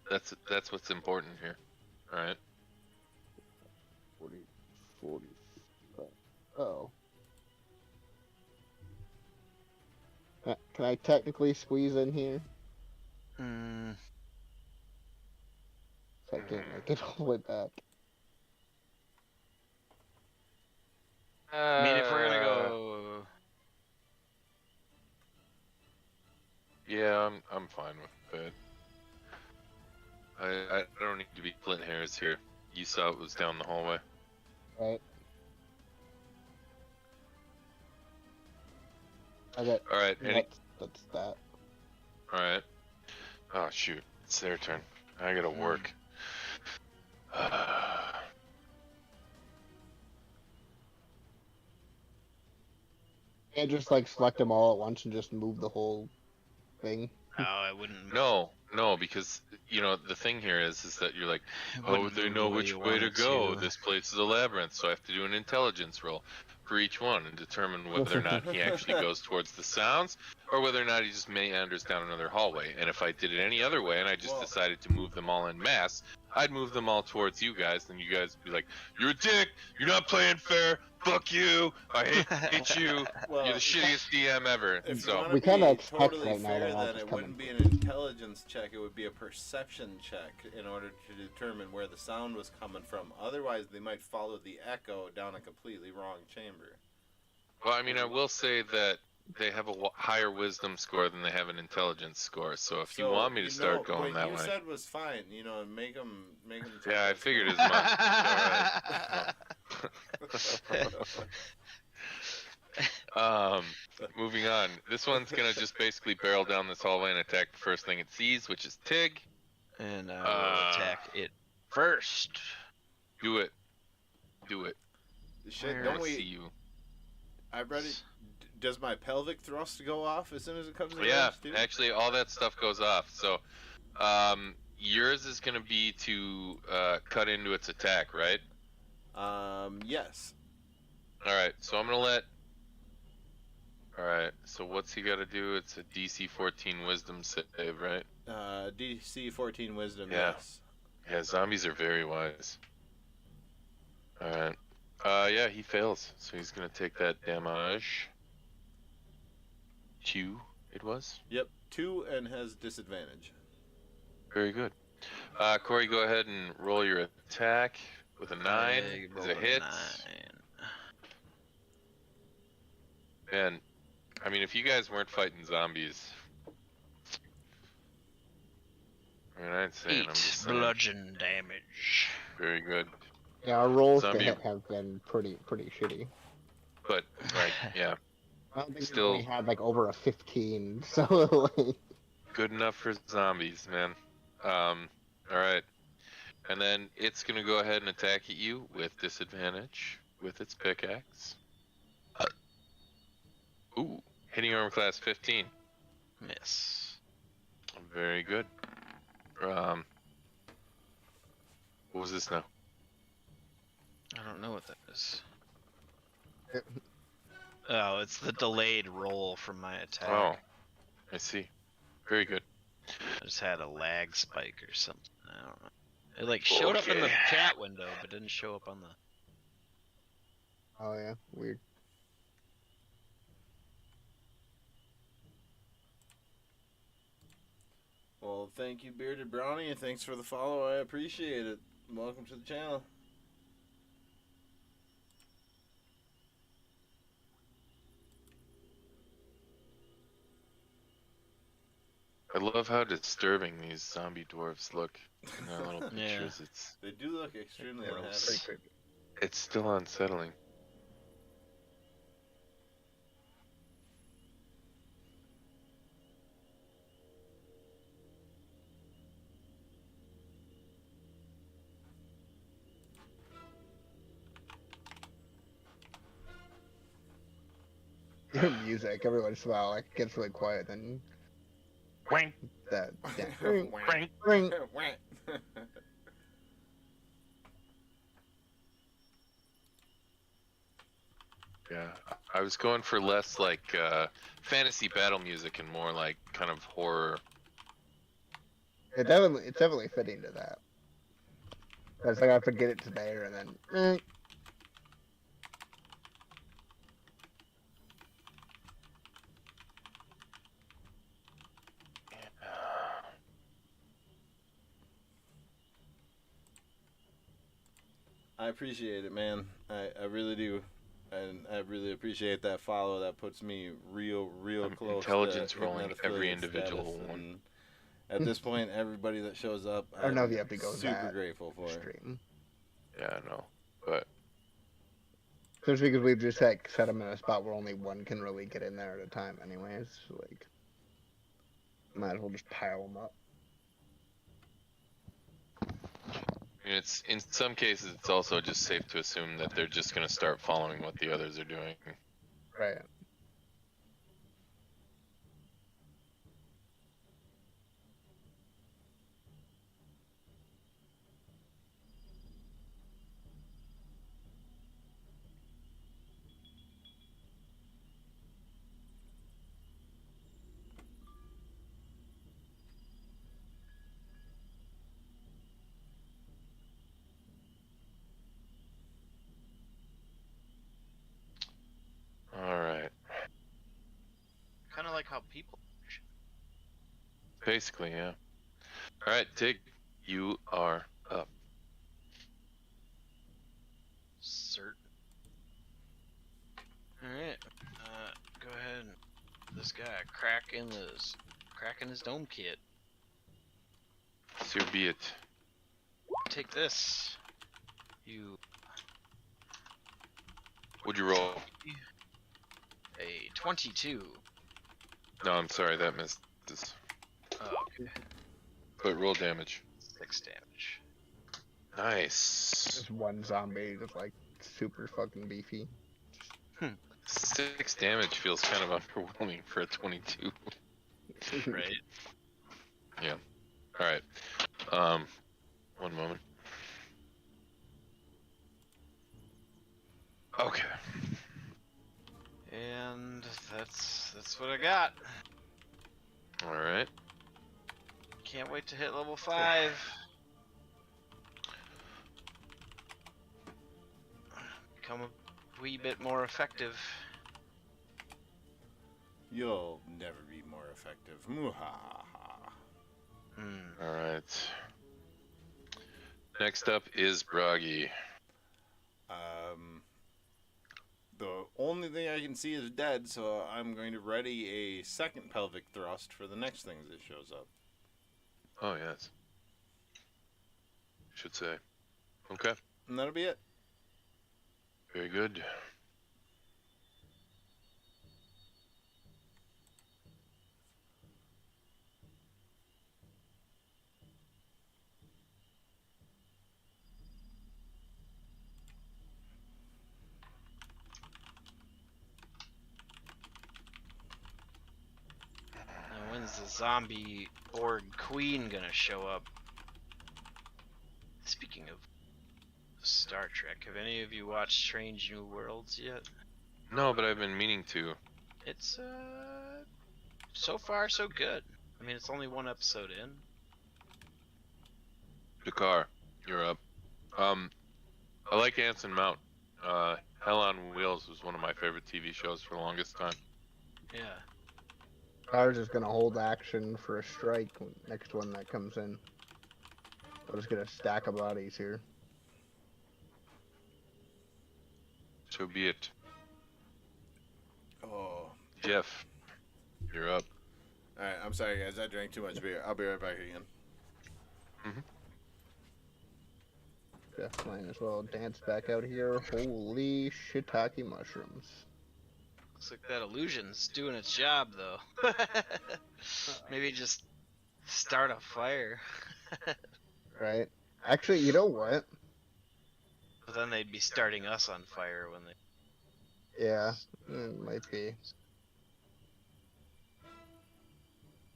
That's what's important here. All right. 40. Oh. Can I technically squeeze in here? Hmm. So I can't make it all the way back. I mean, if we're gonna go, Yeah, I'm fine with that. I don't need to be splitting hairs here. You saw it was down the hallway. Right? Okay. All right. That's that. All right. Oh shoot, it's their turn. I gotta work. Yeah, just like select them all at once and just move the whole thing. no, I wouldn't. No, because you know the thing here is that you're like, I oh, wouldn't they move know the which you way to wanted go. This place is a labyrinth, so I have to do an intelligence roll for each one and determine whether or not he actually goes towards the sounds or whether or not he just meanders down another hallway. And if I did it any other way and I just Well- decided to move them all en masse, I'd move them all towards you guys, then you guys would be like, you're a dick, you're not playing fair, fuck you, I hate you. Well, You're the shittiest DM ever. if you So want We to kinda be expect totally right now fair, that I'll then just it come wouldn't in. be an intelligence check. It would be a perception check in order to determine where the sound was coming from. Otherwise, they might follow the echo down a completely wrong chamber. well, I mean, I will say that they have a higher wisdom score than they have an intelligence score. So if you want me to start going that what way, you said was fine. You know, and make them. yeah, I figured as much. Moving on. This one's gonna just basically barrel down this hallway and attack the first thing it sees, which is Tig. And I will attack it first. Do it. Do it. Shit, Where don't I we? see you. I read it. Does my pelvic thrust go off as soon as it comes in Yeah, range, too? actually, all that stuff goes off. So, yours is gonna be to cut into its attack, right? Yes. All right. So I'm gonna let. All right. So what's he got to do? It's a DC 14 Wisdom save, right? DC 14 Wisdom. Yeah. Yes. Yeah. Zombies are very wise. All right. Yeah, he fails. So he's gonna take that damage. 2, it was. Yep. 2 and has disadvantage. Very good. Corey, go ahead and roll your attack with a 9. Is a hit. 9. And I mean, if you guys weren't fighting zombies, I mean, I'd say, 8 I'm just saying, bludgeon damage. very good. Yeah, our rolls Zombie- to hit have been pretty shitty. But like, yeah, I don't think Still- we only had like over a 15, so like, good enough for zombies, man. All right, and then it's gonna go ahead and attack at you with disadvantage with its pickaxe. Ooh, hitting armor class 15. Miss. Very good. What was this now? I don't know what that is. Oh, it's the delayed roll from my attack. Oh, I see. Very good. I just had a lag spike or something. I don't know. It like showed up in the Okay. chat window, but didn't show up on the. oh yeah, weird. Well, thank you, Bearded Brownie, and thanks for the follow. I appreciate it. Welcome to the channel. I love how disturbing these zombie dwarves look in their little Yeah. pictures. They do look extremely Gross. unhappy. It's still unsettling. Your music, every once in a while, like gets really quiet, then Wang. that. Yeah. Wang. Ring. Yeah, I was going for less like fantasy battle music and more like kind of horror. It's definitely fitting to that. It's like I forget it today, and then. I appreciate it, man. I really do. And I really appreciate that follow. That puts me real close. Intelligence to rolling hitting that every affiliate individual status, one. and at this point, everybody that shows up, I don't know if you I'm have to go super that grateful for. Stream. Yeah, I know, but Just because we've just like set them in a spot where only one can really get in there at a time, anyways. Like, might as well just pile them up. I mean, it's in some cases it's also just safe to assume that they're just gonna start following what the others are doing. Right. people. Basically, yeah. All right, Tig, you are up. Certain. Alright. Go ahead and this guy cracking his dome kit. So be it. Take this. You Would you roll? a 22. No, I'm sorry, that missed. Oh, okay. But roll damage. 6 damage. Nice. This one zombie that's like super fucking beefy. 6 damage feels kind of underwhelming for a 22. Right? Yeah. All right. One moment. Okay. And that's what I got. All right. Can't wait to hit level 5. Become a wee bit more effective. You'll never be more effective. Muhaha. All right. Next up is Broggy. The only thing I can see is dead, so I'm going to ready a second pelvic thrust for the next thing that shows up. Oh, yes. Should say. Okay. And that'll be it. Very good. Now when's the zombie Borg Queen gonna show up? Speaking of Star Trek, have any of you watched Strange New Worlds yet? No, but I've been meaning to. It's so far so good. I mean, it's only one episode in. Dakar, you're up. I like Anson Mount. Hell on Wheels was one of my favorite TV shows for the longest time. Yeah. I was just gonna hold action for a strike next one that comes in. I'll just get a stack of bodies here. So be it. Oh. Jeff, you're up. Alright, I'm sorry guys, I drank too much beer. I'll be right back again. Jeff might as well dance back out here. Holy shiitake mushrooms. Looks like that illusion's doing its job, though. Maybe just start a fire. Right? Actually, you know what? But then they'd be starting us on fire when they... Yeah, it might be.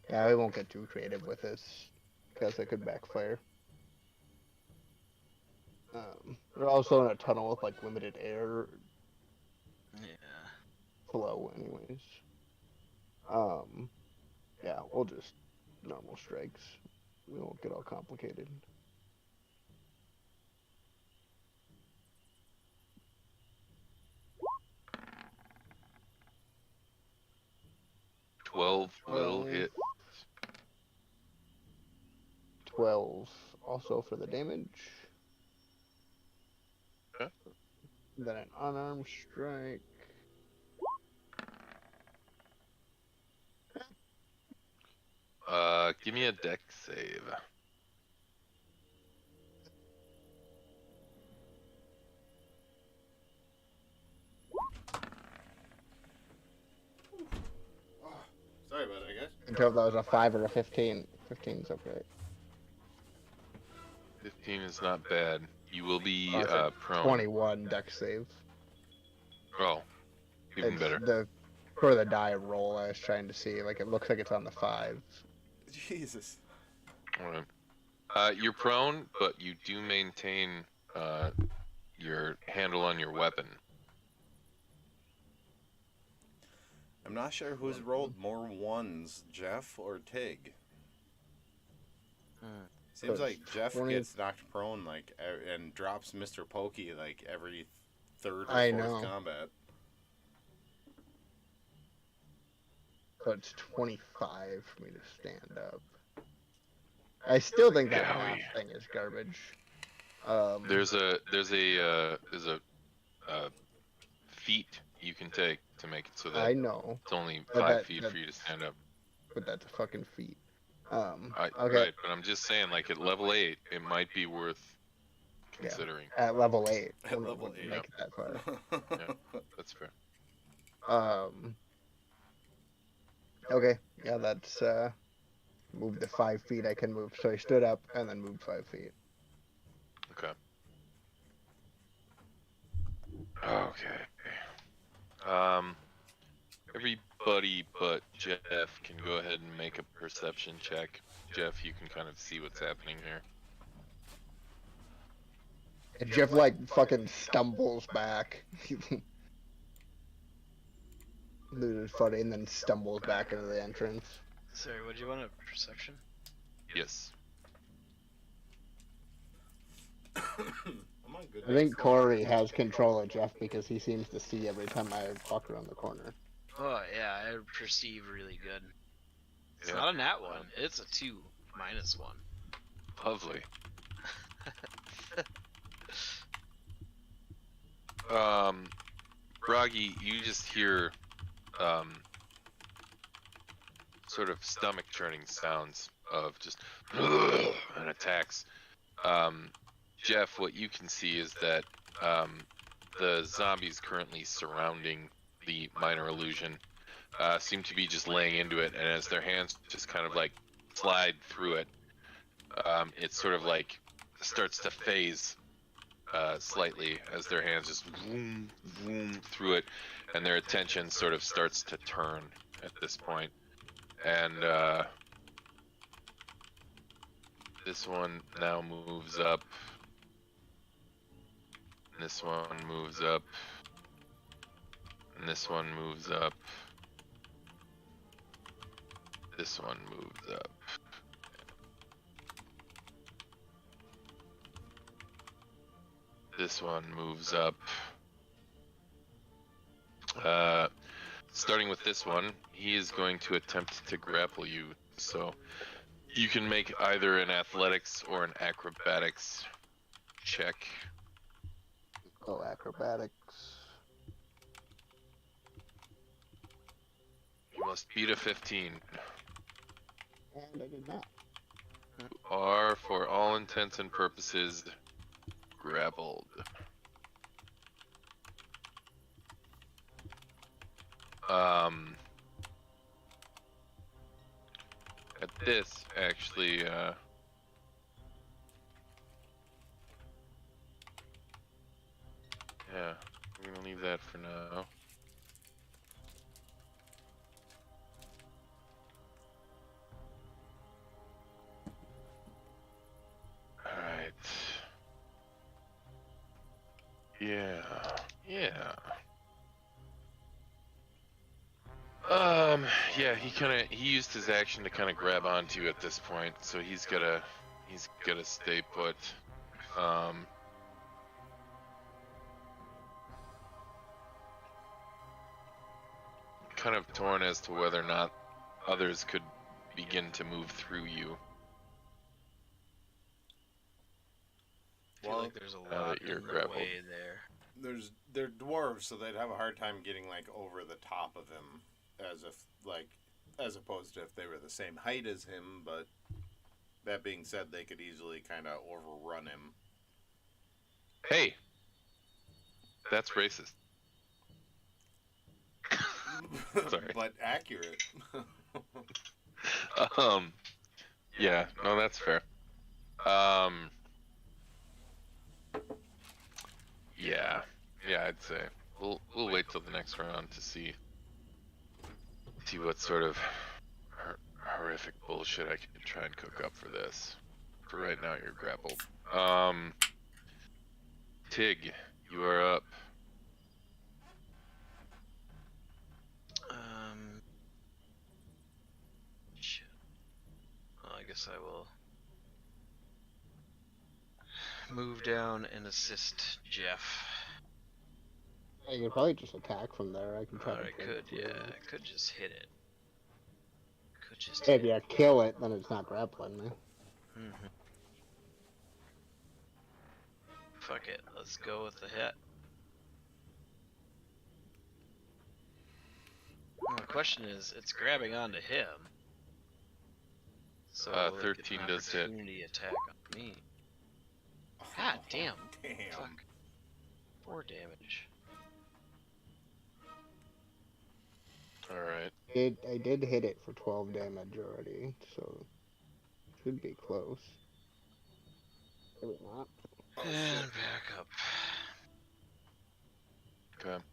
Yeah, we won't get too creative with this, because it could backfire. They're also in a tunnel with like limited air Yeah. flow anyways. Yeah, we'll just normal strikes. We won't get all complicated. Will hit. 12 also for the damage. Okay. Then an unarmed strike. Give me a deck save. Sorry about that, guys. Until that was a 5 or a 15. 15's okay. 15 is not bad. You will be prone. 21 deck save. Oh, even It's better. For the die roll, I was trying to see. Like, it looks like it's on the 5. Jesus. Alright. You're prone, but you do maintain your handle on your weapon. I'm not sure who's rolled more ones, Jeff or Tig. Seems like Jeff 20 gets knocked prone like and drops Mr. Pokey like every third or I fourth know. combat. So it's 25 for me to stand up. I still think that Yeah, half thing is garbage. There's a feat you can take to make it so that I know, it's only but 5 feet for you to stand up. but that's a fucking feat. Okay. Okay. Right, but I'm just saying, like at level 8, it might be worth considering. At level 8. At Wouldn't level 8. make it that far. Yeah, that's fair. Okay. Yeah, that's move the 5 feet I can move. So I stood up and then moved 5 feet. Okay. Okay. Everybody but Jeff can go ahead and make a perception check. Jeff, you can kind of see what's happening here. And Jeff like fucking stumbles back. Loses footing and then stumbles back into the entrance. Sorry, what do you want? A perception? Yes. I'm on good I think Corey has control of Jeff because he seems to see every time I walk around the corner. Oh yeah, I perceive really good. It's Yeah. not a nat 1. It's a 2 minus 1. Lovely. Bragi, you just hear sort of stomach churning sounds of just and attacks. Jeff, what you can see is that the zombies currently surrounding the minor illusion seem to be just laying into it, and as their hands just kind of like slide through it, it sort of like starts to phase slightly as their hands just vroom, vroom through it, and their attention sort of starts to turn at this point. And this one now moves up. And this one moves up. And this one moves up. This one moves up. This one moves up. Starting with this one, he is going to attempt to grapple you. So you can make either an athletics or an acrobatics check. Go acrobatics. You must beat a 15. And I did not. Are, for all intents and purposes, grappled. At this, actually, yeah, we're gonna leave that for now. Alright. Yeah. Yeah, he used his action to kind of grab onto you at this point, so he's gotta stay put. Kind of torn as to whether or not others could begin to move through you. I feel like there's a now lot that you're in the grappled. way there. They're dwarves, so they'd have a hard time getting like over the top of him, as opposed to if they were the same height as him. But that being said, they could easily kind of overrun him. Hey, that's racist. Sorry. But accurate. Yeah, no, that's fair. Yeah, I'd say we'll wait till the next round to see what sort of horrific bullshit I can try and cook up for this. For right now, you're grappled. Tig, you are up. Shit. Well, I guess I will move down and assist Jeff. I could probably just attack from there. I can try Or to I break could, through. yeah, I could just hit it. Just If hit. you kill it, then it's not grappling me. Mhm. Fuck it. Let's go with the hit. Well, the question is, it's grabbing onto him. So will it get 13 an does hit. opportunity attack on me. God damn. Damn. Fuck. 4 damage. Alright. I did hit it for 12 damage already, so should be close. Maybe not. Oh, And shit. back up. Okay.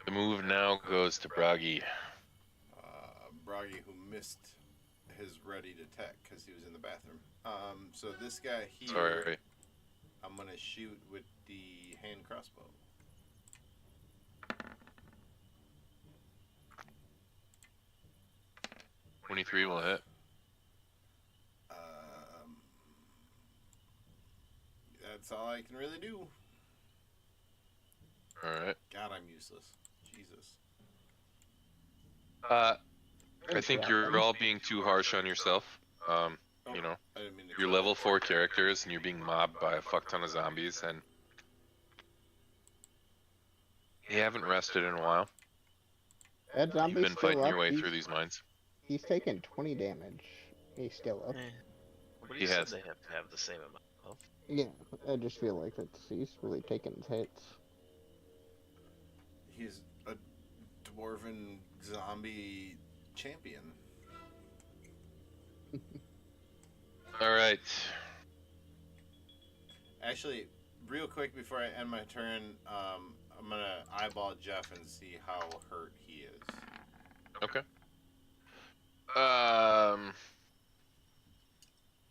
The move now goes to Bragi. Bragi, who missed his ready to attack because he was in the bathroom. So this guy here, Sorry. I'm gonna shoot with the hand crossbow. $23 will hit. That's all I can really do. Alright. God, I'm useless. Jesus. I think you're all being too harsh on yourself. You know, I didn't mean to. you're level 4 characters and you're being mobbed by a fuck ton of zombies, and you haven't rested in a while. That You've zombie's been still fighting up. your way through these mines. He's taken 20 damage. He's still up. But He he said has. they have to have the same amount of health. Yeah, I just feel like he's really taking his hits. He's a dwarven zombie champion. Alright. Actually, Actually, real quick before I end my turn, I'm gonna eyeball Jeff and see how hurt he is. Okay.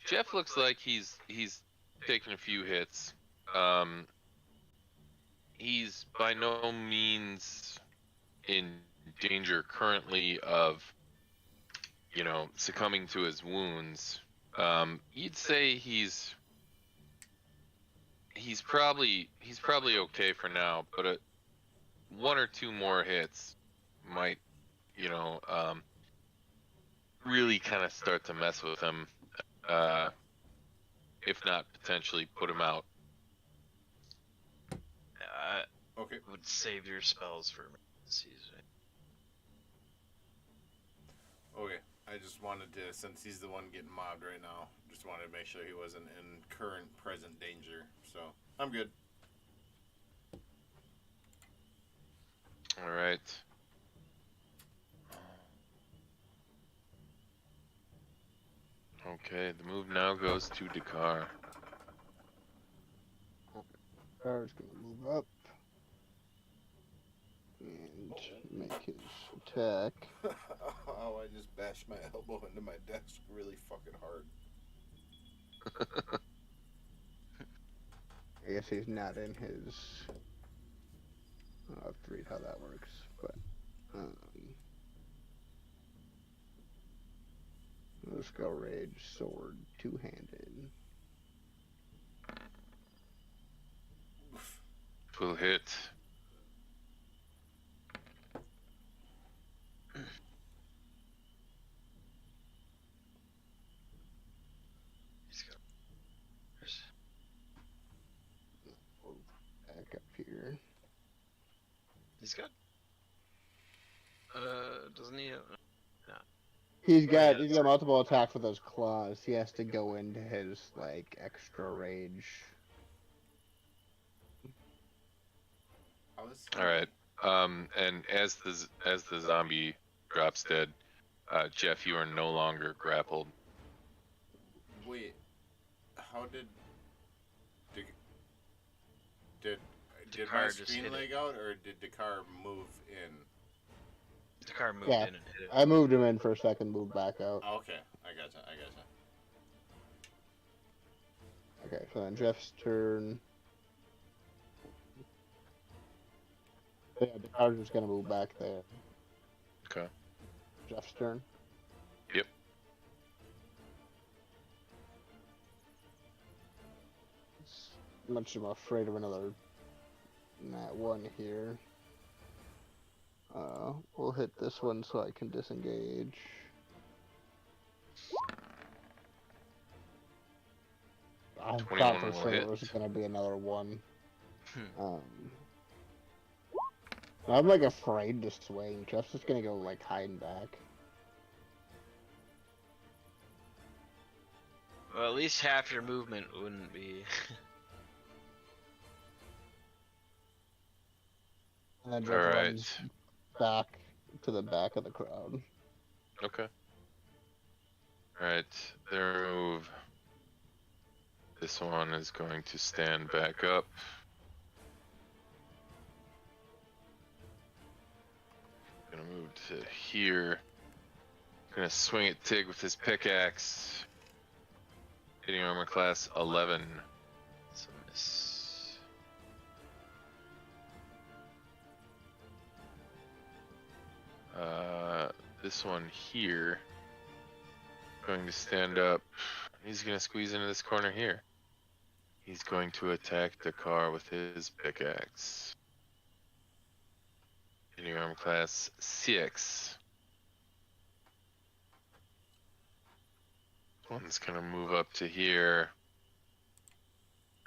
Jeff looks like he's taken a few hits. He's by no means in danger currently of, you know, succumbing to his wounds. You'd say he's probably okay for now, but one or two more hits might, you know, really kind of start to mess with him, if not potentially put him out. I Okay. would save your spells for emergencies. Okay. I just wanted to, since he's the one getting mobbed right now, just wanted to make sure he wasn't in current present danger. So I'm good. All right. Okay, the move now goes to Dakar. Dakar's gonna move up and make his attack. Oh, I just bashed my elbow into my desk really fucking hard. I guess he's not in his. I'll have to read how that works, but let's go rage sword two-handed. Will hit. He's got. Back up here. He's got. Doesn't he? He's got multiple attacks with those claws. He has to go into his like extra rage. All right. And as the zombie drops dead, Jeff, you are no longer grappled. Wait, how did Dakar my just screen hit leg out, or did Dakar move in? Dakar moved Yeah. in and hit it. I moved him in for a second, moved back out. Oh, okay, I gotcha. Okay, so then Jeff's turn. Yeah, Dakar's just gonna move back there. Okay. Jeff's turn. Yep. Much I'm afraid of another nat one here. We'll hit this one so I can disengage. I thought 21 for will sure hit. it was gonna be another one. Hmm. I'm like afraid to swing. Jeff's just gonna go like hiding back. Well, at least half your movement wouldn't be. And then All Jeff right. runs back to the back of the crowd. Okay. All right. Their move. This one is going to stand back up. Gonna move to here. Gonna swing at Tig with his pickaxe. Hitting armor class 11. It's a miss. This one here. Going to stand up. He's gonna squeeze into this corner here. He's going to attack the car with his pickaxe. Hitting armor class 6. One's gonna move up to here.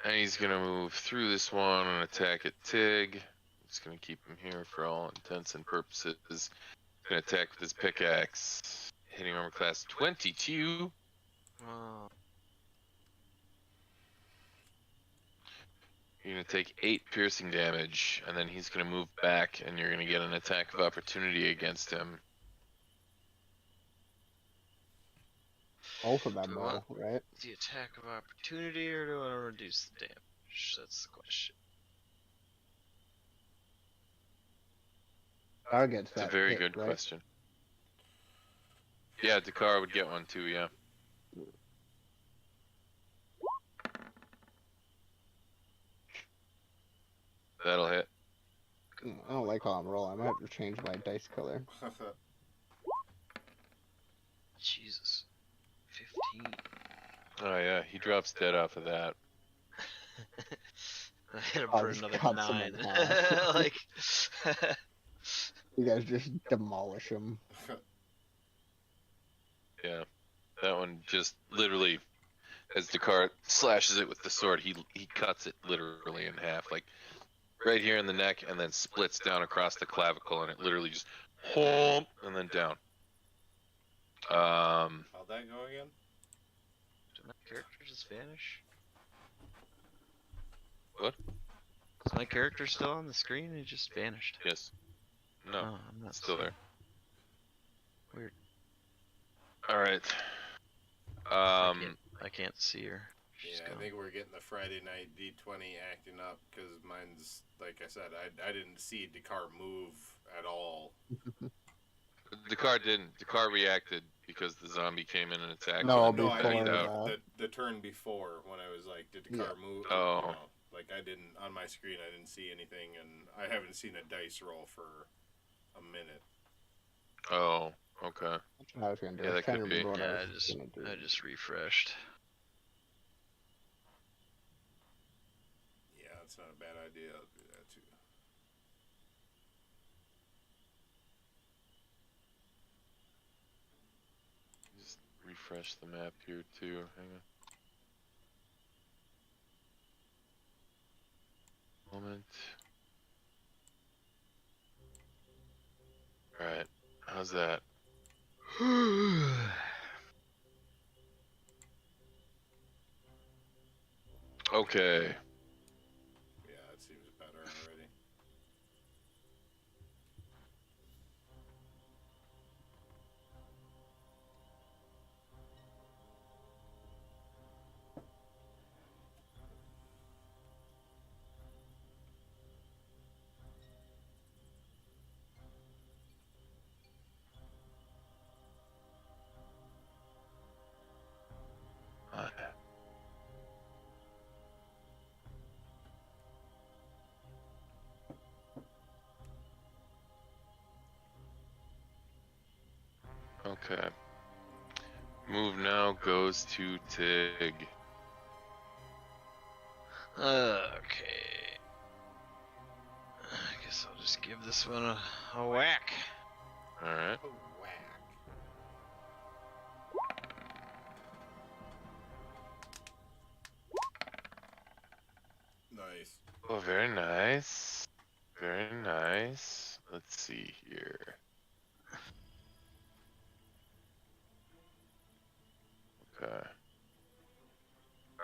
And he's gonna move through this one and attack at Tig. Just gonna keep him here for all intents and purposes. Gonna attack with his pickaxe. Hitting armor class 22. Oh, You're gonna take 8 piercing damage, and then he's gonna move back, and you're gonna get an attack of opportunity against him. Both of them, Do though, what? right? the attack of opportunity, or do I want to reduce the damage? That's the question. Targets It's a that very hit, good right? question. Yeah, Dakar would get one too, yeah. That'll hit. I don't like how I'm rolling. I might have to change my dice color. Jesus. 15. Oh yeah, he drops dead off of that. I hit him Oh, for just another cuts him 9. in half. Like, You guys just demolish him. Yeah, that one just literally, as Dakar slashes it with the sword, he cuts it literally in half, like right here in the neck, and then splits down across the clavicle, and it literally just and then down. How'd that go again? did my character just vanish? What? Is my character still on the screen? It just vanished. Yes. No, Oh, I'm not still seeing- there. Weird. All right. I can't see her. She's Yeah, I gone. think we're getting the Friday night D20 acting up because mine's, like I said, I didn't see Dakar move at all. Dakar didn't. Dakar reacted because the zombie came in and attacked No, him. No, before I mean that. the turn before when I was like, did Dakar move? Oh. You know, like I didn't on my screen. I didn't see anything, and I haven't seen a dice roll for a minute. Oh, okay. That's what I was gonna do. Yeah, I was that trying to could be. remember what Yeah, I was gonna do. I just refreshed. Yeah, that's not a bad idea. I'll do that too. Just refresh the map here too. Hang on. Moment. Alright. How's that? Okay. Yeah, it seems better already. Okay. Move now goes to Tig. Okay. I guess I'll just give this one a whack. Alright. Oh, whack. Oh, very nice. Very nice. Let's see here. Okay.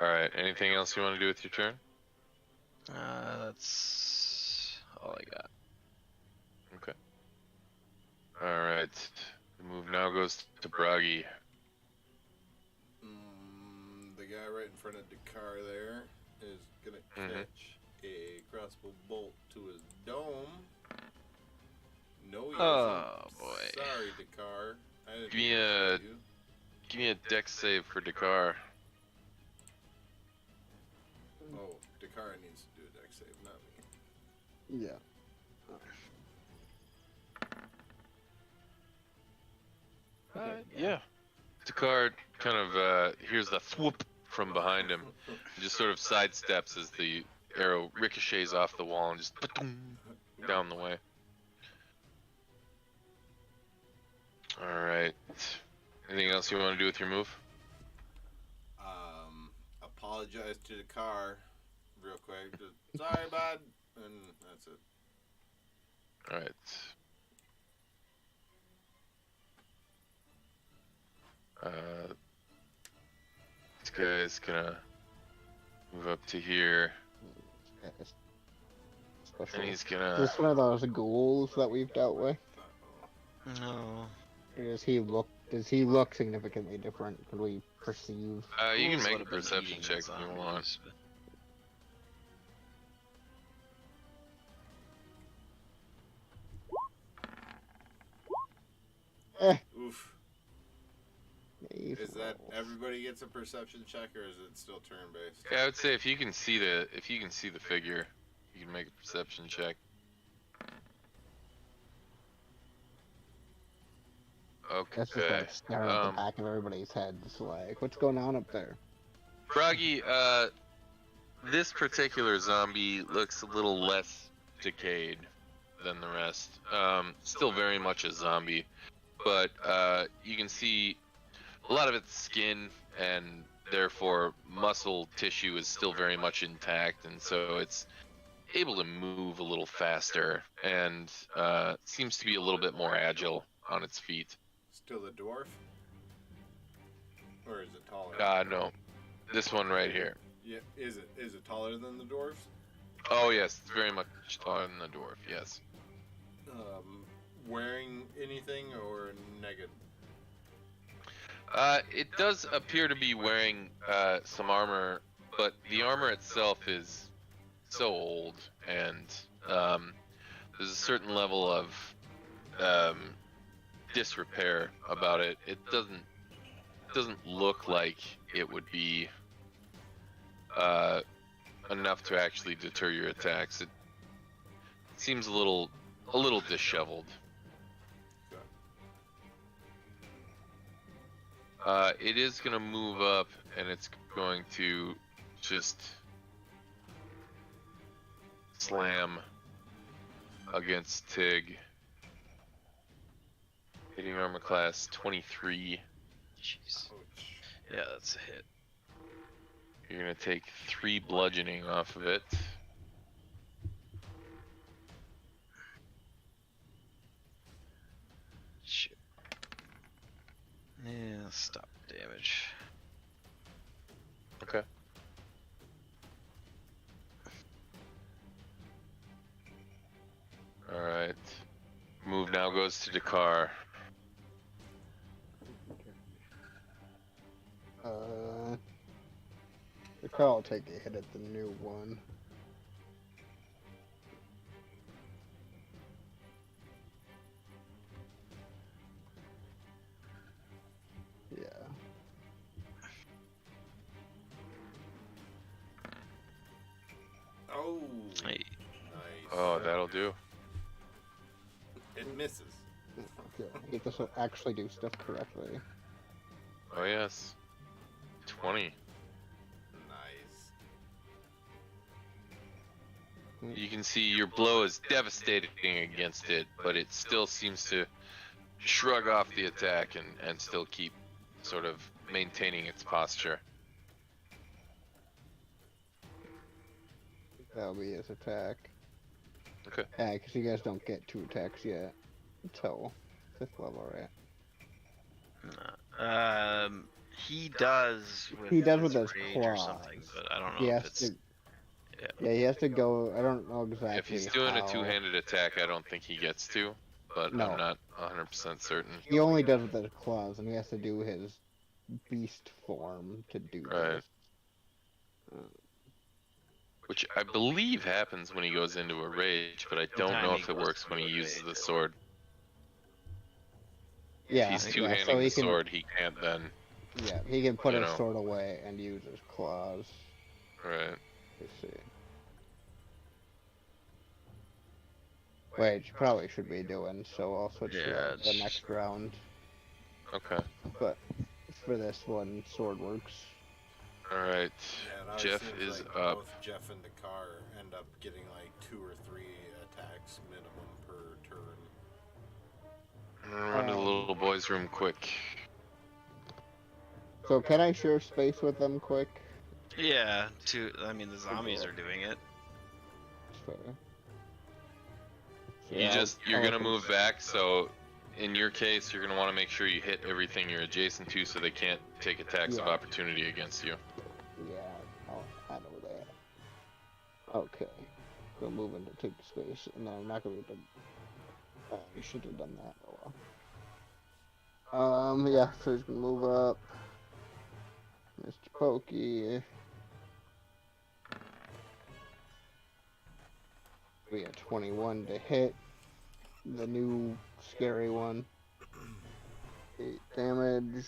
Alright, anything else you want to do with your turn? That's all I got. Okay. Alright. The move now goes to Bragi. The guy right in front of Dakar there is gonna catch a crossbow bolt to his dome. No, he Oh, isn't. boy. Sorry, Dakar. I didn't Give me mean to a- hit you. Give me a dex save for Dakar. Oh, Dakar needs to do a dex save, not me. Yeah. Yeah. Dakar kind of hears the thwoop from behind him, and just sort of sidesteps as the arrow ricochets off the wall and just down the way. Alright. Anything else you want to do with your move? Apologize to Dakar real quick. Just, sorry, bud. And that's it. Alright. This guy's gonna move up to here, and he's Is gonna. this one of those ghouls that we've dealt with? No. Or does he look significantly different? Could we perceive? You can Ghouls make a would've been perception eating check if you want. zombies, but- Oof. Maeve Is that rolls. everybody gets a perception check, or is it still turn based? Yeah, I would say if you can see the figure, you can make a perception check. That's just Okay. like staring at the back of everybody's heads. Like, what's going on up there? Froggy, this particular zombie looks a little less decayed than the rest. Still very much a zombie, but you can see a lot of its skin and therefore muscle tissue is still very much intact, and so it's able to move a little faster and seems to be a little bit more agile on its feet. Still a dwarf? Or is it taller? No, this one right here. Yeah, is it taller than the dwarves? Oh yes, it's very much taller than the dwarf. Yes. Wearing anything or naked? It does appear to be wearing some armor, but the armor itself is so old, and there's a certain level of disrepair about it. It doesn't look like it would be enough to actually deter your attacks. It seems a little disheveled. It is gonna move up, and it's going to just slam against Tig. Hitting armor class 23. Jeez. Ouch. Yeah, that's a hit. You're gonna take 3 bludgeoning off of it. Shit. Yeah, stop damage. Okay. Alright. Move now goes to Dakar. The car will take a hit at the new one. Yeah. Oh, Hey. nice. Oh, that'll do. It misses. Okay. Get this to actually do stuff correctly. Oh yes. 20. Nice. You can see your blow is devastating against it, but it still seems to shrug off the attack and still keep sort of maintaining its posture. That'll be his attack. Okay. Yeah, because you guys don't get 2 attacks yet until 5th level, right? He does with He does with his his rage or claws. something, but I don't He know if has it's. to. Yeah, he has to go. I don't know If exactly he's doing how. a two-handed attack, I don't think he gets to, but No. I'm not 100% certain. He only does with his claws, and he has to do his beast form to do Right. this. Which I believe happens when he goes into a rage, but I don't know if it works when he uses the sword. Yeah, If he's so two-handing the he can. sword, he can't then. Yeah, he can put you his know. sword away and use his claws. Right. Let's see. Which probably should be doing, so I'll switch to the next round. Okay. But for this one, sword works. Alright. Yeah, it always Jeff seems is like up. both Jeff and the car end up getting like 2 or 3 attacks minimum per turn. I'm gonna run to the little boy's room quick. So can I share space with them quick? Yeah, I mean, the zombies are doing it. Fair. You're gonna move back, so in your case, you're gonna want to make sure you hit everything you're adjacent to so they can't take attacks of opportunity against you. Yeah, I know that. Okay. Go move in to take the space, and then I'm not gonna be able to. You should have done that. Oh well. Yeah, so he's gonna move up. Mr. Pokey. We got 21 to hit. The new scary one. 8 damage,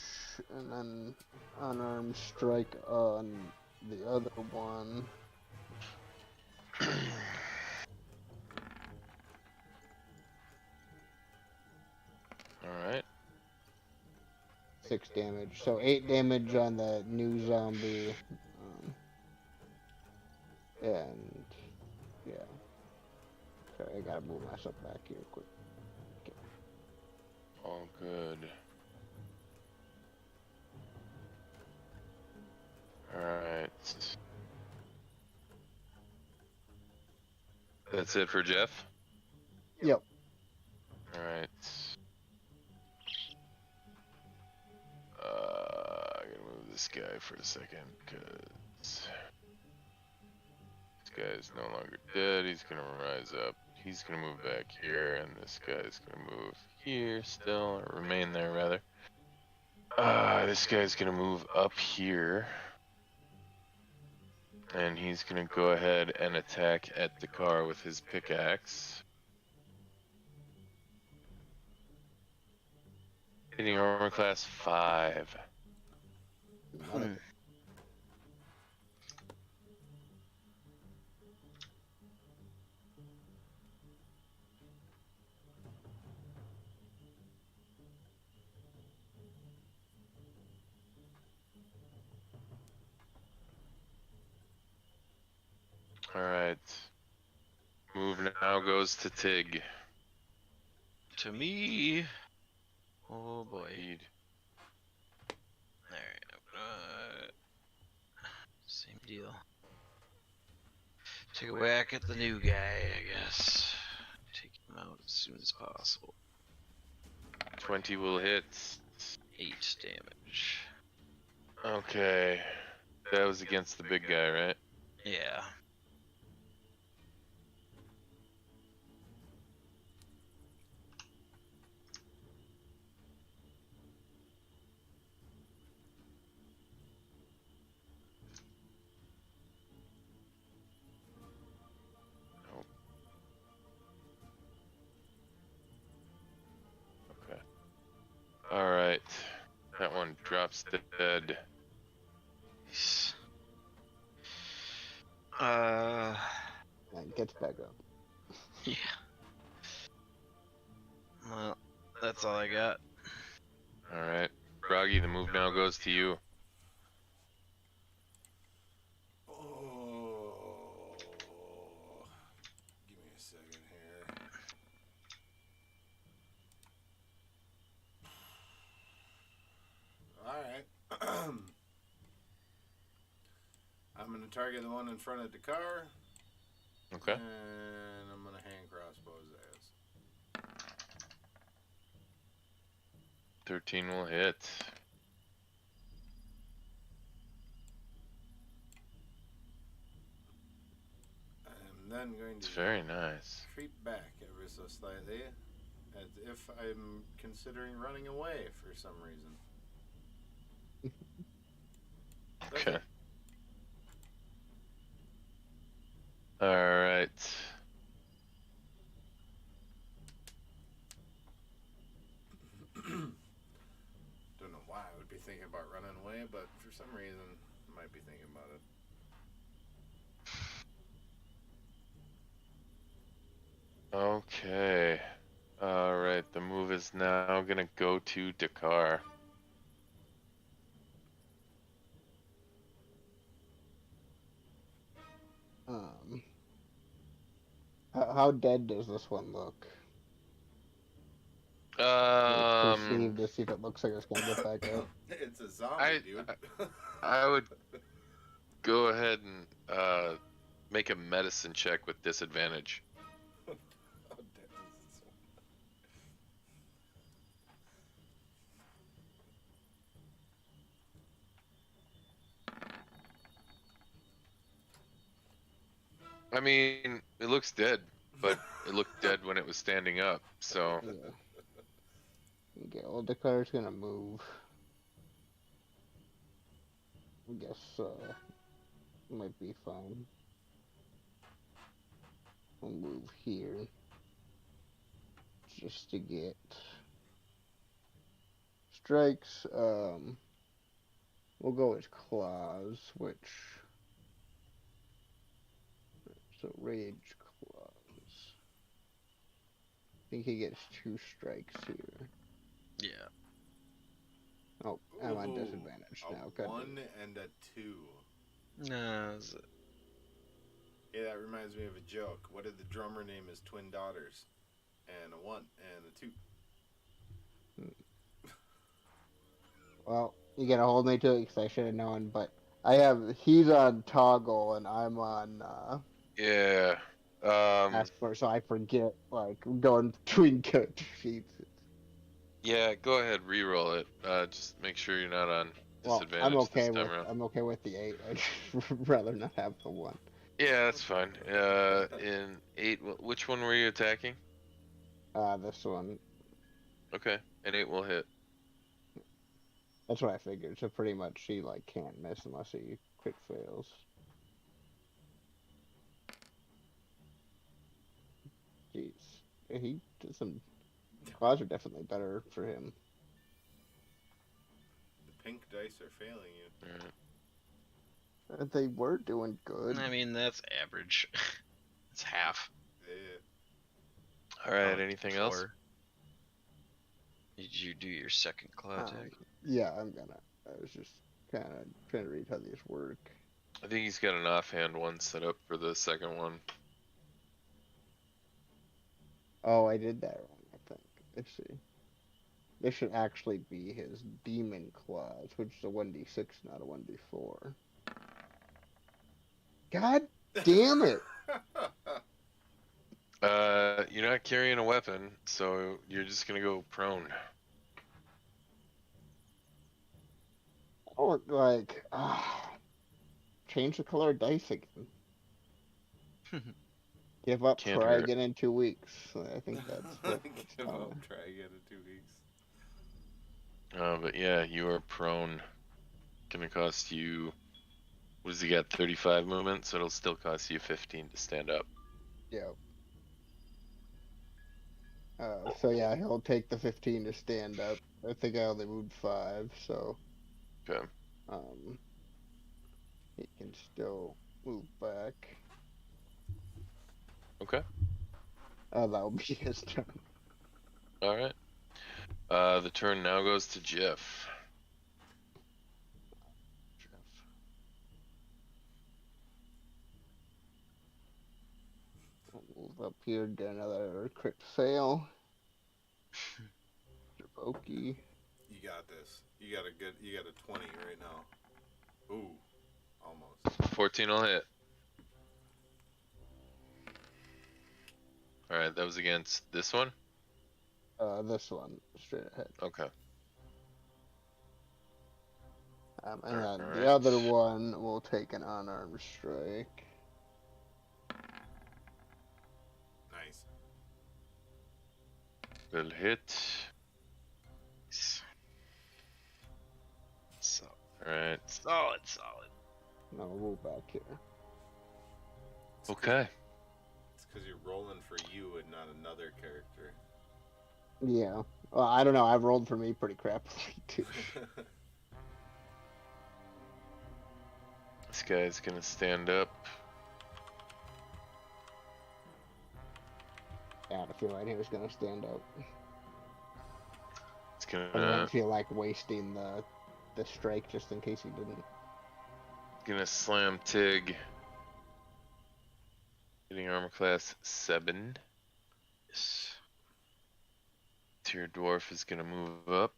and then unarmed strike on the other one. Alright. 6 damage. So 8 damage on the new zombie. And yeah. Sorry, I gotta move myself back here quick. Okay. All good. Alright. That's it for Jeff? Yep. Alright. I gotta move this guy for a second, because this guy's no longer dead. He's gonna rise up. He's gonna move back here, and this guy's gonna move here still, or remain there rather. This guy's gonna move up here. And he's gonna go ahead and attack at the car with his pickaxe. Hitting armor class 5. Alright. Move now goes to Tig. To me. Oh boy. Indeed. Alright. Same deal. Take a whack at the new guy, I guess. Take him out as soon as possible. 20 will hit. 8 damage. Okay. That was against the big guy, right? Yeah. Nope. Okay. Alright. That one drops dead. And gets back up. Yeah. Well, that's all I got. Alright. Froggy, the move now goes to you. Oh, give me a second here. Alright. I'm going to target the one in front of the car. Okay. And I'm gonna hand crossbow his ass. 13 will hit. I'm then going It's to very nice. creep back ever so slightly, as if I'm considering running away for some reason. That's Okay. it. Alright. Don't know why I would be thinking about running away, but for some reason, I might be thinking about it. Okay. Alright, the move is now gonna go to Dakar. Um, how dead does this one look? Perceive to see if it looks like it's gonna get back up. It's a zombie, dude. I would go ahead and make a medicine check with disadvantage. How dead is this one? I mean, it looks dead, but it looked dead when it was standing up, so... Yeah. Okay, well, Dakar's gonna move. I guess, might be fine. We'll move here. Just to get strikes. We'll go with claws, which... So, rage claws. I think he gets 2 strikes here. Yeah. Oh, I'm on Ooh, disadvantage a now. Good. 1 and a 2. No, Yeah, that reminds me of a joke. What did the drummer name his twin daughters? And a 1 and a 2. Well, you gotta hold me to it because I should have known, but he's on toggle and I'm on Yeah. passport, so I forget, like, going between character sheets. Yeah, go ahead, re-roll it. Just make sure you're not on Well, disadvantage this time around. I'm okay with the 8. I'd rather not have the 1. Yeah, that's fine. In 8, which one were you attacking? This one. Okay, and 8 will hit. That's what I figured. So pretty much he, like, can't miss unless he crit fails. Jeez. He did some... Claws are definitely better for him. The pink dice are failing you. Alright. They were doing good. I mean, that's average. It's half. Yeah. Alright, Oh, anything else? 4. Did you do your second claw attack? Yeah, I'm gonna. I was just kind of trying to read how these work. I think he's got an offhand one set up for the second one. Oh, I did that wrong, I think. Let's see. This should actually be his demon claws, which is a 1d6, not a 1d4. God damn it! You're not carrying a weapon, so you're just gonna go prone. Oh, like, change the color of dice again. Give up, Can't try hurt. again in 2 weeks. I think that's what it's Give telling up, me. try again in 2 weeks. But yeah, you are prone. Gonna cost you... What does he got, 35 movement? So it'll still cost you 15 to stand up. Yep. So yeah, he'll take the 15 to stand up. I think I only moved 5, so Okay. he can still move back. Okay. That'll be his turn. Alright. The turn now goes to Jeff. I'll move up here, do another crit fail. Jerboki. You got this. You got a 20 right now. Ooh, almost. 14 will hit. All right, that was against this one. This one straight ahead. Okay. And then Alright. the other one will take an unarmed strike. Nice. Will hit. So All right. solid. No, we'll move back here. Okay. It's because you're rolling for you and not another character. Yeah. Well, I don't know. I've rolled for me pretty crappily too. This guy's gonna stand up. Yeah, I had a feeling he was gonna stand up. It's I gonna didn't feel like wasting the strike just in case he didn't. slam Tig. Hitting armor class 7. Yes. Tier dwarf is gonna move up.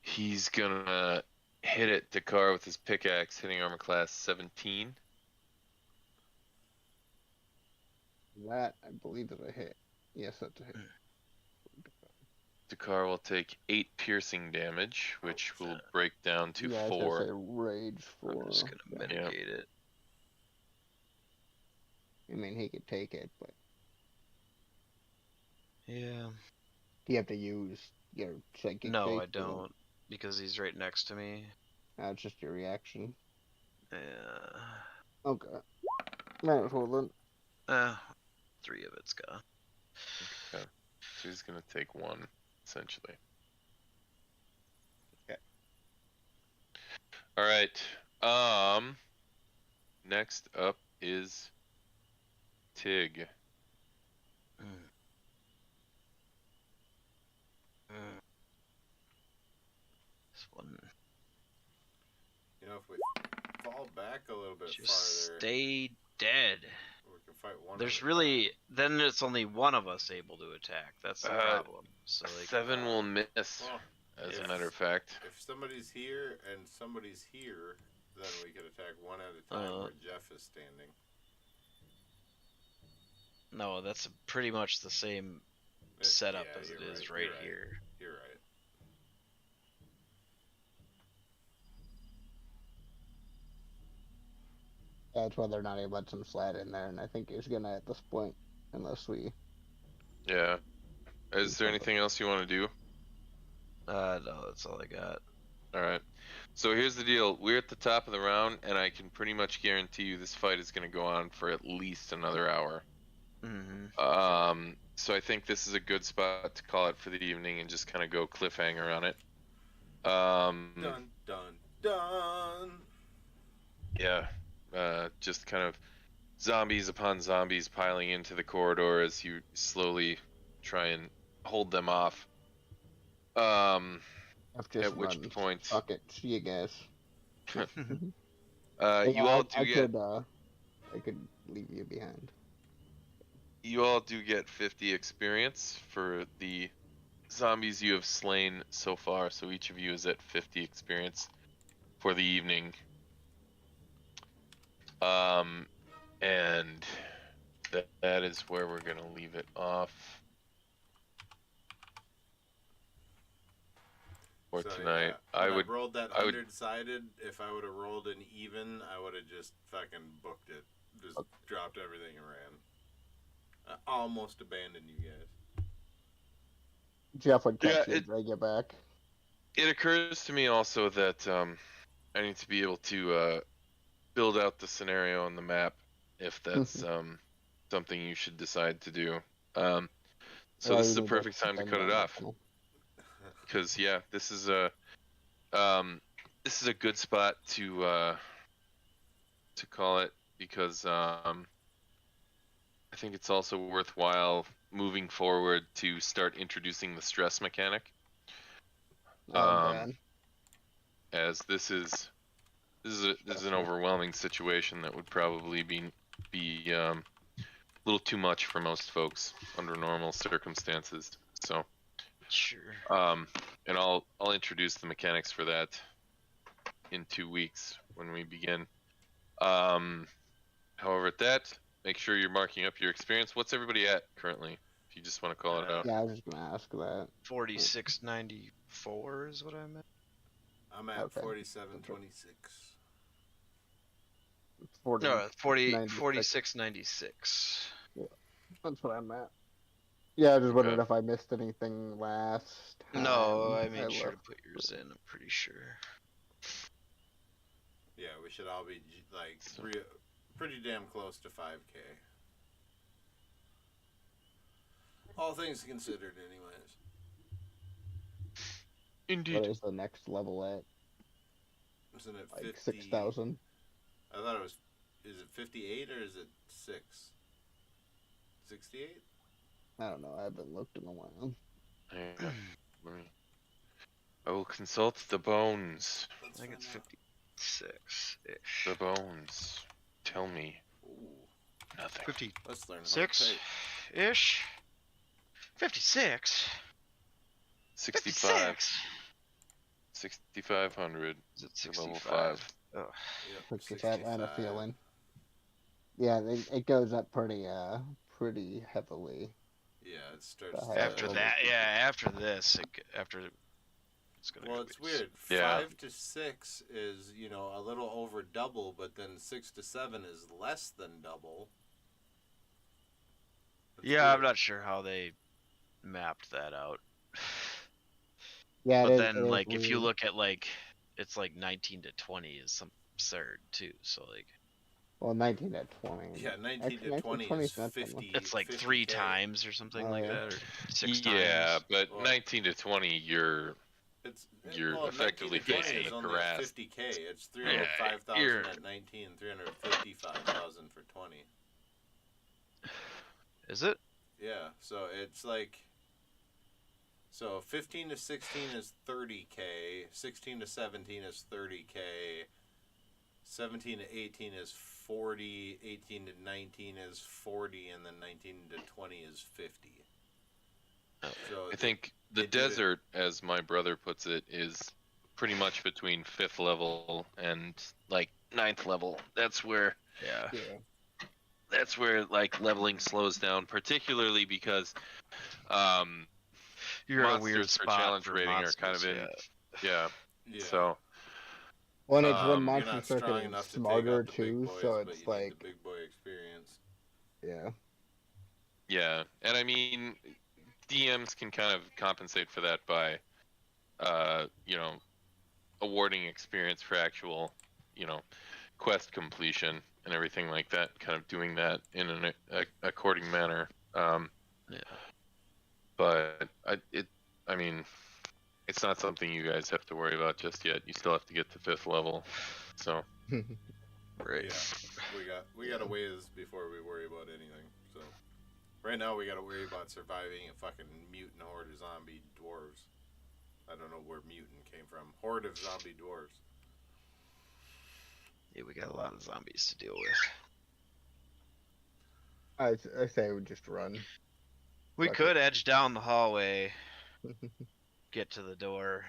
He's gonna hit it Dakar with his pickaxe, hitting armor class 17. That I believe is a hit. Yes, that's a hit. Dakar will take 8 piercing damage, which will break down to Yeah, I was 4. gonna say rage 4. I'm just gonna mitigate it. I mean, he could take it, but Yeah. you have to use your psychic. No, base I for that. don't, because he's right next to me. That's just your reaction. Yeah. Okay. Might as well then. 3 of it's gone. Okay. So he's gonna take 1, essentially. Okay. Alright. Next up is Tig. This one. You know, if we fall back a little bit Just farther, stay dead. we can fight one. There's at a really then it's only one of us able to attack. That's the problem. So like 7 will miss, Well, as yeah. a matter of fact. If somebody's here and somebody's here, then we could attack one at a time where Jeff is standing. no, that's pretty much the same setup Yeah, as it you're is right, right you're here. You're right. That's why they're not able to let some slide in there, and I think he's gonna at this point, unless we. Yeah. Is there anything else you want to do? No, that's all I got. Alright. So here's the deal. We're at the top of the round, and I can pretty much guarantee you this fight is going to go on for at least another hour. Mm-hmm. So I think this is a good spot to call it for the evening and just kind of go cliffhanger on it. Dun dun dun. Yeah. Just kind of zombies upon zombies piling into the corridor as you slowly try and hold them off. I've just At which run. point, Fuck it. See you guys. you Yeah, all do I get could leave you behind. you all do get 50 experience for the zombies you have slain so far. So each of you is at 50 experience for the evening. And that is where we're gonna leave it off for tonight. Yeah, I when would rolled that I would- 100-sided. If I would have rolled an even, I would have just fucking booked it. Just dropped everything and ran. I almost abandoned you guys. Jeff would catch Yeah, you and drag you back. It occurs to me also that I need to be able to build out the scenario on the map if that's something you should decide to do. So Well, this you is a need perfect to time to spend cut it that off channel. because yeah, this is a good spot to call it because I think it's also worthwhile moving forward to start introducing the stress mechanic. Oh, man. As this is an overwhelming situation that would probably be a little too much for most folks under normal circumstances. So Sure. and I'll introduce the mechanics for that in 2 weeks when we begin. However, at that, make sure you're marking up your experience. What's everybody at currently? If you just want to call it out. Yeah, I was just gonna ask that. 4694 is what I meant. I'm at Okay. 4726. 40, No, 96. 4696. That's what I'm at. Yeah, I just wondered Okay. if I missed anything last time. No, I made sure to left. put yours in, I'm pretty sure. Yeah, we should all be like pretty damn close to 5K. All things considered, anyways. Indeed. What is the next level at? Isn't it Like 50? 6,000? I thought it was. Is it 58 or is it 6? 68? I don't know. I haven't looked in a while. Yeah. I will consult the bones. I think it's 56-ish. The bones tell me Ooh, nothing. 56-ish? let's learn how to type. 56? 65. 6,500. Is it Level 65? 5. Oh. Yep, Puts this Atlanta 65. feeling. Yeah, it goes up pretty heavily. Yeah, it starts. After to, that, yeah, after this, it's gonna Well, go it's be- weird. Yeah. 5 to 6 is, a little over double, but then 6 to 7 is less than double. It's Yeah, I'm weird. not sure how they mapped that out. Yeah, But it then, is like, if you weird. look at, like, it's like 19 to 20 is some absurd, too. So, like, Well, 19 at 20. Yeah, 19 Actually, to 19 20 20 is not that much. 50. it's like 3 times or something Oh, like yeah. that, or 6 Yeah, times. but Well- 19 to 20, you're You're effectively 19 to 20 facing is a only harass. 50K. It's 305,000 you're- at 19, 355,000 for 20. Is it? Yeah, so it's like. So 15 to 16 is 30K, 16 to 17 is 30K, 17 to 18 is 40, 18 to 19 is 40, and then 19 to 20 is 50. So I think the they did it- desert, as my brother puts it, is pretty much between 5th level and like 9th level. That's where Yeah. like leveling slows down, particularly because You're in a monsters weird for spot challenge for rating monsters, are kind of in yeah. yeah. So Well, and it's when you're you're monsters not start strong getting enough to smarter take out the big too, boys, so but it's you need like, the big boy experience. yeah. yeah, and I mean DMs can kind of compensate for that by awarding experience for actual quest completion and everything like that, kind of doing that in an according manner. Yeah. But I mean, it's not something you guys have to worry about just yet. You still have to get to 5th level, so Right. Yeah, we got a ways before we worry about anything. So right now we got to worry about surviving a fucking mutant horde of zombie dwarves. I don't know where mutant came from. Horde of zombie dwarves. Yeah, we got a lot of zombies to deal with. I say we just run. We Fuck could edge down the hallway, get to the door,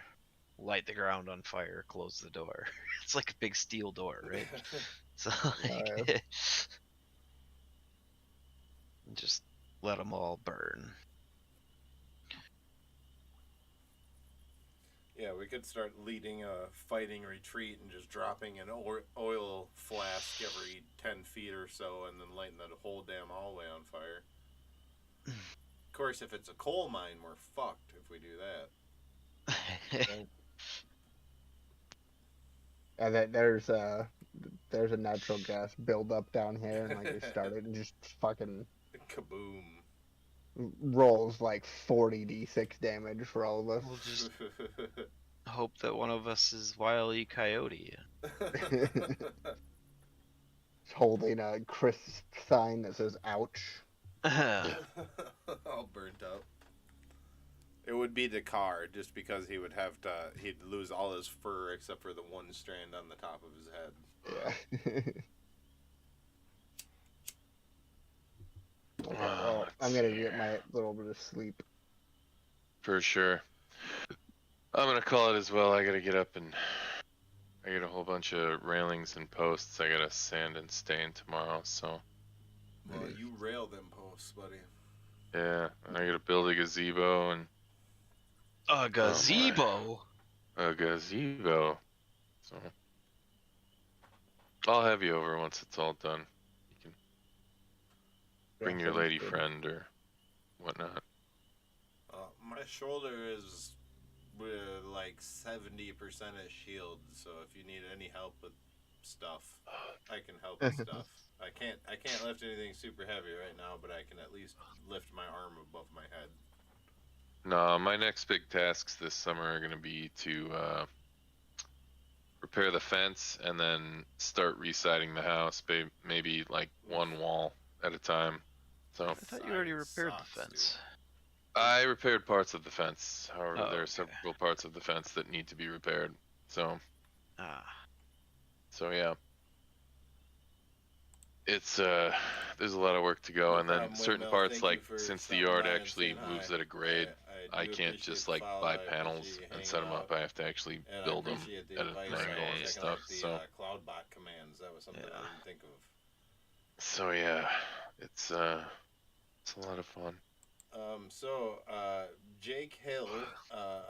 light the ground on fire, close the door. It's like a big steel door, right? So like, just let them all burn. Yeah, we could start leading a fighting retreat and just dropping an oil flask every 10 feet or so and then lighting the whole damn hallway on fire. Of course, if it's a coal mine, we're fucked if we do that. And then there's a natural gas buildup down here, and like we started and just fucking Kaboom. rolls like 40 d6 damage for all of us. We'll just hope that one of us is Wile E. Coyote. Holding a crisp sign that says "ouch." All burnt up. It would be the car, just because he'd lose all his fur except for the one strand on the top of his head. Yeah. Okay, well, I'm gonna get my little bit of sleep. for sure. I'm gonna call it as well. I gotta get up and I get a whole bunch of railings and posts I gotta sand and stain tomorrow, so. Well, you rail them posts, buddy. Yeah, and I gotta build a gazebo and. A gazebo? A gazebo. So. I'll have you over once it's all done. You can bring your lady friend or whatnot. My shoulder is like 70% at shield, so if you need any help with stuff, I can help with stuff. I can't lift anything super heavy right now, but I can at least lift my arm above my head. No, my next big tasks this summer are gonna be to repair the fence and then start residing the house, maybe like one wall at a time. So I thought you already repaired the fence. I repaired parts of the fence. However, there are okay. several parts of the fence that need to be repaired. So yeah. It's there's a lot of work to go, and then certain parts, like since the yard actually moves at a grade, I can't just like buy panels and set them up. I have to actually build them at an angle and stuff. So Cloudbot commands, that was something I didn't think of. So yeah, it's a lot of fun. Jake Hill,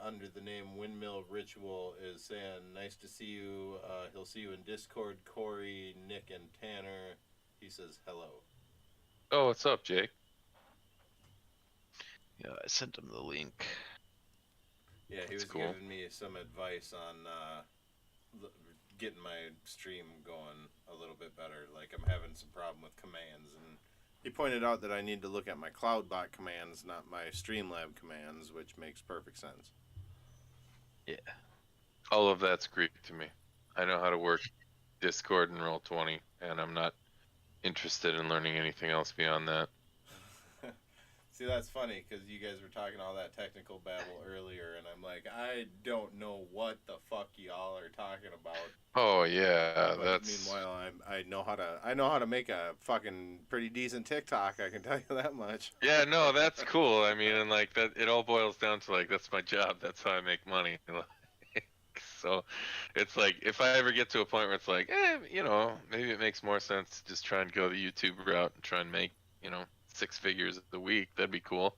under the name Windmill Ritual, is saying, nice to see you. He'll see you in Discord. Corey, Nick, and Tanner. He says hello. Oh, what's up, Jake? Yeah, I sent him the link. Yeah, he was giving me some advice on getting my stream going a little bit better. Like, I'm having some problem with commands, and he pointed out that I need to look at my Cloudbot commands, not my Streamlab commands, which makes perfect sense. Yeah. All of that's Greek to me. I know how to work Discord and Roll20, and I'm not interested in learning anything else beyond that. See, that's funny, because you guys were talking all that technical babble earlier, and I'm like, I don't know what the fuck y'all are talking about. Oh yeah, but that's. Meanwhile, I know how to make a fucking pretty decent TikTok. I can tell you that much. Yeah, no, that's cool. I mean, and like that, it all boils down to like that's my job. That's how I make money. So, it's like if I ever get to a point where it's like, maybe it makes more sense to just try and go the YouTube route and try and make 6 figures a week. That'd be cool.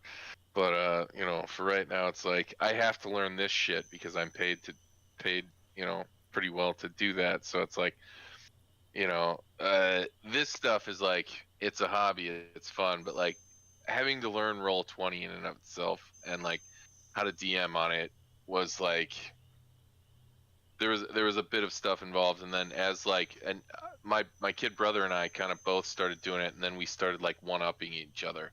But for right now, it's like I have to learn this shit because I'm paid pretty well to do that. So it's like, this stuff is like it's a hobby, it's fun, but like having to learn Roll20 in and of itself and like how to DM on it was like there was a bit of stuff involved, and then as like my kid brother and I kind of both started doing it, and then we started like one-upping each other.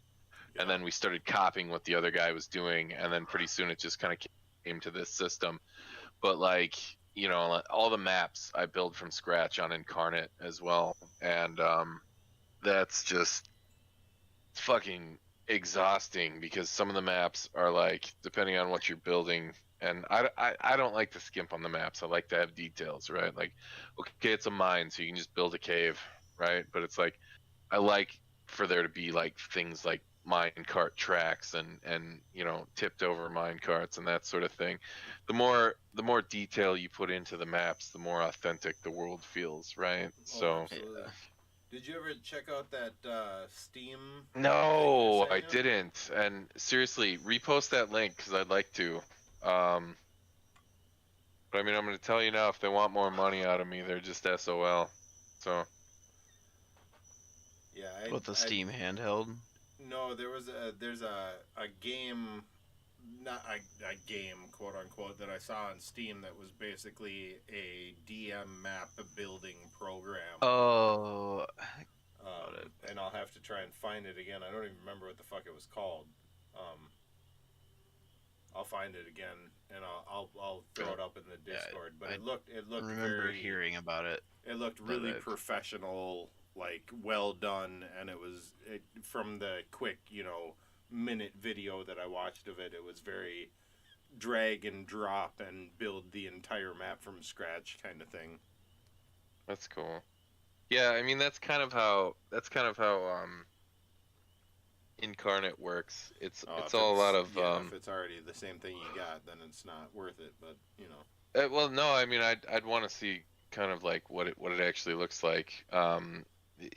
And then we started copying what the other guy was doing, and then pretty soon it just kind of came to this system. But like, all the maps I build from scratch on Incarnate as well, and that's just fucking exhausting because some of the maps are like, depending on what you're building, and I don't like to skimp on the maps. I like to have details, right? Like, okay, it's a mine, so you can just build a cave, right? But it's like, I like for there to be like things like minecart tracks and tipped over mine carts and that sort of thing. The more detail you put into the maps, the more authentic the world feels, right? So absolutely. Did you ever check out that Steam? No, I didn't. And seriously, repost that link because I'd like to. But I mean, I'm going to tell you now, if they want more money out of me, they're just SOL. So. Yeah. With the Steam handheld? No, there's a game, not a game, quote unquote, that I saw on Steam that was basically a DM map building program. Oh. And I'll have to try and find it again. I don't even remember what the fuck it was called. I'll find it again and I'll throw it up in the Discord. But it looked. I remember hearing about it. It looked really professional, like well done, and it was from the quick, minute video that I watched of it. It was very drag and drop and build the entire map from scratch kind of thing. That's cool. Yeah, I mean that's kind of how Incarnate works. It's all a lot of if it's already the same thing you got, then it's not worth it. But well, no, I mean I'd want to see kind of like what it actually looks like.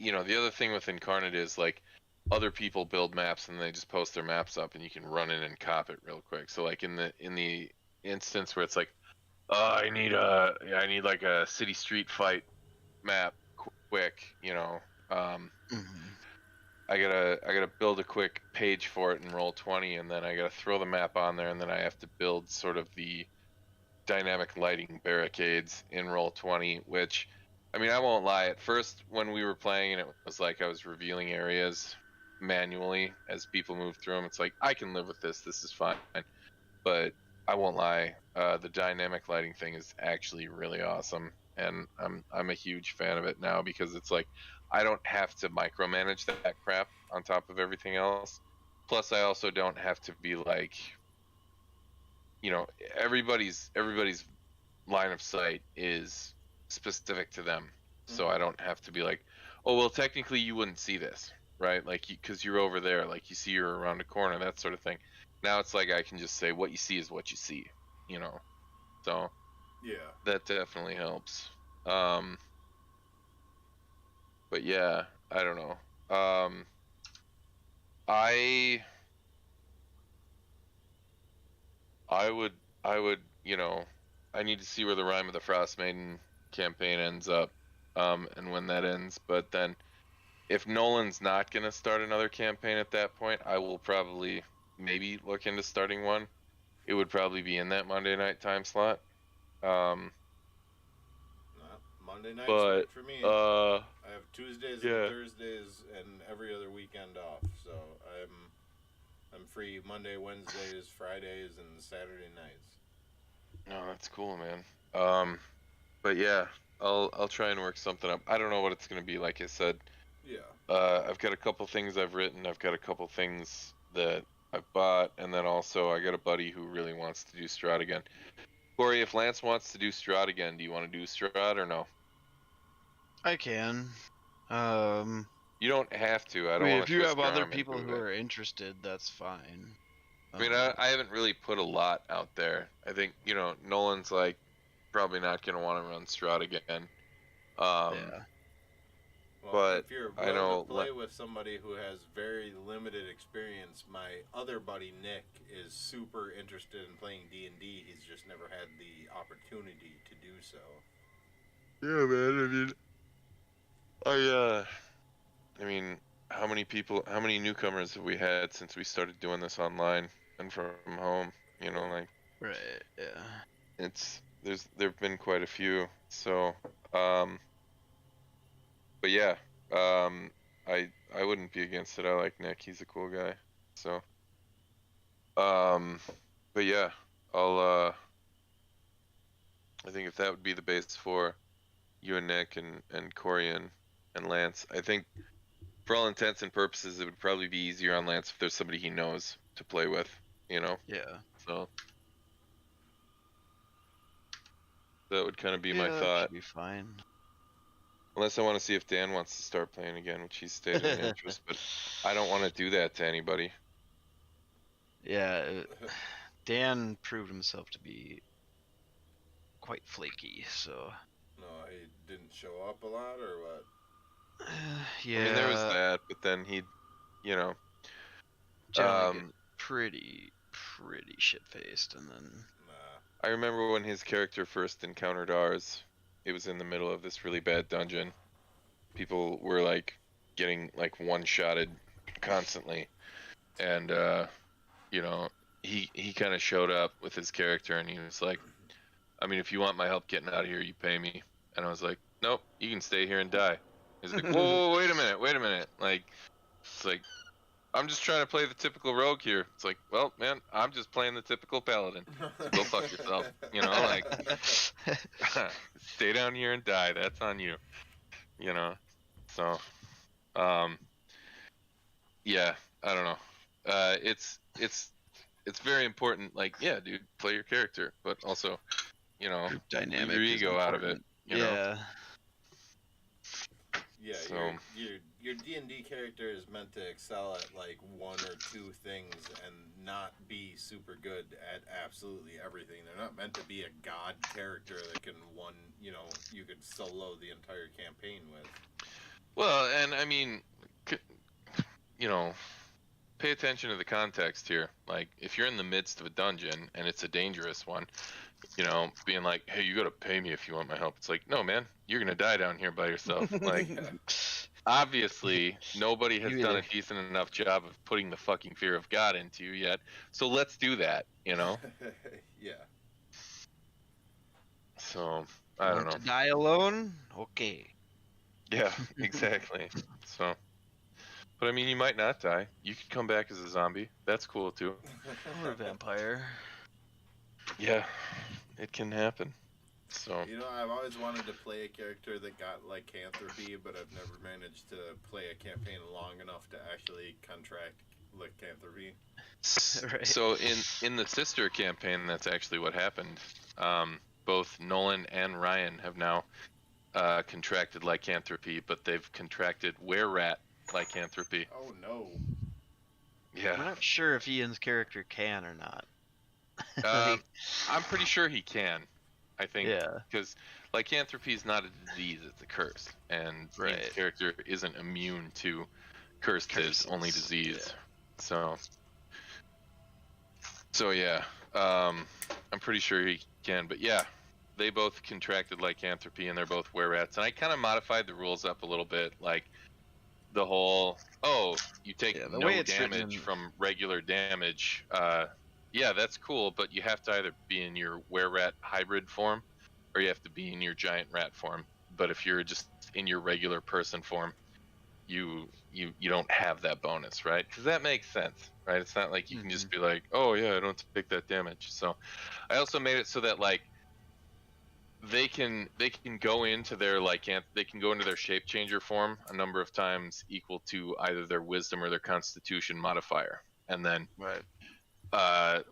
You know, the other thing with Incarnate is like other people build maps and they just post their maps up and you can run in and cop it real quick. So like in the instance where it's like, oh, I need like a city street fight map quick, you know. I gotta build a quick page for it in Roll20, and then I gotta throw the map on there, and then I have to build sort of the dynamic lighting barricades in Roll20, which, I mean, I won't lie, at first when we were playing and it was like I was revealing areas manually as people moved through them, it's like, I can live with this is fine. But I won't lie, the dynamic lighting thing is actually really awesome, and I'm a huge fan of it now because it's like I don't have to micromanage that crap on top of everything else. Plus, I also don't have to be like, you know, everybody's line of sight is specific to them, so I don't have to be like, oh well, technically you wouldn't see this, right? Like, because you're over there, like you see you're around a corner, that sort of thing. Now it's like I can just say what you see is what you see, you know. So Yeah. that definitely helps. But yeah, I don't know. I would, you know, I need to see where the Rime of the Frost Maiden campaign ends up, and when that ends. But then, if Nolan's not gonna start another campaign at that point, I will probably maybe look into starting one. It would probably be in that Monday night time slot. Monday night's But good for me. uh, I have Tuesdays yeah. and Thursdays and every other weekend off, so I'm free Monday, Wednesdays, Fridays, and Saturday nights. No, that's cool, man. But yeah, I'll try and work something up. I don't know what it's gonna be. Like I said, Yeah. I've got a couple things I've written. I've got a couple things that I've bought, and then also I got a buddy who really wants to do Strahd again. Corey, if Lance wants to do Strahd again, do you want to do Strahd or no? I can. You don't have to. I I don't mean, want if to you twist have your other arm people into who it. are interested, that's fine. I mean, I haven't really put a lot out there. I think, you know, Nolan's like probably not going to want to run Strahd again. Yeah. Well, but if you're I willing know to play with somebody who has very limited experience, my other buddy Nick is super interested in playing D&D. He's just never had the opportunity to do so. Yeah, man. I mean, how many newcomers have we had since we started doing this online and from home? You know, like, Right. Yeah. there've been quite a few. So, but yeah, I wouldn't be against it. I like Nick. He's a cool guy. So, but yeah, I think if that would be the base for you and Nick and Corey and Lance, I think for all intents and purposes, it would probably be easier on Lance if there's somebody he knows to play with, you know? Yeah. So that would kind of be my That thought. should be fine. Unless I want to see if Dan wants to start playing again, which he's stated an interest, but I don't want to do that to anybody. Yeah. Dan proved himself to be quite flaky, so. No, he didn't show up a lot, or what? Yeah. I mean, there was that, but then he'd, you know. Generally get pretty shit-faced, and then. I remember when his character first encountered ours, it was in the middle of this really bad dungeon. People were like getting like one-shotted constantly, and you know, he kind of showed up with his character, and he was like, I mean, if you want my help getting out of here, you pay me. And I was like, nope, you can stay here and die. He's like, whoa, wait a minute. Like, it's like, I'm just trying to play the typical rogue here. It's like, well, man, I'm just playing the typical paladin. So go fuck yourself. You know, like, stay down here and die. That's on you. You know, so, yeah, I don't know. It's very important. Like, yeah, dude, play your character, but also, you know, dynamic leave your ego out of it. You know? Yeah, So- your D&D character is meant to excel at like one or two things and not be super good at absolutely everything. They're not meant to be a god character that can you could solo the entire campaign with. Well, and I mean, pay attention to the context here. Like, if you're in the midst of a dungeon and it's a dangerous one, being like, hey, you gotta pay me if you want my help. It's like, no, man, you're gonna die down here by yourself. Like, obviously, nobody has done a decent enough job of putting the fucking fear of God into you yet. So let's do that, Yeah. So, I don't know. To die alone? Okay. Yeah, exactly. So, but I mean, you might not die. You could come back as a zombie. That's cool too. Or a vampire. Yeah, it can happen. So. I've always wanted to play a character that got lycanthropy, but I've never managed to play a campaign long enough to actually contract lycanthropy. Right. So in the sister campaign, that's actually what happened. Both Nolan and Ryan have now contracted lycanthropy, but they've contracted were-rat lycanthropy. Oh no. Yeah. I'm not sure if Ian's character can or not. I'm pretty sure he can. I think. Yeah. Because lycanthropy is not a disease; it's a curse, and Ian's character isn't immune to curses, only disease. Yeah. So yeah. I'm pretty sure he can, but yeah. They both contracted lycanthropy, and they're both were-rats. And I kind of modified the rules up a little bit, like the whole, you take no damage from regular damage. Yeah, that's cool, but you have to either be in your were-rat hybrid form, or you have to be in your giant rat form. But if you're just in your regular person form, you don't have that bonus, right? Because that makes sense, right? It's not like you can just be like, oh yeah, I don't take that damage. So I also made it so that like they can go into their they can go into their shape changer form a number of times equal to either their wisdom or their constitution modifier, and then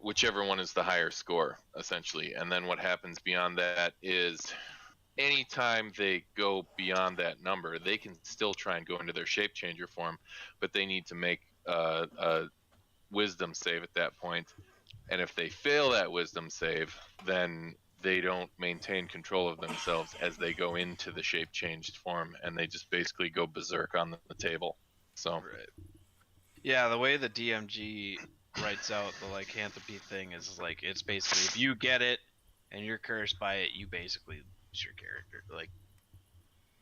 whichever one is the higher score, essentially. And then what happens beyond that is anytime they go beyond that number, they can still try and go into their shape changer form, but they need to make a wisdom save at that point. And if they fail that wisdom save, then they don't maintain control of themselves as they go into the shape changed form, and they just basically go berserk on the table. So yeah, the way the DMG writes out the lycanthropy thing is like, it's basically if you get it and you're cursed by it, you basically lose your character. Like,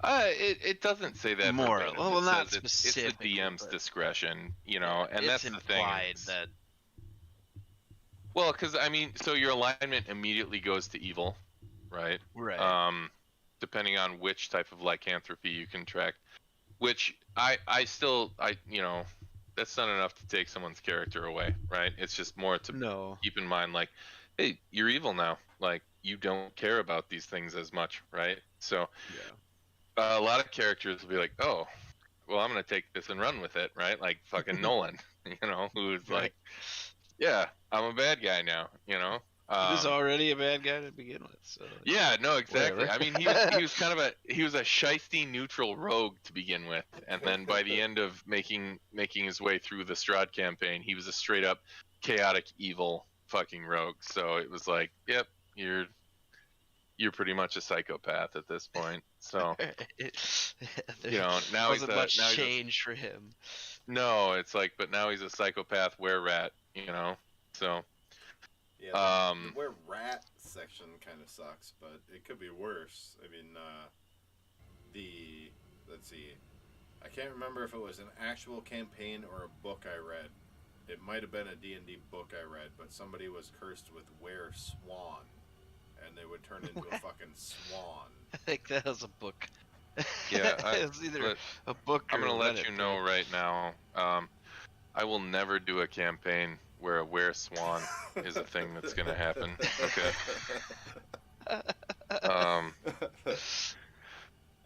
it doesn't say that more. Well, not specifically. It's the DM's discretion, and that's the thing. That. Well, because I mean, so your alignment immediately goes to evil, right? Right. Depending on which type of lycanthropy you contract, which I that's not enough to take someone's character away, right? It's just more to keep in mind, like, hey, you're evil now. Like, you don't care about these things as much, right? So, a lot of characters will be like, oh, well, I'm gonna take this and run with it, right? Like fucking Nolan, who's like, yeah, I'm a bad guy now, He was already a bad guy to begin with, so. Yeah, no, exactly. Whatever. I mean, he was kind of he was a shisty neutral rogue to begin with, and then by the end of making his way through the Strahd campaign, he was a straight up chaotic evil fucking rogue. So it was like, yep, you're pretty much a psychopath at this point. So now wasn't much change for him. No, it's like, but now he's a psychopath were-rat, so. Yeah, the were-rat section kind of sucks, but it could be worse. I mean, let's see, I can't remember if it was an actual campaign or a book I read. It might have been a D&D book I read, but somebody was cursed with were-swan, and they would turn into a fucking swan. I think that was a book. Yeah, it's either a book or I'm going to let you know right now, I will never do a campaign where a were-swan is a thing that's going to happen. Okay.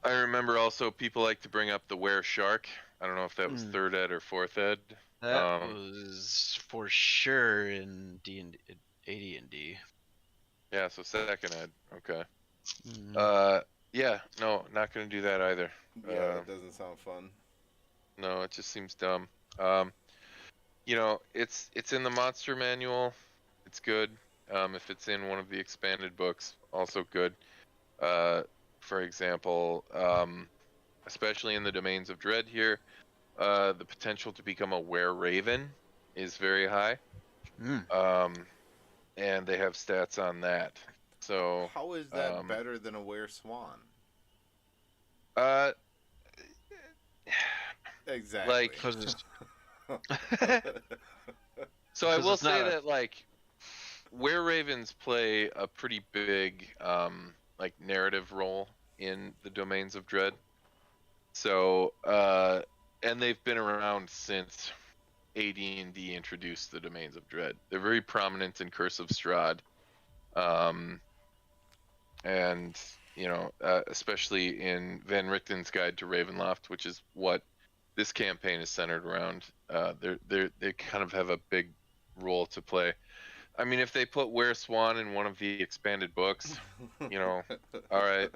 I remember also people like to bring up the were-shark. I don't know if that was 3rd ed or 4th ed. That was for sure in AD&D. Yeah, so 2nd ed. Okay. Yeah, no, not going to do that either. Yeah, that doesn't sound fun. No, it just seems dumb. It's in the monster manual. It's good. If it's in one of the expanded books, also good. For example, especially in the Domains of Dread here, the potential to become a were-raven is very high. And they have stats on that. So how is that better than a were-swan? Exactly. Like, Because so I will it's not say a- that like were-ravens play a pretty big like narrative role in the Domains of Dread. So and they've been around since AD&D introduced the Domains of Dread. They're very prominent in Curse of Strahd. And especially in Van Richten's Guide to Ravenloft, which is what this campaign is centered around. They kind of have a big role to play. I mean, if they put Were-Swan in one of the expanded books, all right,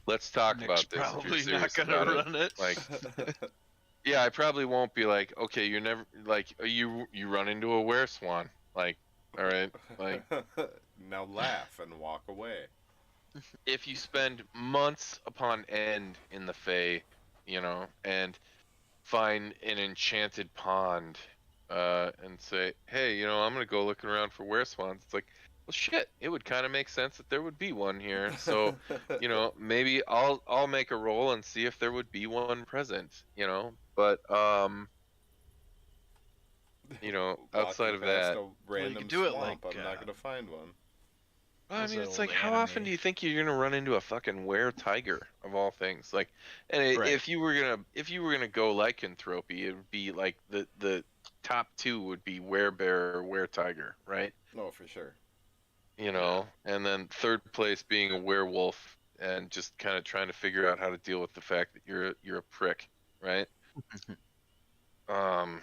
let's talk Nick's about this. If you're probably not serious gonna about run it. like, yeah, I probably won't be like, okay, you're never like you run into a Were-Swan, like, all right, like. Now laugh and walk away. If you spend months upon end in the Fae, and find an enchanted pond, and say, hey, I'm gonna go looking around for were-swans. It's like, well, shit, it would kind of make sense that there would be one here. So, maybe I'll make a roll and see if there would be one present. But outside of that, a random could do it swamp, like, I'm not gonna find one. I What's mean, that it's like, old how anime? often do you think you're gonna run into a fucking were-tiger of all things? Like, and Right. if you were gonna go lycanthropy, it would be like the top two would be were-bear or were-tiger, right? No, for sure. And then third place being a werewolf, and just kind of trying to figure out how to deal with the fact that you're a prick, right? And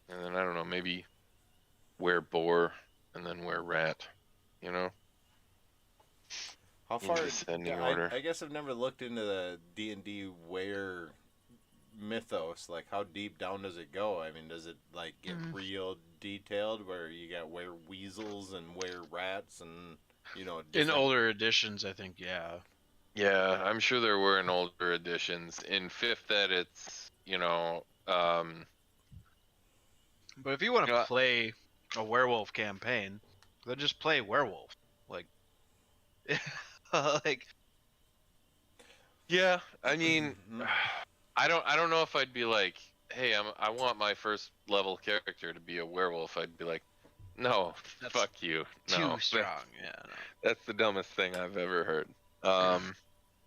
then I don't know, maybe were-boar, and then were-rat, How in far? descending order. I guess I've never looked into the D&D were mythos. Like, how deep down does it go? I mean, does it like get real detailed where you got were weasels and were rats and In different- older editions, I think, yeah. Yeah, I'm sure there were in older editions. In 5th Ed, it's, But if you want to Yeah. play a werewolf campaign, then just play werewolf. Like, like yeah, I mean, Mhm. I don't know if I'd be like, hey, I want my first level character to be a werewolf. I'd be like, no, That's fuck you. too No, strong. Yeah. No. That's the dumbest thing I've ever heard.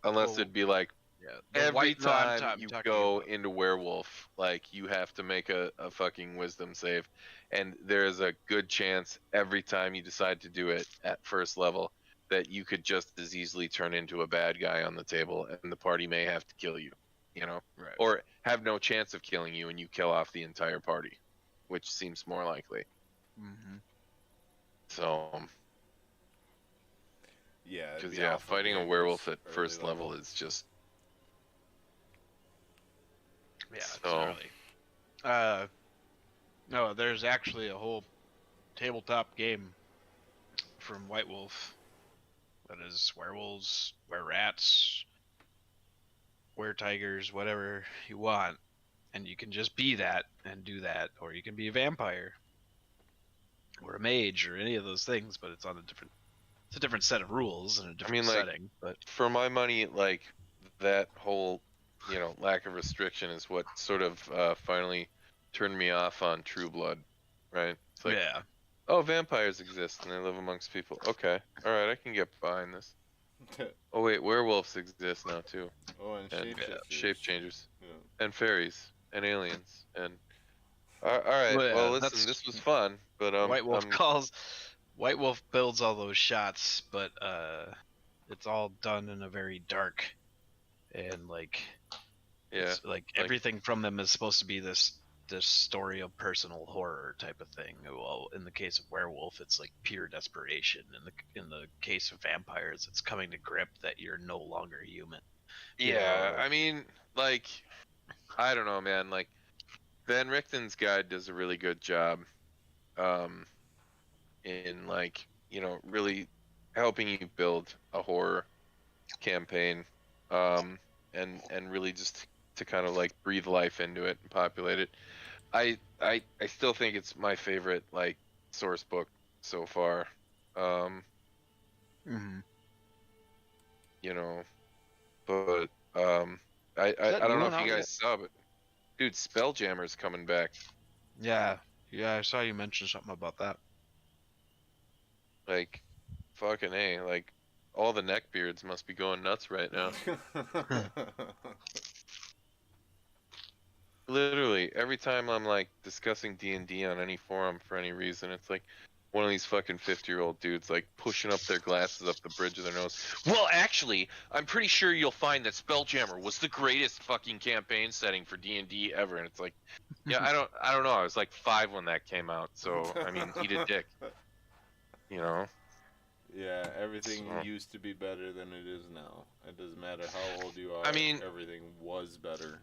Unless Well, it'd be like, Yeah. every no, I'm time you talking go about- into werewolf, like, you have to make a fucking wisdom save, and there's a good chance every time you decide to do it at first level that you could just as easily turn into a bad guy on the table, and the party may have to kill you, Right. or have no chance of killing you, and you kill off the entire party, which seems more likely. Mhm. So, Yeah, it'd because be yeah, alpha fighting a behaviors werewolf at early first level is just Yeah, it's So- gnarly. No, there's actually a whole tabletop game from White Wolf that is werewolves, were-rats, were-tigers, whatever you want, and you can just be that and do that, or you can be a vampire or a mage or any of those things, but it's a different set of rules and a different like, setting. But for my money, like, that whole lack of restriction is what sort of finally turned me off on True Blood, right? It's like, yeah, oh, vampires exist and they live amongst people. Okay, all right, I can get behind this. Oh wait, werewolves exist now too, Oh, and and shapeshifters. shape changers, Yeah. and fairies, and aliens, and all right. Well, yeah, Well, listen, that's- this was fun, but White Wolf builds all those shots, but it's all done in a very dark and yeah, it's like everything from them is supposed to be this story of personal horror type of thing. Well, in the case of werewolf, it's like pure desperation. In the case of vampires, it's coming to grip that you're no longer human. Yeah, I mean, like, I don't know, man. Like, Van Richten's guide does a really good job, in like, really helping you build a horror campaign, and really just to kind of like breathe life into it and populate it. I still think it's my favorite like source book so far. Um, Mhm. you know, but I that don't new know one if you out guys saw, but dude, Spelljammer's coming back. Yeah, I saw you mention something about that. Like, fucking A, like all the neckbeards must be going nuts right now. Literally, every time I'm like discussing D&D on any forum for any reason, it's like one of these fucking 50-year-old dudes like pushing up their glasses up the bridge of their nose. Well, actually, I'm pretty sure you'll find that Spelljammer was the greatest fucking campaign setting for D&D ever. And it's like, yeah, I don't know. I was like 5 when that came out, so I mean, eat a dick. You know? Yeah, everything So- used to be better than it is now. It doesn't matter how old you are. I mean- everything was better.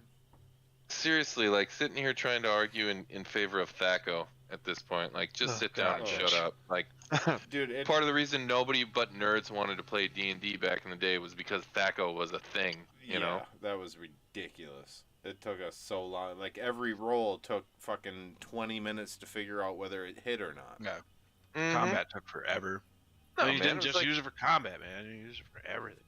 Seriously, like sitting here trying to argue in favor of Thaco at this point, like just Oh, sit down and God, shut Mitch. up. Like, Dude, part of the reason nobody but nerds wanted to play D&D back in the day was because Thaco was a thing, you know? that was ridiculous. It took us so long. Like, every roll took fucking 20 minutes to figure out whether it hit or not. Yeah, Mhm. combat took forever. No, No, you man, didn't it was just like- use it for combat, man. You use it for everything.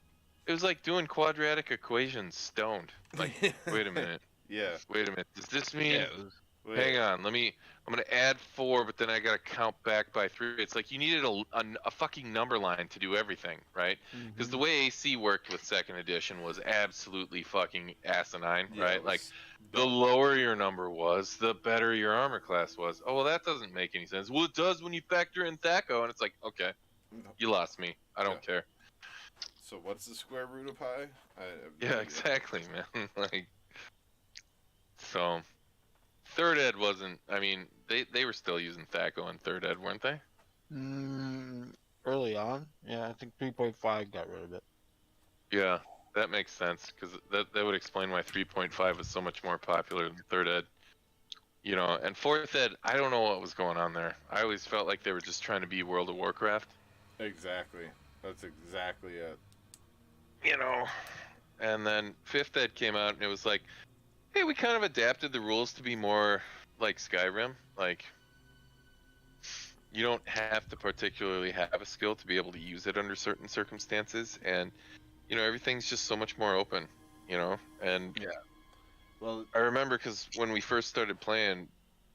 It was like doing quadratic equations stoned. Like, wait a minute. Yeah. Wait a minute. Does this mean... Yeah, it was- Wait. Hang on, I'm gonna add 4, but then I gotta count back by 3. It's like you needed a fucking number line to do everything, right? Because the way AC worked with 2nd edition was absolutely fucking asinine, Yeah, right? it Like, was the dumb. lower your number was, the better your armor class was. Oh, well, that doesn't make any sense. Well, it does when you factor in Thaco, and it's like, okay, you lost me. I don't care. So what's the square root of pi? Yeah, exactly, man. Like, so, 3rd ed wasn't. I mean, they were still using Thaco in 3rd ed, weren't they? Early on, yeah, I think 3.5 got rid of it. Yeah, that makes sense because that would explain why 3.5 is so much more popular than 3rd ed. You know, and 4th ed, I don't know what was going on there. I always felt like they were just trying to be World of Warcraft. Exactly. That's exactly it. You know, and then 5th ed came out and it was like, hey, we kind of adapted the rules to be more like Skyrim. Like, you don't have to particularly have a skill to be able to use it under certain circumstances, and you know, everything's just so much more open, you know. And Yeah. Well, I remember because when we first started playing,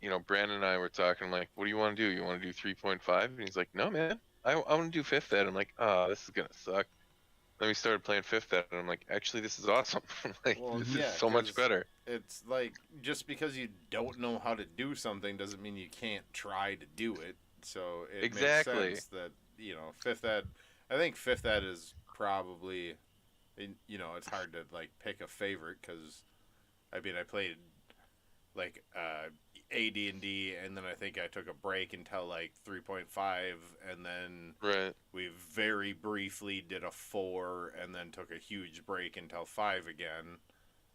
you know, Brandon and I were talking like, what do you want to do? You want to do 3.5? And he's like, no, man, I want to do 5th ed. I'm like, oh, this is gonna suck. Then we started playing 5th ed, and I'm like, actually, this is awesome. Like, Well, this yeah, is so much 'cause better. it's like, just because you don't know how to do something doesn't mean you can't try to do it. So it Exactly. makes sense that, you know, 5th ed, I think 5th ed is probably, you know, it's hard to like pick a favorite because, I mean, I played like AD&D, and then I think I took a break until like 3.5, and then Right. we very briefly did a 4, and then took a huge break until 5 again.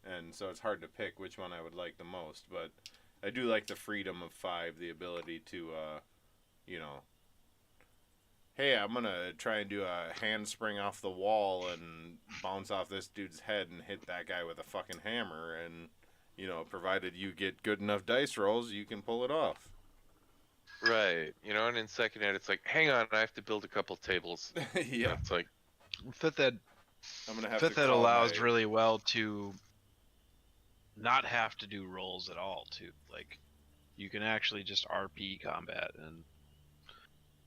And so it's hard to pick which one I would like the most, but I do like the freedom of 5, the ability to, you know, hey, I'm gonna try and do a handspring off the wall and bounce off this dude's head and hit that guy with a fucking hammer, and, you know, provided you get good enough dice rolls, you can pull it off. Right. You know, and in 2nd ed, it's like, hang on, I have to build a couple tables. Yeah, It's like, 5th ed, I'm gonna have 5th to ed call allows my- really well to not have to do rolls at all. Too, like, you can actually just RP combat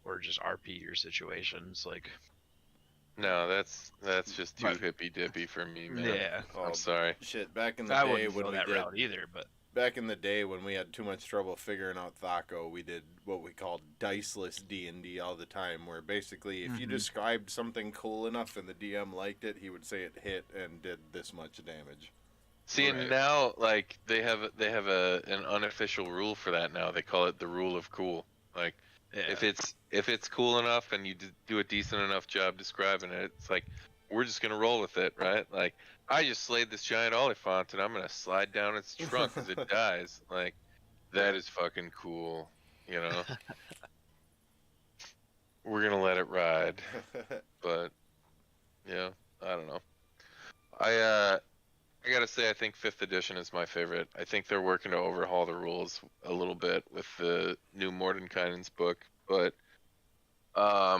or just RP your situations. Like, no, that's just too Right. hippy dippy for me, man. yeah, Oh, I'm sorry. shit, back in the I day wouldn't when go we that did route either. But back in the day when we had too much trouble figuring out Thaco, we did what we called diceless D&D all the time, where basically if you Mhm. described something cool enough and the DM liked it, he would say it hit and did this much damage. See, Right. and now, like, they have an unofficial rule for that now. They call it the rule of cool. Like, yeah, if it's cool enough and you do a decent enough job describing it, it's like, we're just gonna roll with it, right? Like, I just slayed this giant oliphant, and I'm gonna slide down its trunk as it dies. Like, that is fucking cool, you know. We're gonna let it ride, but yeah, I don't know. I gotta say, I think 5th edition is my favorite. I think they're working to overhaul the rules a little bit with the new Mordenkainen's book, but I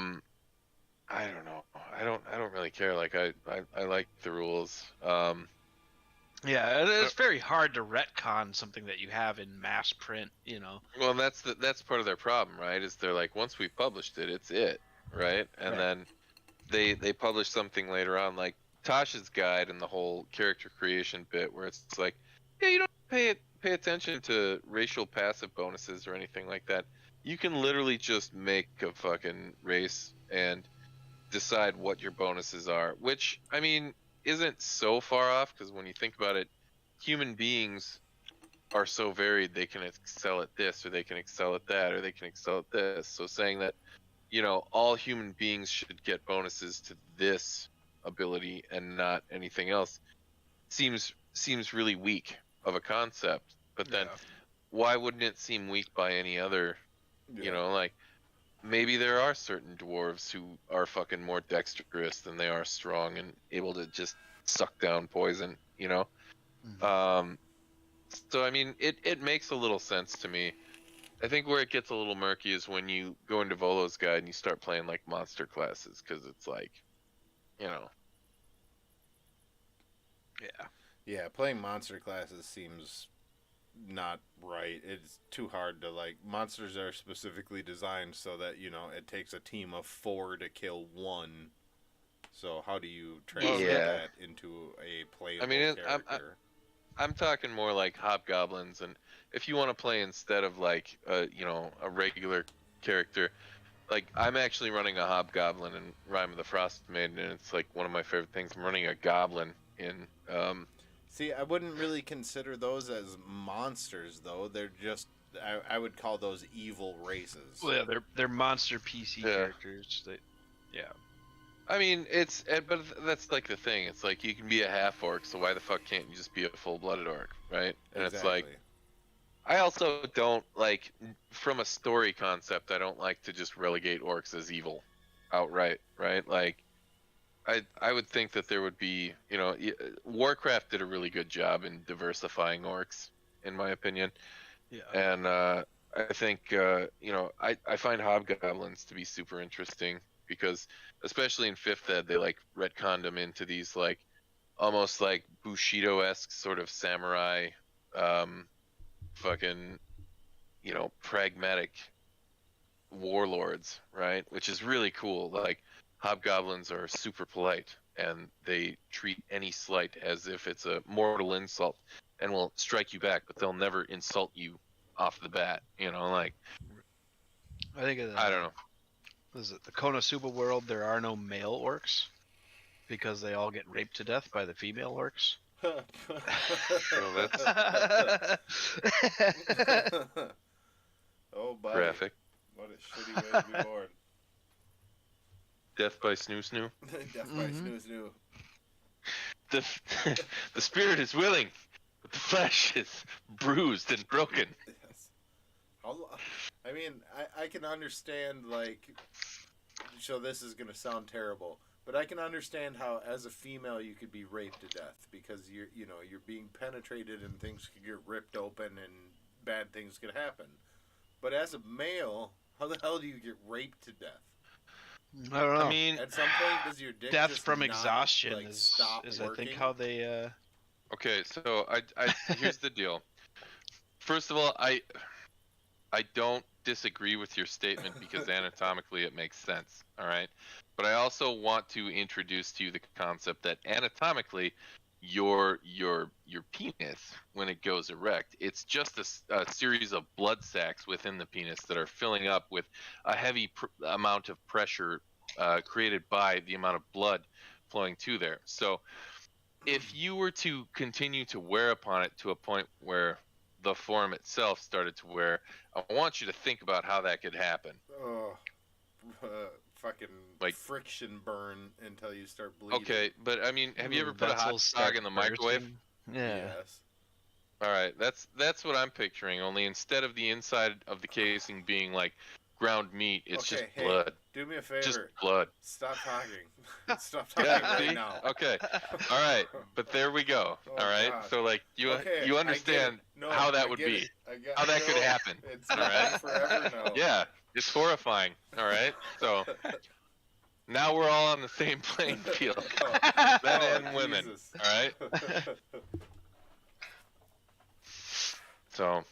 don't know. I don't really care. Like, I like the rules. Yeah, it's very hard to retcon something that you have in mass print, you know. Well, that's part of their problem, right? Is they're like, once we published it, it's it, right? And then they publish something later on, like Tasha's guide and the whole character creation bit, where it's like, yeah, you don't pay attention to racial passive bonuses or anything like that. You can literally just make a fucking race and decide what your bonuses are, which, I mean, isn't so far off, because when you think about it, human beings are so varied. They can excel at this, or they can excel at that, or they can excel at this. So saying that, you know, all human beings should get bonuses to this ability and not anything else seems really weak of a concept. But then why wouldn't it seem weak by any other, you know, like, maybe there are certain dwarves who are fucking more dexterous than they are strong and able to just suck down poison, you know? So, I mean, it makes a little sense to me. I think where it gets a little murky is when you go into Volo's guide and you start playing, like, monster classes, because it's like, you know. Yeah. Yeah, playing monster classes seems not right. It's too hard to, like, monsters are specifically designed so that, you know, it takes a team of 4 to kill 1. So how do you translate that into a playable character? I'm talking more like hobgoblins, and if you want to play instead of, like, you know, a regular character, like, I'm actually running a hobgoblin in Rime of the Frost Maiden, and it's like one of my favorite things. I'm running a goblin in See, I wouldn't really consider those as monsters, though. They're just, I would call those evil races. Well, yeah, they're monster PC characters. I mean, but that's like the thing. It's like, you can be a half orc, so why the fuck can't you just be a full-blooded orc, right? And It's like, I also don't like, from a story concept, I don't like to just relegate orcs as evil outright, right? Like, I would think that there would be, you know, Warcraft did a really good job in diversifying orcs, in my opinion. Yeah. And I think, you know, I find hobgoblins to be super interesting, because especially in 5th Ed, they, like, retconned them into these, like, almost like Bushido-esque sort of samurai, fucking, you know, pragmatic warlords, right? Which is really cool. Like, hobgoblins are super polite, and they treat any slight as if it's a mortal insult, and will strike you back, but they'll never insult you off the bat, you know, like, I think I don't know. Is it the Konosuba world? There are no male orcs because they all get raped to death by the female orcs. So that's Oh, buddy. graphic. What a shitty way to be born. Death by snoo snoo. Death by snoo snoo. The spirit is willing, but the flesh is bruised and broken. Yes. I mean, I can understand, like, so this is gonna sound terrible, but I can understand how, as a female, you could be raped to death, because you're being penetrated and things could get ripped open and bad things could happen. But as a male, how the hell do you get raped to death? I don't know. I mean, at some point, does your dick death just from not, exhaustion like, is stop I working? think how they. Okay, so I here's the deal. First of all, I don't disagree with your statement, because anatomically it makes sense, all right? But I also want to introduce to you the concept that anatomically, your penis, when it goes erect, it's just a series of blood sacs within the penis that are filling up with a heavy amount of pressure created by the amount of blood flowing to there. So if you were to continue to wear upon it to a point where the form itself started to wear, I want you to think about how that could happen. Oh, fucking Like- friction burn until you start bleeding. Okay, but I mean, have you ever put a hot Vessels dog start in the microwave? bursting. Yeah. Yes. All right, that's what I'm picturing. Only instead of the inside of the casing being like ground meat, it's Okay, just hey, blood. Do me a Just favor. blood. Stop talking. Stop talking Yeah, right see? now. Okay. All right, but there we go. Oh, All right. God. So like you Okay, you I understand get it. No, how that I would get be. it. how that could no, happen. It's All been right. forever now. Yeah, it's horrifying. All right. So now we're all on the same playing field. Men and women. Jesus. All right. So,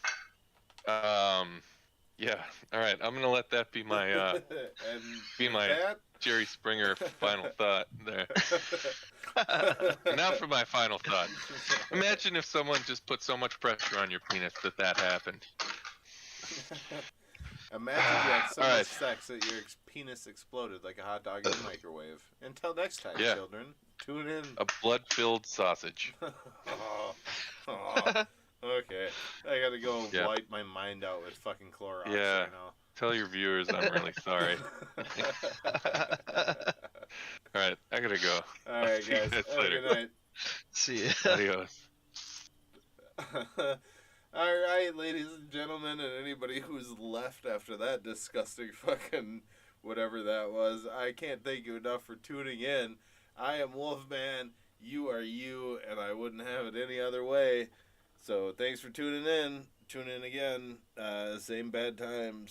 yeah. All right. I'm gonna let that be my and be with my that, Jerry Springer final thought there. Now for my final thought. Imagine if someone just put so much pressure on your penis that happened. Imagine you had so All much right. sex that your penis exploded like a hot dog in the microwave. Until next time, Yeah. children. Tune in. A blood-filled sausage. Oh, okay. I gotta go Yeah. wipe my mind out with fucking Clorox Yeah. right now. Tell your viewers I'm really sorry. All right, I gotta go. All right, See you guys. guys Have a later. good night. See ya. Adios. All right, ladies and gentlemen, and anybody who's left after that disgusting fucking whatever that was, I can't thank you enough for tuning in. I am Wolfman, you are you, and I wouldn't have it any other way. So thanks for tuning in. Tune in again. Same bad time, same